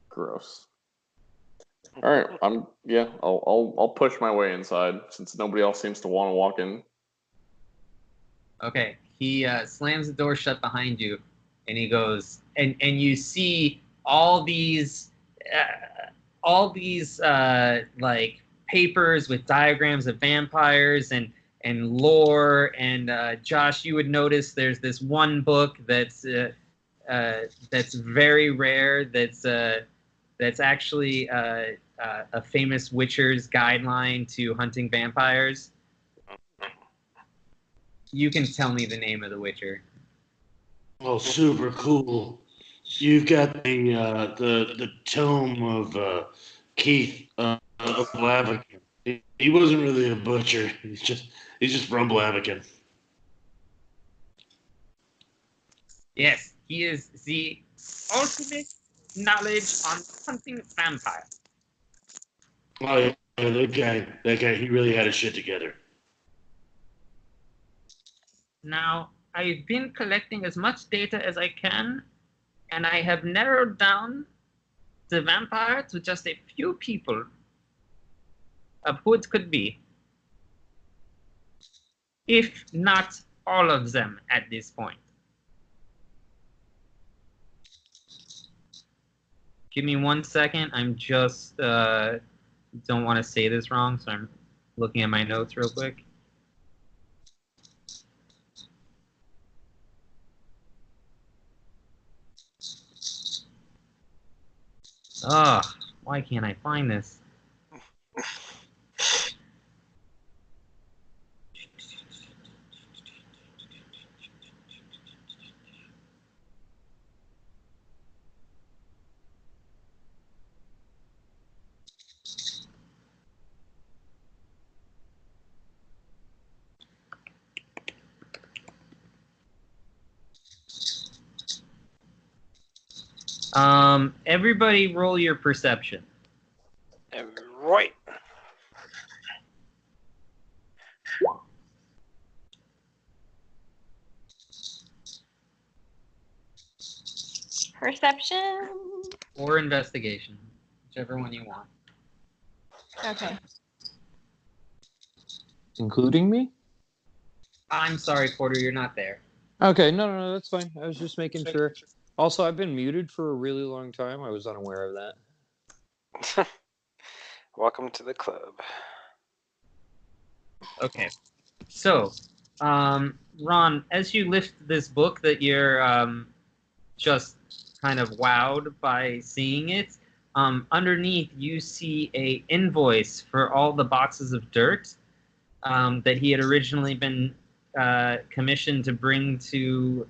Gross. All right, I'll push my way inside since nobody else seems to want to walk in. Okay, he slams the door shut behind you, and he goes, and you see all these like papers with diagrams of vampires and lore. And Josh, you would notice there's this one book that's very rare. That's actually a famous witcher's guideline to hunting vampires. You can tell me the name of the witcher. Oh, super cool. You've got the tome of Keith of Blaviken. He wasn't really a butcher. He's just from Blaviken. Yes, he is the ultimate knowledge on hunting vampires. Oh yeah, that guy, he really had his shit together. Now, I've been collecting as much data as I can, and I have narrowed down the vampire to just a few people of who it could be. If not all of them at this point. Give me 1 second. I'm just don't want to say this wrong, so I'm looking at my notes real quick. Ugh, why can't I find this? Everybody roll your perception. Right. Perception. Or investigation. Whichever one you want. Okay. Including me? I'm sorry, Porter, you're not there. Okay, no, that's fine. I was just making sure. Also, I've been muted for a really long time. I was unaware of that. Welcome to the club. Okay. So, Ron, as you lift this book that you're just kind of wowed by seeing it, underneath you see a invoice for all the boxes of dirt that he had originally been commissioned to bring to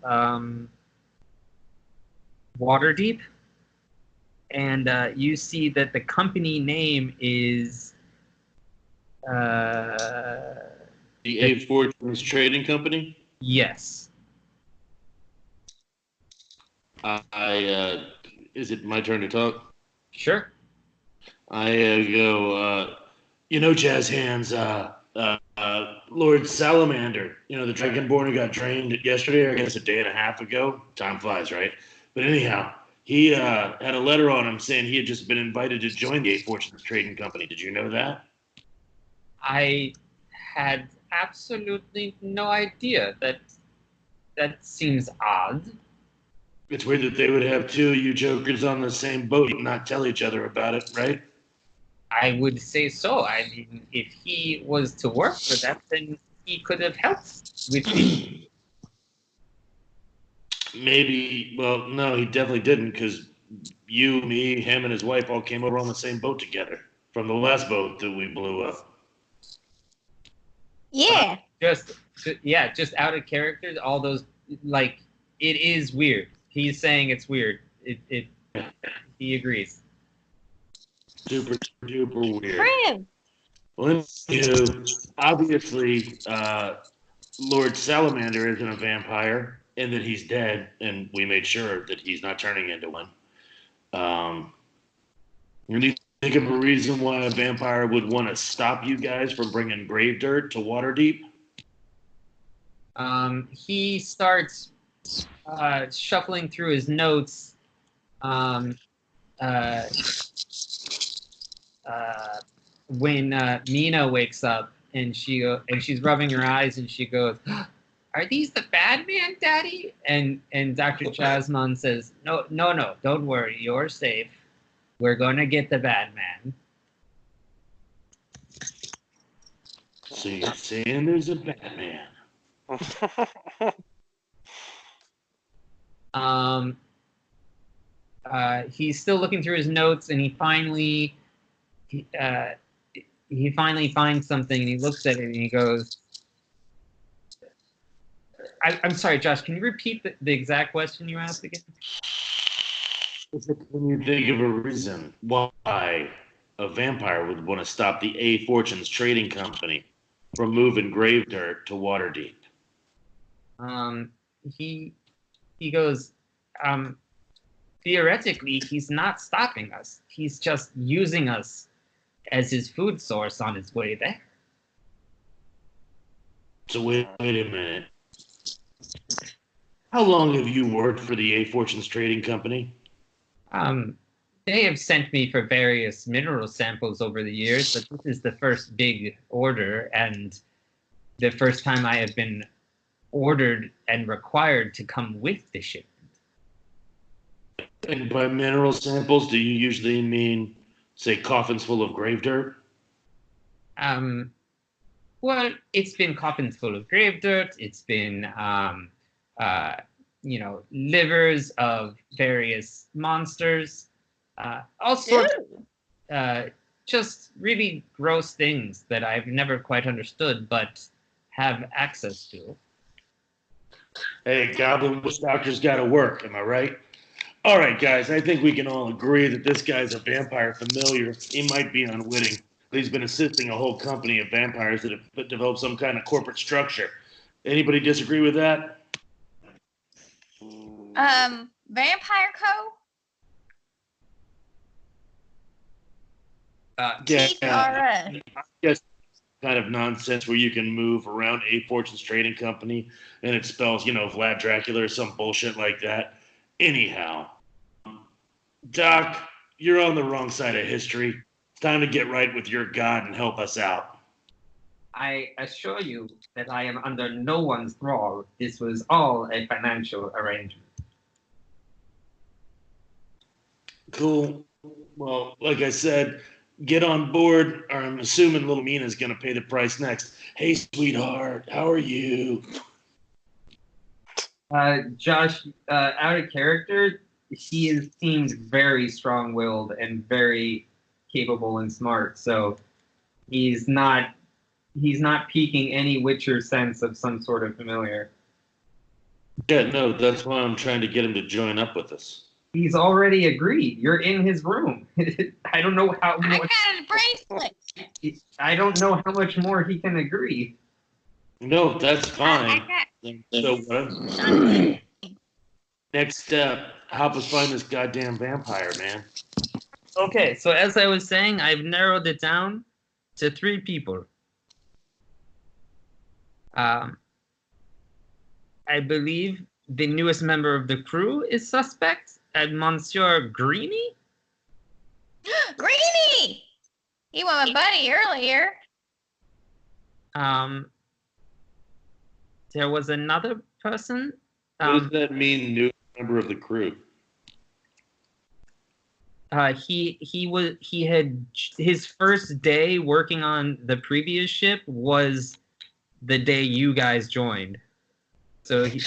Waterdeep. And you see that the company name is The A Fortunes Trading Company. yes. Is it my turn to talk? Sure. I go, Jazz Hands, Lord Salamander, the Dragonborn who got trained yesterday, or I guess a day and a half ago. Time flies, right? But anyhow, he had a letter on him saying he had just been invited to join the A Fortunes Trading Company. Did you know that? I had absolutely no idea. That seems odd. It's weird that they would have two of you jokers on the same boat and not tell each other about it, right? I would say so. I mean, if he was to work for them, then he could have helped with it. Maybe, well, no, he definitely didn't, because you, me, him, and his wife all came over on the same boat together from the last boat that we blew up. Yeah. Just out of character, all those, like, it is weird. He's saying it's weird. He agrees. Super duper weird. Friend. Well, anywho, obviously, Lord Salamander isn't a vampire, and that he's dead, and we made sure that he's not turning into one. When you think of a reason why a vampire would want to stop you guys from bringing grave dirt to Waterdeep? He starts shuffling through his notes. When Mina wakes up and she's rubbing her eyes and she goes, "Are these the bad man, Daddy?" And Dr. Jasmine says, "No, don't worry, you're safe. We're gonna get the bad man." So you're saying there's a Batman? He's still looking through his notes, and he finally finds something, and he looks at it, and he goes, I'm sorry, Josh, can you repeat the exact question you asked again? Can you think of a reason why a vampire would want to stop the A Fortunes Trading Company from moving grave dirt to Waterdeep? He goes, theoretically, he's not stopping us. He's just using us as his food source on his way there. So wait a minute. How long have you worked for the A Fortunes Trading Company? They have sent me for various mineral samples over the years, but this is the first big order and the first time I have been ordered and required to come with the shipment. And by mineral samples, do you usually mean, say, coffins full of grave dirt? Well, it's been coffins full of grave dirt. It's been, livers of various monsters, all sorts of just really gross things that I've never quite understood, but have access to. Hey, Goblin Witch Doctor's got to work, am I right? All right, guys, I think we can all agree that this guy's a vampire familiar. He might be unwitting, but he's been assisting a whole company of vampires that have developed some kind of corporate structure. Anybody disagree with that? Vampire Co. TRS. Yes, kind of nonsense where you can move around A Fortunes Trading Company and it spells, Vlad Dracula or some bullshit like that. Anyhow, Doc, you're on the wrong side of history. It's time to get right with your God and help us out. I assure you that I am under no one's thrall. This was all a financial arrangement. Cool. Well, like I said, get on board, or I'm assuming little Mina's going to pay the price next. Hey, sweetheart, how are you? Josh, out of character, seems very strong-willed and very capable and smart. So he's not piquing any Witcher sense of some sort of familiar. Yeah, no, that's why I'm trying to get him to join up with us. He's already agreed. You're in his room. I don't know how I much. got a bracelet. I don't know how much more he can agree. No, that's fine. So next step, help us find this goddamn vampire, man. Okay, so as I was saying, I've narrowed it down to 3 people. I believe the newest member of the crew is suspect, and Monsieur Greeny. Greeny! He was my buddy earlier. There was another person. What does that mean, new member of the crew? He had his first day working on the previous ship was the day you guys joined. So he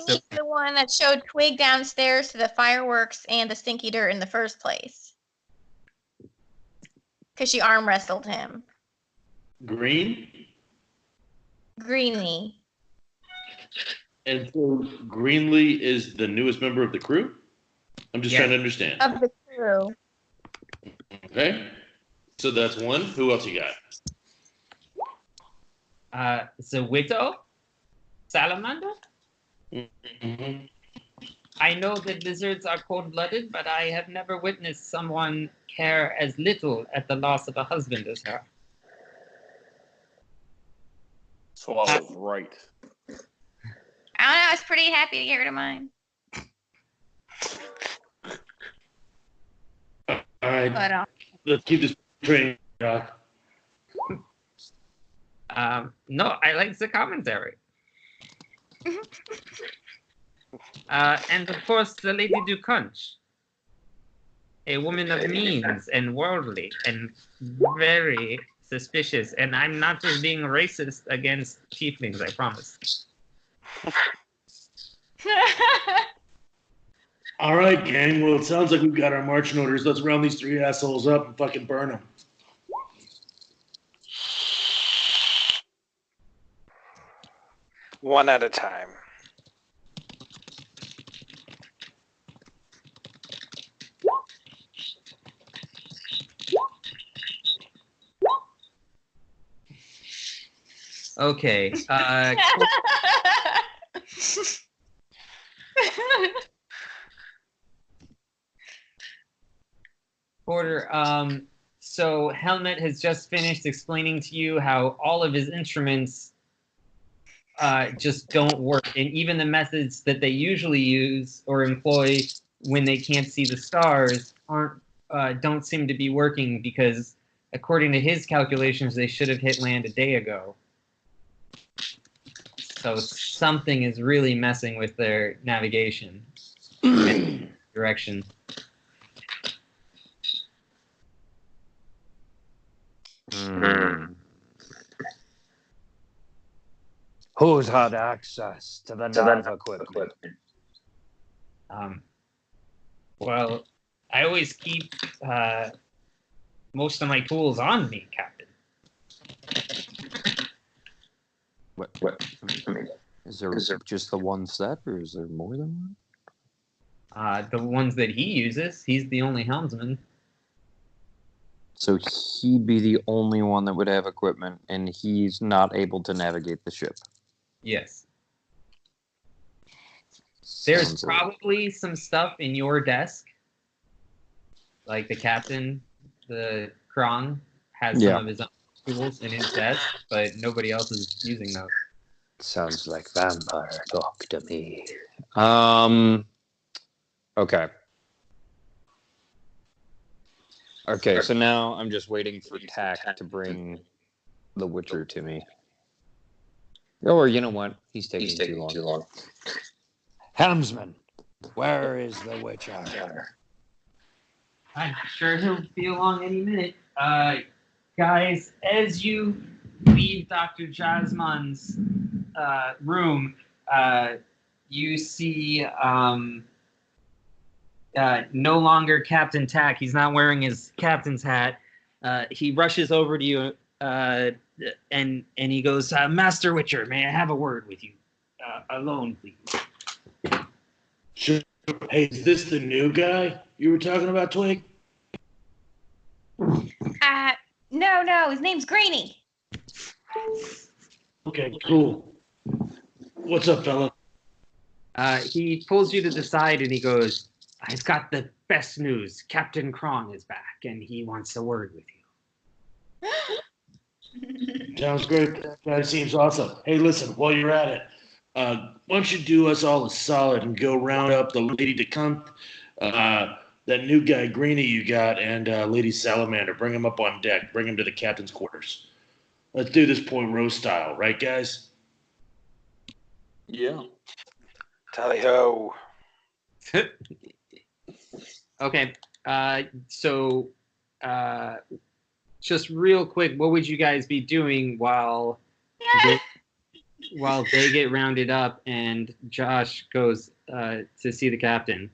was the one that showed Twig downstairs to the fireworks and the stinky dirt in the first place. Because she arm wrestled him. Green? Greeny. And so Greenlee is the newest member of the crew? I'm just trying to understand. Of the crew. Okay. So that's one. Who else you got? So Widow? Salamander? Mm-hmm. I know that lizards are cold-blooded, but I have never witnessed someone care as little at the loss of a husband as her. So I was right. I don't know. I was pretty happy to get rid of mine. All right. But, Let's keep this train, Doc. No, I like the commentary. And of course, the Lady du Conch. A woman of means and worldly and very suspicious. And I'm not just being racist against tieflings, I promise. All right, gang. Well, it sounds like we've got our marching orders. Let's round these 3 assholes up and fucking burn them. One at a time. Okay. Porter, so Helmet has just finished explaining to you how all of his instruments just don't work. And even the methods that they usually use or employ when they can't see the stars don't seem to be working because, according to his calculations, they should have hit land a day ago. So something is really messing with their navigation and direction. Who's had access to the nav equipment? Well, I always keep most of my tools on me, Captain. What? I mean, is there just the one set, or is there more than one? The ones that he uses. He's the only helmsman. So he'd be the only one that would have equipment, and he's not able to navigate the ship. Yes. There's Sounds probably some stuff in your desk. Like the captain, the Krong, has some of his own tools in his desk, but nobody else is using those. Sounds like vampire talk to me. Okay. Okay, so now I'm just waiting for Tack to bring the Witcher to me. Or you know what? He's taking too long. Helmsman, where is the Witcher? I'm sure he'll be along any minute. Guys, as you leave Dr. Jasmine's room, you see no longer Captain Tack. He's not wearing his captain's hat. He rushes over to you and he goes, Master Witcher, may I have a word with you? Alone, please. Sure. Hey, is this the new guy you were talking about, Twig? No, his name's Greenie. Okay, cool. What's up, fella? He pulls you to the side and he goes, I've got the best news. Captain Krong is back and he wants a word with you. Sounds great. That guy seems awesome. Hey, listen, while you're at it, why don't you do us all a solid and go round up the Lady DeCunt, that new guy, Greenie, you got, and Lady Salamander. Bring him up on deck. Bring him to the captain's quarters. Let's do this Poirot style, right, guys? Yeah. Tally ho. Okay. So just real quick, what would you guys be doing while they get rounded up and Josh goes to see the captain?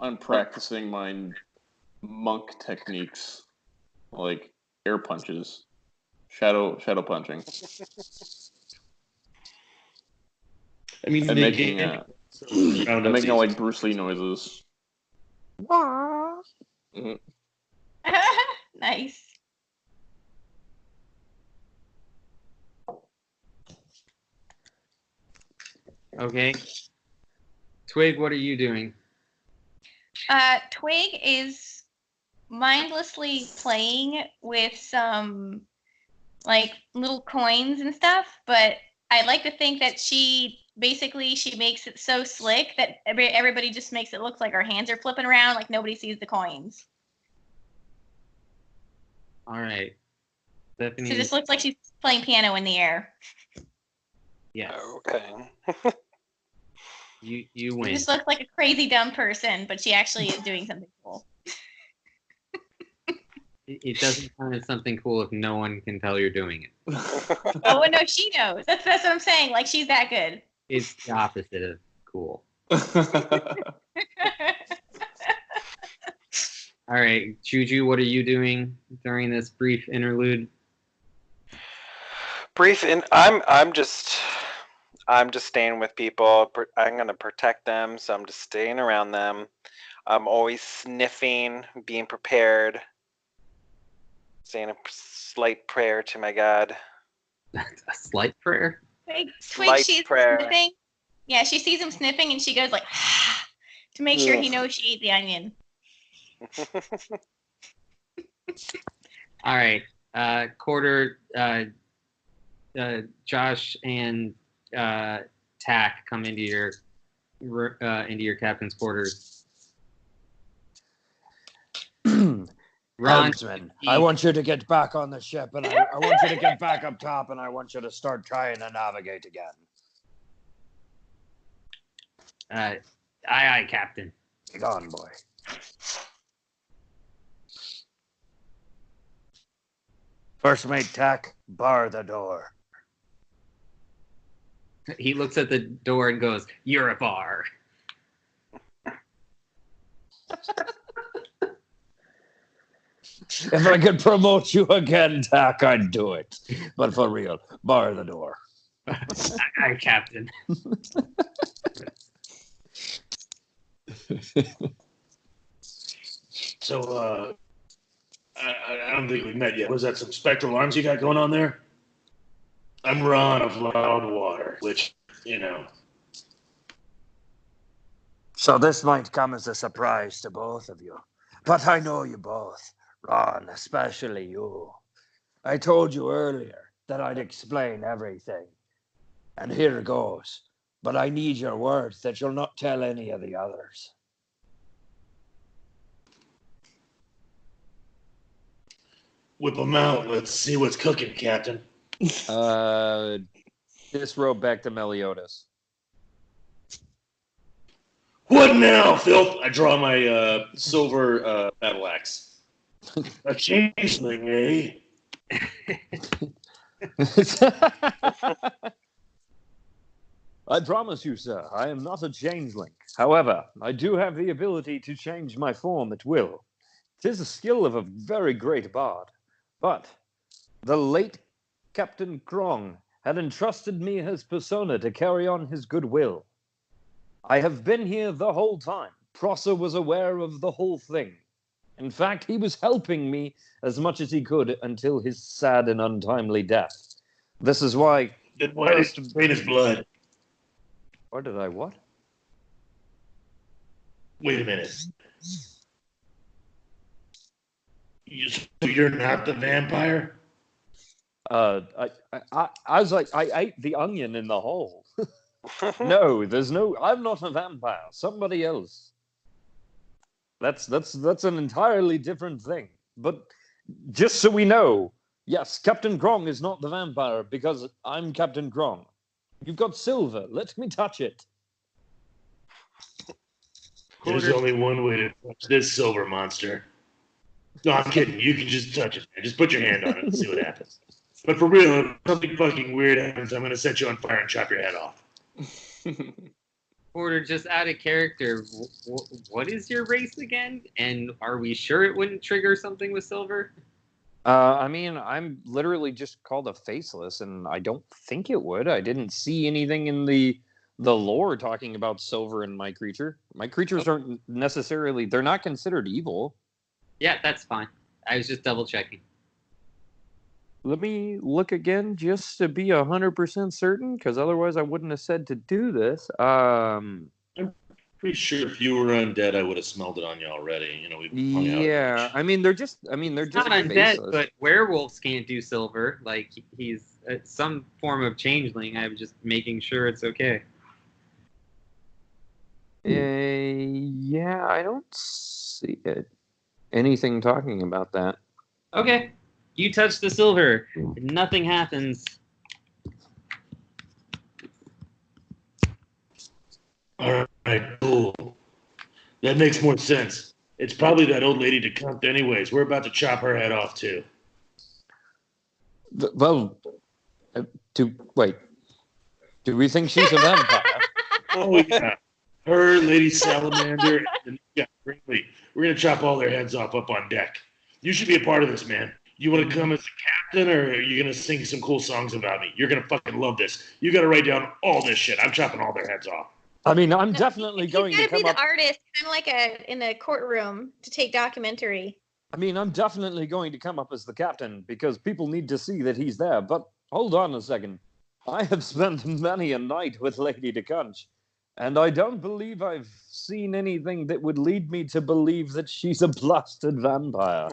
I'm practicing my monk techniques, like air punches, shadow punching, I mean, and they making round I'm up making season. like Bruce Lee noises. Mhm. Nice. Okay. Twig, what are you doing? Twig is mindlessly playing with some like little coins and stuff, but I like to think that she makes it so slick that everybody just makes it look like her hands are flipping around, like nobody sees the coins. All right. So Stephanie. it just looks like she's playing piano in the air. Yes. Okay. You She win. just looks like a crazy dumb person, but she actually is doing something cool. It doesn't count as something cool if no one can tell you're doing it. Oh no, she knows. That's what I'm saying. Like she's that good. It's the opposite of cool. All right, Juju, what are you doing during this brief interlude? I'm just staying with people. I'm gonna protect them, so I'm just staying around them. I'm always sniffing, being prepared, saying a slight prayer to my God. A slight prayer? Twig Slight sees prayer. him sniffing. Yeah, she sees him sniffing and she goes like to make sure he knows she ate the onion. All right. Quarter, Josh and Tack come into your captain's quarters. Ron, Helmsman, I want you to get back on the ship, and I want you to get back up top, and I want you to start trying to navigate again. aye, Captain. Be gone, boy. First mate Tack, bar the door. He looks at the door and goes, "You're a bar." If I could promote you again, Tack, I'd do it. But for real, bar the door. Aye, Captain. So, I don't think we've met yet. Was that some spectral arms you got going on there? I'm Ron of Loudwater, which, you know. So this might come as a surprise to both of you. But I know you both, Ron, especially you. I told you earlier that I'd explain everything. And here goes. But I need your word that you'll not tell any of the others. Whip them out. Let's see what's cooking, Captain. Disrobe back to Meliodas. What? What now, filth? I draw my silver battle axe. A changeling, eh? I promise you, sir, I am not a changeling. However, I do have the ability to change my form at will. 'Tis a skill of a very great bard. But the late Captain Krong had entrusted me his persona to carry on his good will. I have been here the whole time. Prosser was aware of the whole thing. In fact, he was helping me as much as he could until his sad and untimely death. This is why... Then why did you drain his blood? Or did I what? Wait a minute. So you're not the vampire? I was like, I ate the onion in the hole. No, I'm not a vampire. Somebody else. That's an entirely different thing. But just so we know, yes, Captain Krong is not the vampire because I'm Captain Krong. You've got silver. Let me touch it. There's only one way to touch this silver monster. No, I'm kidding. You can just touch it. Just put your hand on it and see what happens. But for real, if something fucking weird happens, I'm going to set you on fire and chop your head off. Porter, just out of character, what is your race again? And are we sure it wouldn't trigger something with silver? I mean, I'm literally just called a faceless, and I don't think it would. I didn't see anything in the lore talking about silver in my creature. My creatures aren't necessarily, they're not considered evil. Yeah, that's fine. I was just double checking. Let me look again just to be 100% certain, because otherwise I wouldn't have said to do this. I'm pretty sure if you were undead, I would have smelled it on you already. You know, we've hung out a bunch. I mean, they're just Not faceless. undead, but werewolves can't do silver. Like, he's some form of changeling. I'm just making sure it's okay. Yeah, I don't see anything talking about that. Okay. You touch the silver. Nothing happens. All right, cool. That makes more sense. It's probably that old lady to Cunt anyways. We're about to chop her head off, too. Well, wait. Do we think she's a vampire? Oh, yeah. Her, Lady Salamander, and Brinkley. We're going to chop all their heads off up on deck. You should be a part of this, man. You want to come as the captain, or are you going to sing some cool songs about me? You're going to fucking love this. You got to write down all this shit. I'm chopping all their heads off. I mean, I'm definitely going to come be the up... artist, kind of like in a courtroom to take documentary. I mean, I'm definitely going to come up as the captain because people need to see that he's there. But hold on a second. I have spent many a night with Lady DeCunch, and I don't believe I've seen anything that would lead me to believe that she's a blasted vampire.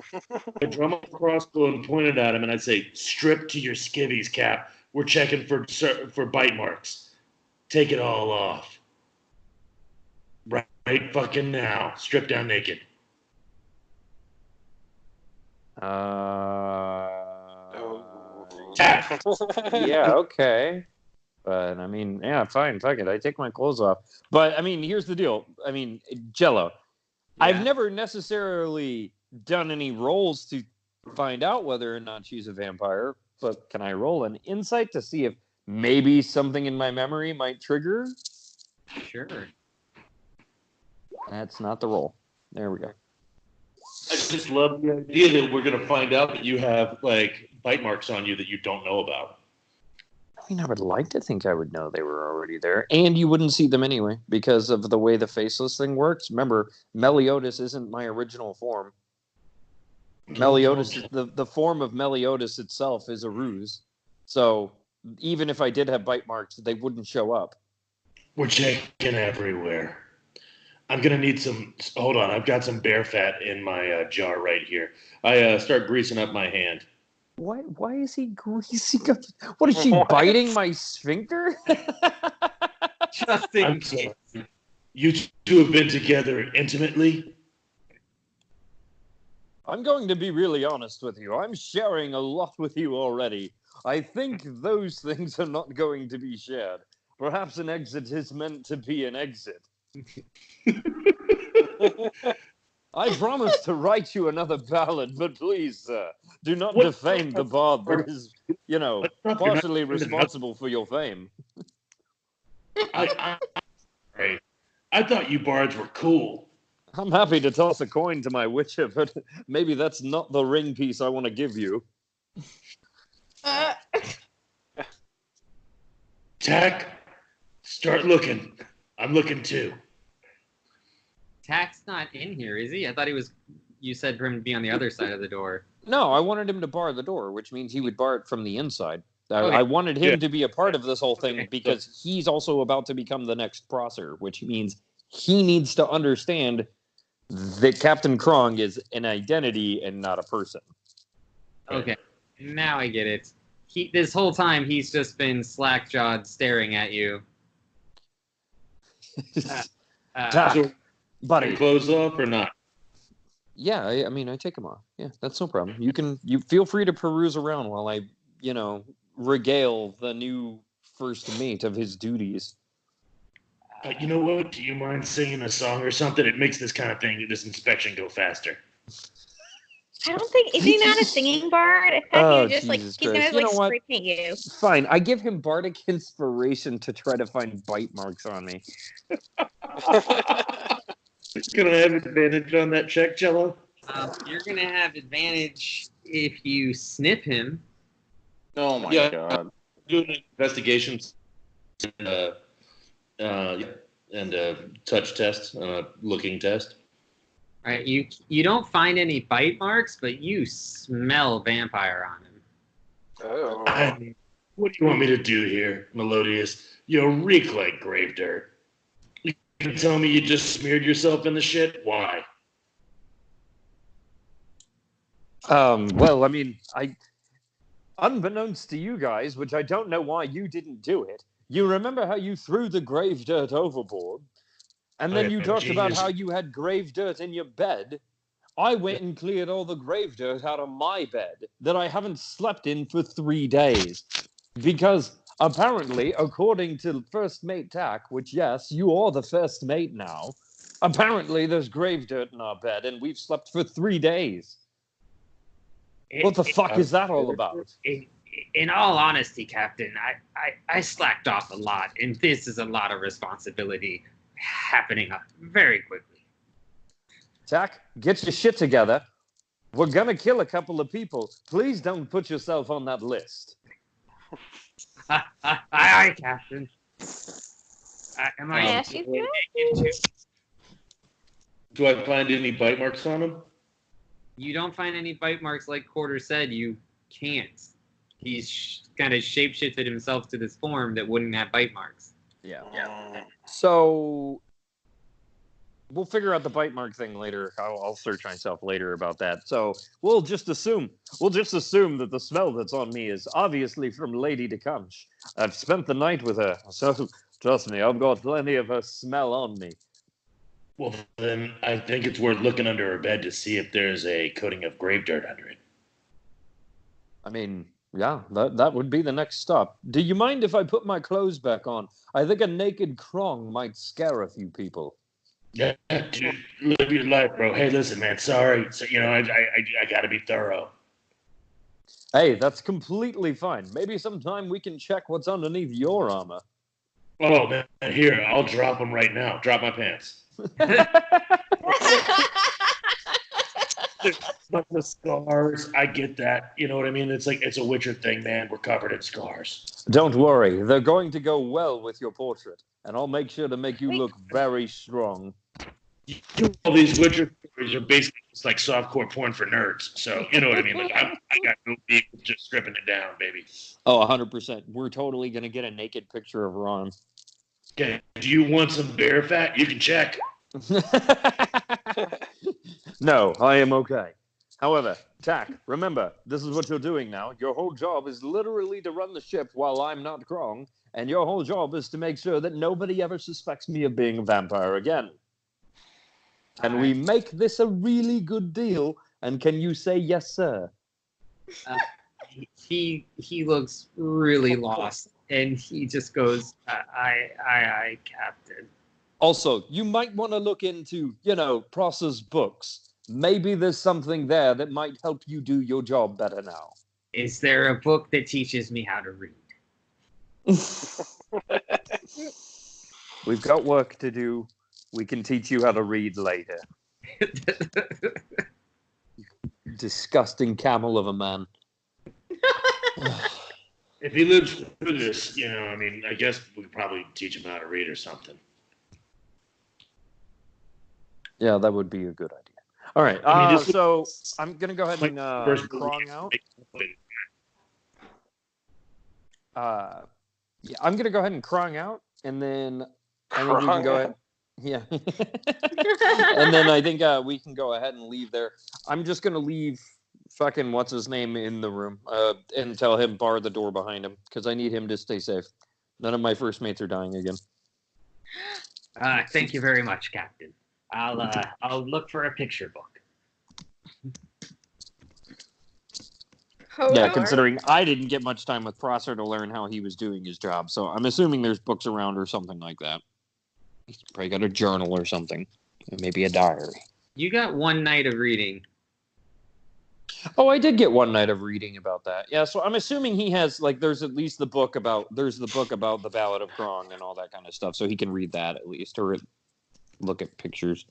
I'd draw my crossbow and point it at him, and I'd say, strip to your skivvies, Cap. We're checking for bite marks. Take it all off. Right fucking now. Strip down naked. Yeah, okay. But, I mean, yeah, fine, fuck it. I take my clothes off. But, I mean, here's the deal. I mean, Jello, Yeah. I've never necessarily done any rolls to find out whether or not she's a vampire, but can I roll an insight to see if maybe something in my memory might trigger? Sure. That's not the roll. There we go. I just love the idea that we're going to find out that you have, like, bite marks on you that you don't know about. I mean, I would like to think I would know they were already there, and you wouldn't see them anyway because of the way the faceless thing works. Remember, Meliodas isn't my original form. Meliodas, the form of Meliodas itself is a ruse. So even if I did have bite marks, they wouldn't show up. We're checking everywhere. I'm going to need some... Hold on. I've got some bear fat in my jar right here. I start greasing up my hand. Why is he greasing up? What is she biting my sphincter? Just in I'm case. sorry. You two have been together intimately? I'm going to be really honest with you. I'm sharing a lot with you already. I think those things are not going to be shared. Perhaps an exit is meant to be an exit. I promise to write you another ballad, but please, sir, do not What- defame the bard that is, partially You're not- responsible for your fame. I thought you bards were cool. I'm happy to toss a coin to my witcher, but maybe that's not the ring piece I want to give you. Tack, start looking. I'm looking too. Tack's not in here, is he? I thought he was. You said for him to be on the other side of the door. No, I wanted him to bar the door, which means he would bar it from the inside. Okay. I wanted him to be a part of this whole thing because he's also about to become the next Prosser, which means he needs to understand that Captain Krong is an identity and not a person. Okay, now I get it. This whole time he's just been slack-jawed staring at you. Tack, buddy. Clothes off or not? Yeah, I mean, I take them off. Yeah, that's no problem. You feel free to peruse around while I, regale the new first mate of his duties. You know what? Do you mind singing a song or something? It makes this kind of thing, this inspection go faster. I don't think is he not a singing bard? I thought he was just Jesus he's Christ. gonna You know what? spray paint you. Fine, I give him bardic inspiration to try to find bite marks on me. Can I have advantage on that check, Jello? You're gonna have advantage if you snip him. Oh my god. Doing an investigation and a touch test, looking test. All right, you don't find any bite marks, but you smell vampire on him. Oh. What do you want me to do here, Melodious? You reek like grave dirt. You can tell me you just smeared yourself in the shit? Why? Well, I mean, unbeknownst to you guys, which I don't know why you didn't do it, you remember how you threw the grave dirt overboard? And then you talked about how you had grave dirt in your bed. I went and cleared all the grave dirt out of my bed that I haven't slept in for 3 days. Because apparently, according to First Mate Tack, which, yes, you are the first mate now, apparently there's grave dirt in our bed and we've slept for 3 days. What the fuck is that all about? In all honesty, Captain, I slacked off a lot, and this is a lot of responsibility happening up very quickly. Tack, get your shit together. We're gonna kill a couple of people. Please don't put yourself on that list. Aye, Captain. Am I? Yes, you do. Do I find any bite marks on him? You don't find any bite marks, like Quarter said. You can't. He's kind of shapeshifted himself to this form that wouldn't have bite marks. Yeah. So we'll figure out the bite mark thing later. I'll search myself later about that. So we'll just assume that the smell that's on me is obviously from Lady DeCunch. I've spent the night with her, so trust me, I've got plenty of her smell on me. Well, then I think it's worth looking under her bed to see if there's a coating of grave dirt under it. I mean, yeah, that would be the next stop. Do you mind if I put my clothes back on? I think a naked Krong might scare a few people. Yeah, dude, live your life, bro. Hey, listen, man, sorry. So, I got to be thorough. Hey, that's completely fine. Maybe sometime we can check what's underneath your armor. Oh, man, here, I'll drop them right now. Drop my pants. But the scars, I get that. You know what I mean? It's like, it's a Witcher thing, man. We're covered in scars. Don't worry. They're going to go well with your portrait, and I'll make sure to make you look very strong. All these Witcher stories are basically just like softcore porn for nerds. So, you know what I mean? Like, I got no beef with just stripping it down, baby. Oh, 100%. We're totally going to get a naked picture of her arm. Okay, do you want some bear fat? You can check. No, I am okay. However, Tack, remember, this is what you're doing now. Your whole job is literally to run the ship while I'm not Krong, and your whole job is to make sure that nobody ever suspects me of being a vampire again. Can we make this a really good deal? And can you say yes, sir? He looks really lost, and he just goes, "Aye, Captain." Also, you might want to look into, Prosser's books. Maybe there's something there that might help you do your job better now. Is there a book that teaches me how to read? We've got work to do. We can teach you how to read later. Disgusting camel of a man. If he lives through this, I guess we could probably teach him how to read or something. Yeah, that would be a good idea. All right. So I'm going to go ahead and Krong out. Yeah, I'm going to go ahead and Krong out, and then I think we can go ahead. Yeah. And then I think we can go ahead and leave there. I'm just going to leave fucking what's-his-name in the room and tell him bar the door behind him because I need him to stay safe. None of my first mates are dying again. Thank you very much, Captain. I'll look for a picture book. Yeah, considering I didn't get much time with Prosser to learn how he was doing his job, so I'm assuming there's books around or something like that. He's probably got a journal or something, and maybe a diary. You got one night of reading. Oh, I did get one night of reading about that. Yeah, so I'm assuming he has there's at least the book about the Ballad of Krong and all that kind of stuff, so he can read that at least or look at pictures.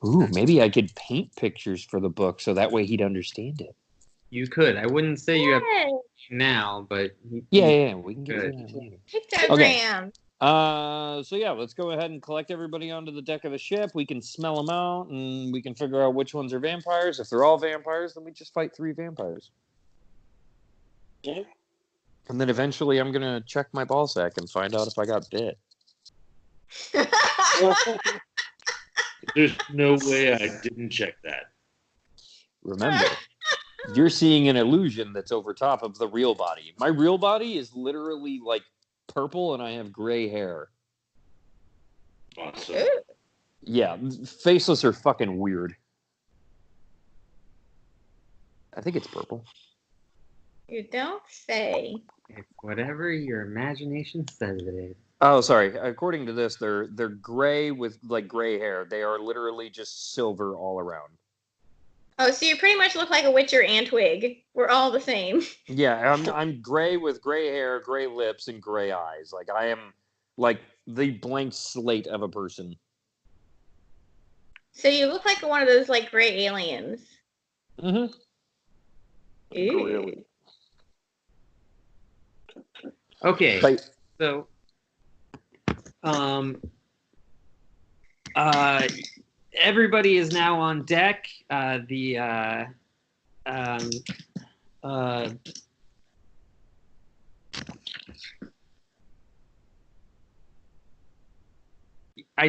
Ooh, maybe I could paint pictures for the book so that way he'd understand it. You could. I wouldn't say you have now, but yeah, we can get to that later. Pictogram. So yeah, let's go ahead and collect everybody onto the deck of the ship. We can smell them out, and we can figure out which ones are vampires. If they're all vampires, then we just fight 3 vampires. Yeah. And then eventually I'm going to check my ball sack and find out if I got bit. There's no way I didn't check that. Remember, you're seeing an illusion that's over top of the real body. My real body is literally purple and I have gray hair. Awesome. Yeah, faceless are fucking weird. I think it's purple. You don't say. It's whatever your imagination says it is. Oh, sorry. According to this, they're gray with gray hair. They are literally just silver all around. Oh, so you pretty much look like a Witcher and Twig. We're all the same. Yeah, I'm gray with gray hair, gray lips, and gray eyes. I am the blank slate of a person. So you look like one of those gray aliens. Mm-hmm. Ew. Okay. So everybody is now on deck. I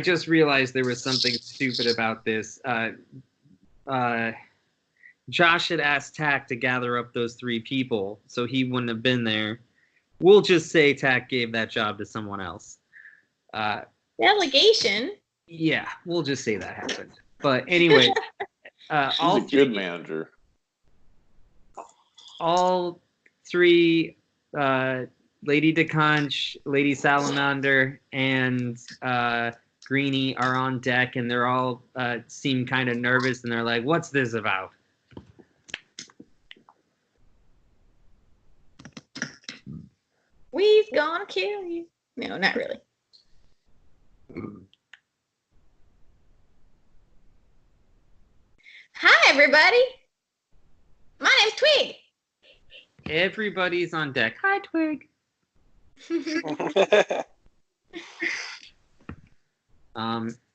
just realized there was something stupid about this. Josh had asked Tack to gather up those 3 people, so he wouldn't have been there. We'll just say Tack gave that job to someone else. Delegation? Yeah, we'll just say that happened. But anyway, She's a good manager. All 3, Lady DeConch, Lady Salamander, and Greenie are on deck, and they're all seem kind of nervous, and they're like, "What's this about?" We's gonna kill you. No, not really. Hi, everybody. My name's Twig. Everybody's on deck. Hi, Twig. Do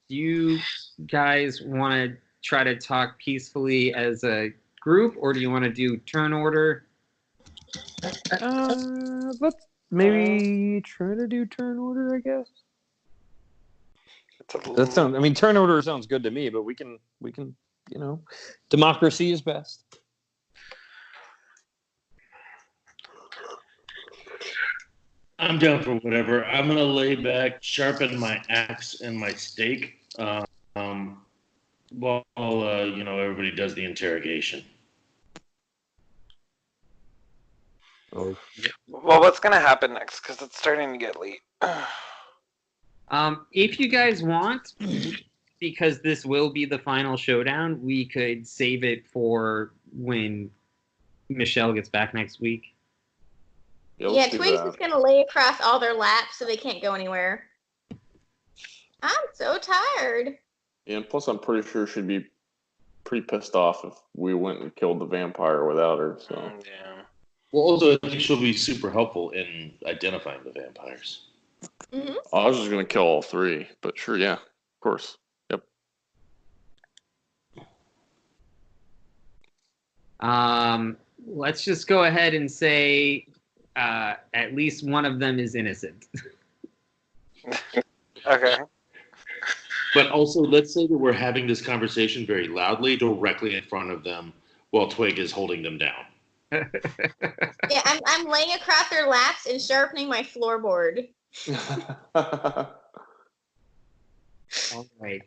you guys want to try to talk peacefully as a group, or do you want to do turn order? Let's maybe try to do turn order, I guess. That sounds. I mean, turn order sounds good to me, but we can. Democracy is best. I'm down for whatever. I'm gonna lay back, sharpen my axe and my stake, while everybody does the interrogation. Well, what's gonna happen next? Because it's starting to get late. If you guys want, because this will be the final showdown, we could save it for when Michelle gets back next week. Yeah, Yeah, let's do Twig's that. just gonna lay across all their laps so they can't go anywhere. I'm so tired. Yeah, and plus, I'm pretty sure she'd be pretty pissed off if we went and killed the vampire without her. So Yeah. Well, also, I think she'll be super helpful in identifying the vampires. Hmm. I was just gonna kill all three, but sure, yeah, of course. Yep. Let's just go ahead and say at least one of them is innocent. Okay. But also, let's say that we're having this conversation very loudly, directly in front of them, while Twig is holding them down. Yeah, I'm laying across their laps and sharpening my floorboard. All right.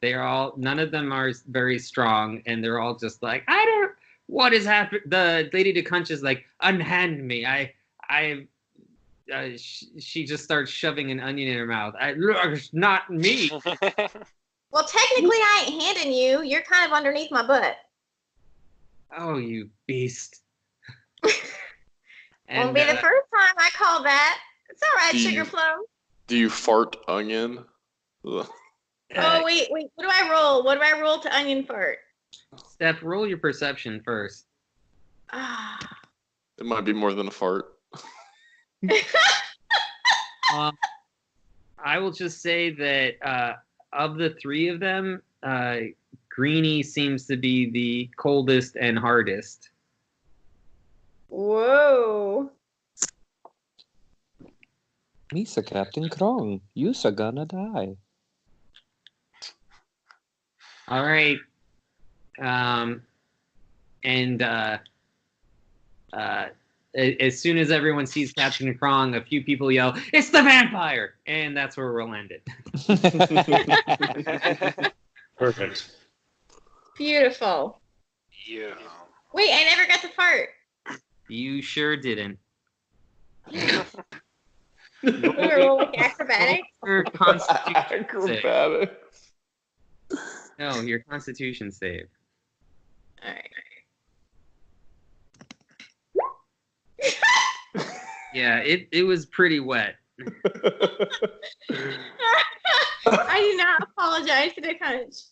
They're all, none of them are very strong, and they're all just like, I don't, what is happening? The Lady DeCunch is like, unhand me. She just starts shoving an onion in her mouth. It's not me. Well, technically, I ain't handing you. You're kind of underneath my butt. Oh, you beast. Won't be the first time I call that. It's all right, Do you- Sugar Plum. Do you fart onion? Ugh. Oh, wait. What do I roll? What do I roll to onion fart? Steph, roll your perception first. Ah. It might be more than a fart. I will just say that of the three of them, Greenie seems to be the coldest and hardest. Whoa. Misa, Captain Krong, you're gonna die. All right. As soon as everyone sees Captain Krong, a few people yell, "It's the vampire!" And that's where we'll end it. Perfect. Beautiful. Yeah. Wait, I never got to fart. You sure didn't. We were rolling acrobatics. Your constitution save. Acrobatics. No, your constitution save. All right. Yeah, it was pretty wet. I do not apologize to the Cunch.